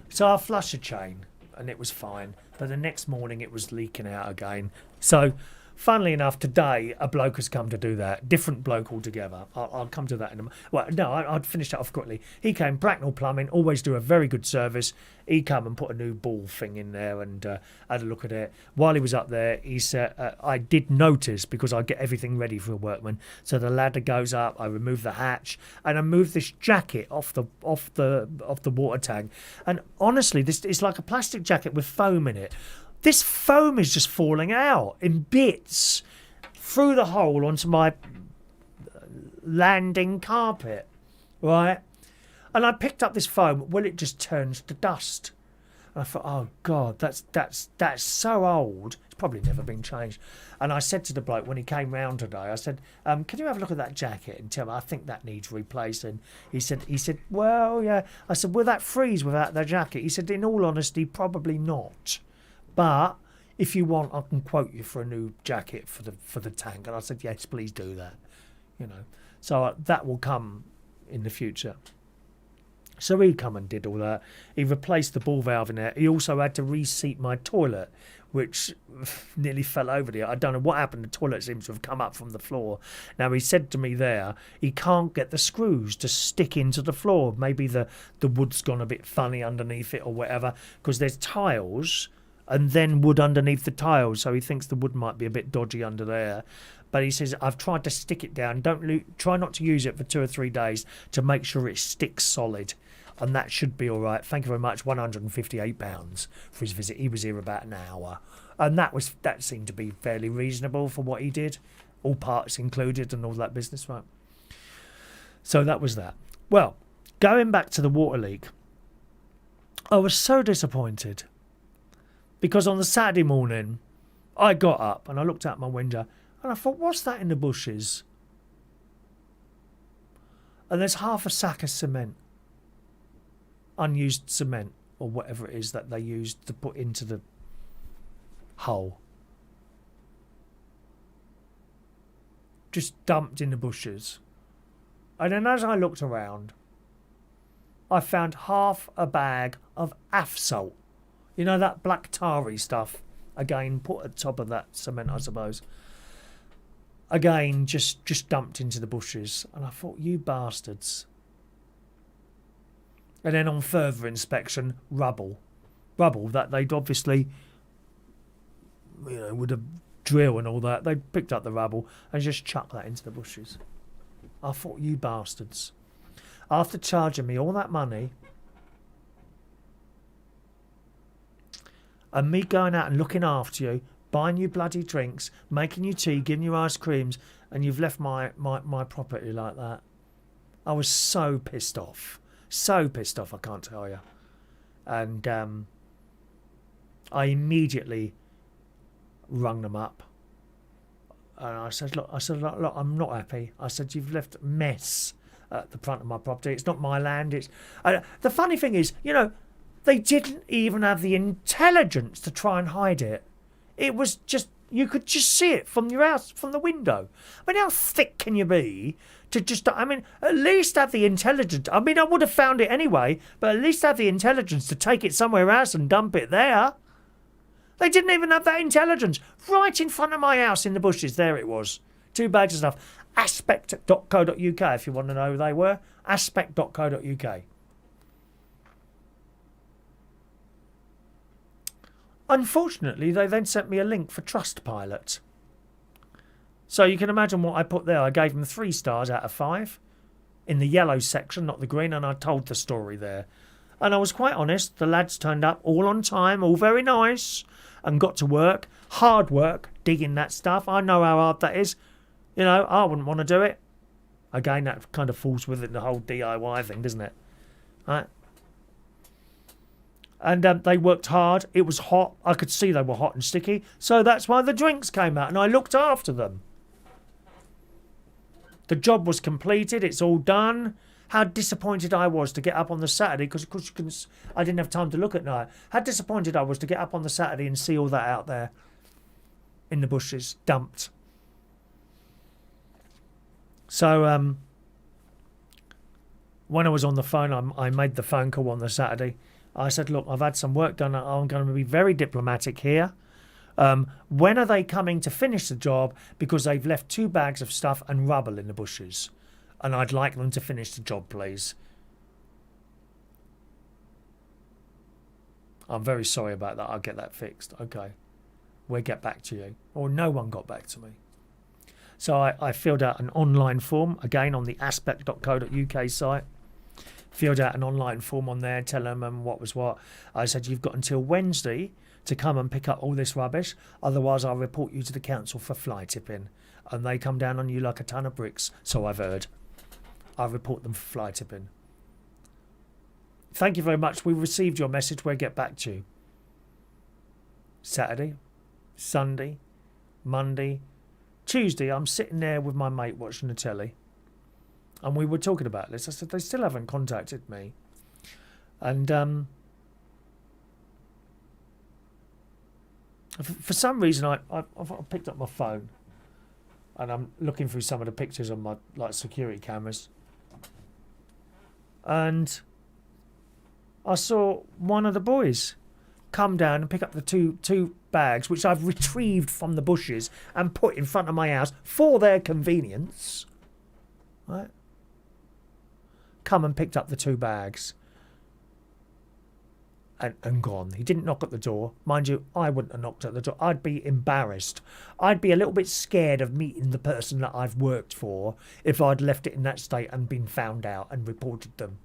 So I flushed a chain and it was fine. But the next morning it was leaking out again. So Funnily enough, today a bloke has come to do that. Different bloke altogether. I'll come to that in a moment. Well, no, I'd finish that off quickly. He came, Bracknell Plumbing, always do a very good service. He come and put a new ball thing in there and had a look at it. While he was up there, he said, I did notice, because I get everything ready for a workman. So the ladder goes up, I remove the hatch, and I move this jacket off the water tank. And honestly, this it's like a plastic jacket with foam in it. This foam is just falling out in bits through the hole onto my landing carpet, right? And I picked up this foam. Well, it just turns to dust. And I thought, oh God, that's so old. It's probably never been changed. And I said to the bloke when he came round today, I said, can you have a look at that jacket and tell me? I think that needs replacing. He said, well, yeah. I said, will that freeze without the jacket? He said, in all honesty, probably not. But if you want, I can quote you for a new jacket for the tank. And I said, yes, please do that. You know, so that will come in the future. So he come and did all that. He replaced the ball valve in there. He also had to reseat my toilet, which nearly fell over there. I don't know what happened. The toilet seems to have come up from the floor. Now, he said to me there, he can't get the screws to stick into the floor. Maybe the wood's gone a bit funny underneath it or whatever, because there's tiles and then wood underneath the tiles, so he thinks the wood might be a bit dodgy under there. But he says, I've tried to stick it down. Try not to use it for 2 or 3 days to make sure it sticks solid. And that should be all right. Thank you very much. £158 for his visit. He was here about an hour. And that seemed to be fairly reasonable for what he did. All parts included and all that business, right? So that was that. Well, going back to the water leak, I was so disappointed. Because on the Saturday morning, I got up and I looked out my window and I thought, what's that in the bushes? And there's half a sack of cement. Unused cement or whatever it is that they used to put into the hole. Just dumped in the bushes. And then as I looked around, I found half a bag of asphalt. You know, that black tarry stuff, again, put at the top of that cement, I suppose. Again, just dumped into the bushes. And I thought, you bastards. And then on further inspection, rubble. Rubble that they'd obviously, would have drill and all that. They picked up the rubble and just chucked that into the bushes. I thought, you bastards. After charging me all that money, and me going out and looking after you, buying you bloody drinks, making you tea, giving you ice creams, and you've left my property like that. I was so pissed off. So pissed off, I can't tell you. And I immediately rung them up. And I said, look, I'm not happy. I said, you've left mess at the front of my property. It's not my land. The funny thing is, they didn't even have the intelligence to try and hide it. It was just, you could just see it from your house, from the window. I mean, how thick can you be to just, at least have the intelligence. I would have found it anyway, but at least have the intelligence to take it somewhere else and dump it there. They didn't even have that intelligence. Right in front of my house in the bushes, there it was. 2 bags of stuff. Aspect.co.uk if you want to know who they were. Aspect.co.uk. Unfortunately, they then sent me a link for Trustpilot. So you can imagine what I put there. I gave them 3 stars out of 5 in the yellow section, not the green, and I told the story there. And I was quite honest. The lads turned up all on time, all very nice, and got to work. Hard work, digging that stuff. I know how hard that is. I wouldn't want to do it. Again, that kind of falls within the whole DIY thing, doesn't it? Right? And they worked hard. It was hot. I could see they were hot and sticky. So that's why the drinks came out. And I looked after them. The job was completed. It's all done. How disappointed I was to get up on the Saturday. Because, of course, I didn't have time to look at night. How disappointed I was to get up on the Saturday and see all that out there. In the bushes. Dumped. So, when I was on the phone, I made the phone call on the Saturday. I said, look, I've had some work done. I'm going to be very diplomatic here. When are they coming to finish the job? Because they've left 2 bags of stuff and rubble in the bushes. And I'd like them to finish the job, please. I'm very sorry about that. I'll get that fixed. Okay. We'll get back to you. Or no one got back to me. So I filled out an online form, again on the aspect.co.uk site. Filled out an online form on there, telling them what was what. I said, you've got until Wednesday to come and pick up all this rubbish. Otherwise, I'll report you to the council for fly tipping. And they come down on you like a ton of bricks, so I've heard. I'll report them for fly tipping. Thank you very much. We received your message. We'll get back to you. Saturday, Sunday, Monday, Tuesday, I'm sitting there with my mate watching the telly. And we were talking about this. I said, they still haven't contacted me. And for some reason, I've picked up my phone. And I'm looking through some of the pictures on my security cameras. And I saw one of the boys come down and pick up the two bags, which I've retrieved from the bushes and put in front of my house for their convenience. Right? Come and picked up the 2 bags. And gone. He didn't knock at the door. Mind you, I wouldn't have knocked at the door. I'd be embarrassed. I'd be a little bit scared of meeting the person that I've worked for if I'd left it in that state and been found out and reported them.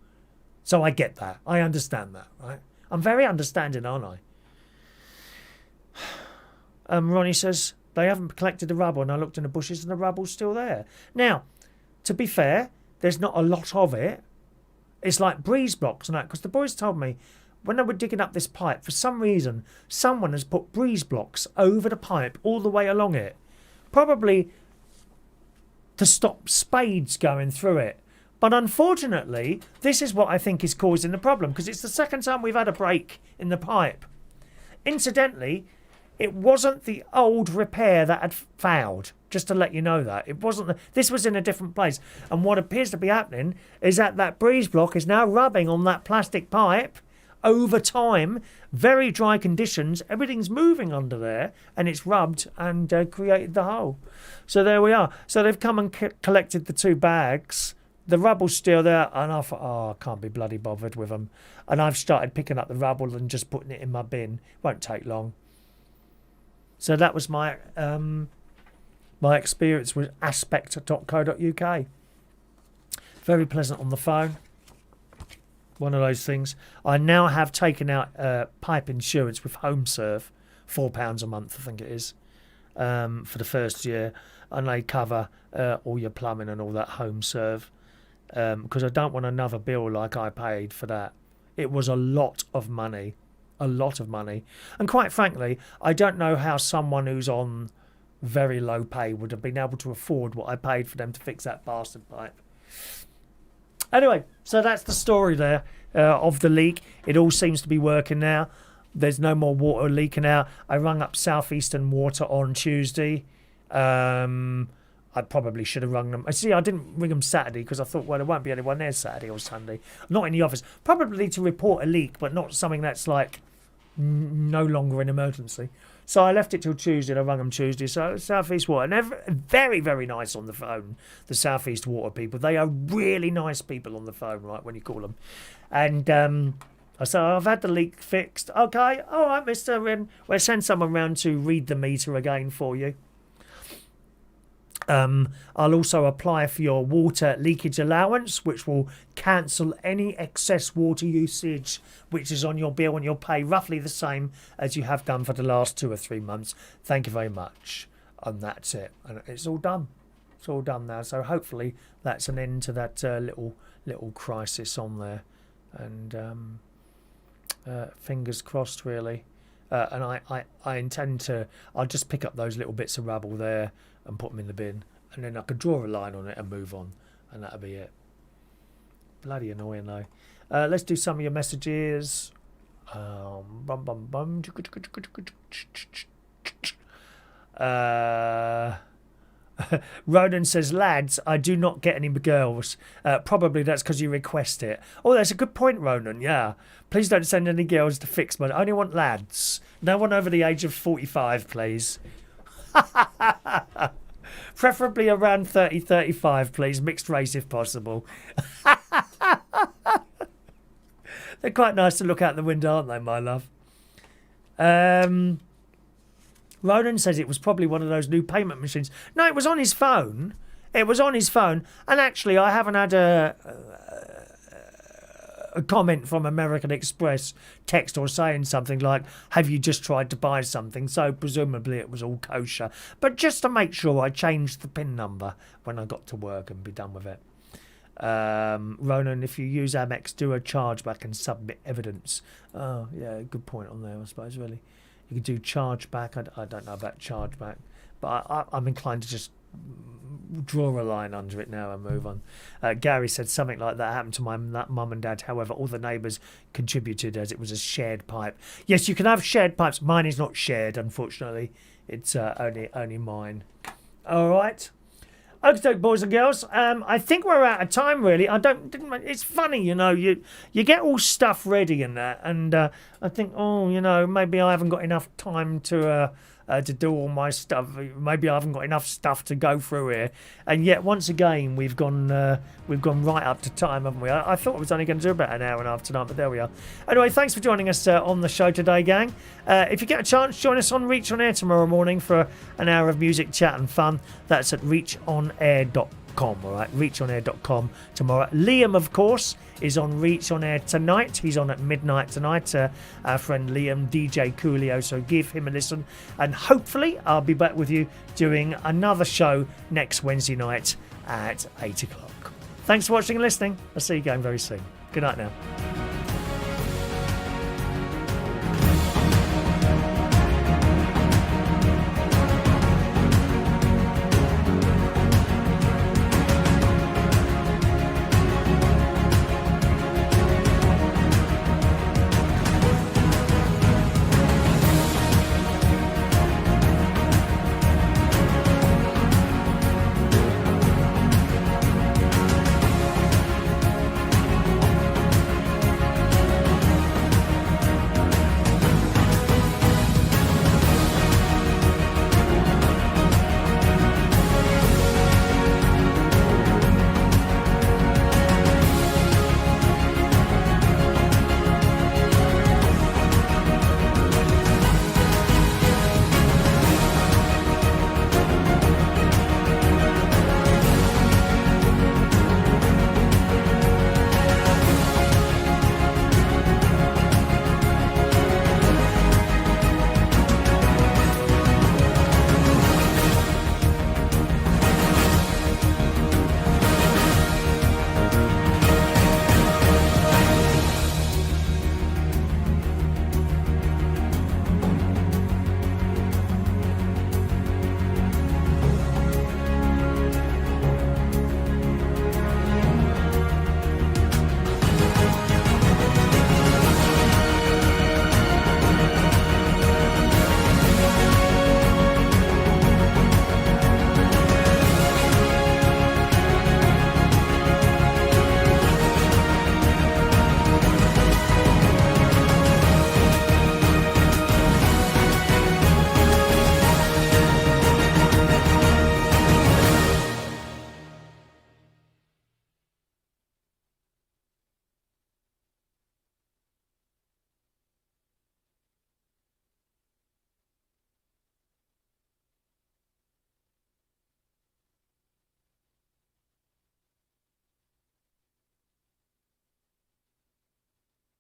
So I get that. I understand that, right? I'm very understanding, aren't I? Ronnie says, they haven't collected the rubble, and I looked in the bushes and the rubble's still there. Now, to be fair, there's not a lot of it. It's like breeze blocks and that, because the boys told me when they were digging up this pipe, for some reason, someone has put breeze blocks over the pipe all the way along it. Probably to stop spades going through it. But unfortunately, this is what I think is causing the problem, because it's the second time we've had a break in the pipe. Incidentally, it wasn't the old repair that had failed, just to let you know that. It wasn't. This was in a different place. And what appears to be happening is that breeze block is now rubbing on that plastic pipe over time. Very dry conditions. Everything's moving under there, and it's rubbed and created the hole. So there we are. So they've come and collected the 2 bags. The rubble's still there, and I thought, I can't be bloody bothered with them. And I've started picking up the rubble and just putting it in my bin. Won't take long. So that was my experience with aspect.co.uk. Very pleasant on the phone. One of those things. I now have taken out pipe insurance with HomeServe, £4 a month, I think it is, for the first year, and they cover all your plumbing and all that HomeServe, because I don't want another bill like I paid for that. It was a lot of money. A lot of money. And quite frankly, I don't know how someone who's on very low pay would have been able to afford what I paid for them to fix that bastard pipe. Anyway, so that's the story there of the leak. It all seems to be working now. There's no more water leaking out. I rung up Southeastern Water on Tuesday. I probably should have rung them. See, I didn't ring them Saturday because I thought, well, there won't be anyone there Saturday or Sunday. Not in the office. Probably to report a leak, but not something that's like no longer an emergency. So I left it till Tuesday and I rung them Tuesday. So South East Water, and they're very, very nice on the phone, the South East Water people. They are really nice people on the phone, right, when you call them. And I said, I've had the leak fixed. Okay, all right, mister, we'll send someone round to read the meter again for you. I'll also apply for your water leakage allowance, which will cancel any excess water usage which is on your bill, and you'll pay roughly the same as you have done for the last 2 or 3 months. Thank you very much. And that's it. And it's all done. It's all done now. So hopefully that's an end to that little crisis on there. And fingers crossed, really. And I intend to... I'll just pick up those little bits of rubble there and put them in the bin, and then I could draw a line on it and move on, and that'll be it. Bloody annoying though. Let's do some of your messages. Reardon says, lads, I do not get any girls. Probably that's because you request it. Oh, that's a good point, Ronan. Yeah. Please don't send any girls to fix me. I only want lads. No one over the age of 45, please. Preferably around 30, 35, please. Mixed race if possible. They're quite nice to look out the window, aren't they, my love? Ronan says it was probably one of those new payment machines. No, it was on his phone. It was on his phone. And actually, I haven't had a comment from American Express text or saying something like, have you just tried to buy something? So presumably it was all kosher. But just to make sure, I changed the PIN number when I got to work and be done with it. Ronan, if you use Amex, do a chargeback and submit evidence. Oh, yeah, good point on there, I suppose, really. You could do chargeback. I don't know about chargeback, but I'm inclined to just draw a line under it now and move on. Gary said something like that happened to my mum and dad. However, all the neighbours contributed as it was a shared pipe. Yes, you can have shared pipes. Mine is not shared, unfortunately. It's only mine. All right. Okay, boys and girls. I think we're out of time. Really, it's funny, you get all stuff ready and that, and I think, maybe I haven't got enough time to do all my stuff. Maybe I haven't got enough stuff to go through here. And yet, once again, we've gone right up to time, haven't we? I thought I was only going to do about an hour and a half tonight, but there we are. Anyway, thanks for joining us on the show today, gang. If you get a chance, join us on Reach On Air tomorrow morning for an hour of music, chat and fun. That's at reachonair.com, all right? reachonair.com tomorrow. Liam, of course, is on Reach On Air tonight. He's on at midnight tonight. Our friend Liam, DJ Coolio, so give him a listen. And hopefully I'll be back with you doing another show next Wednesday night at 8 o'clock. Thanks for watching and listening. I'll see you again very soon. Good night now.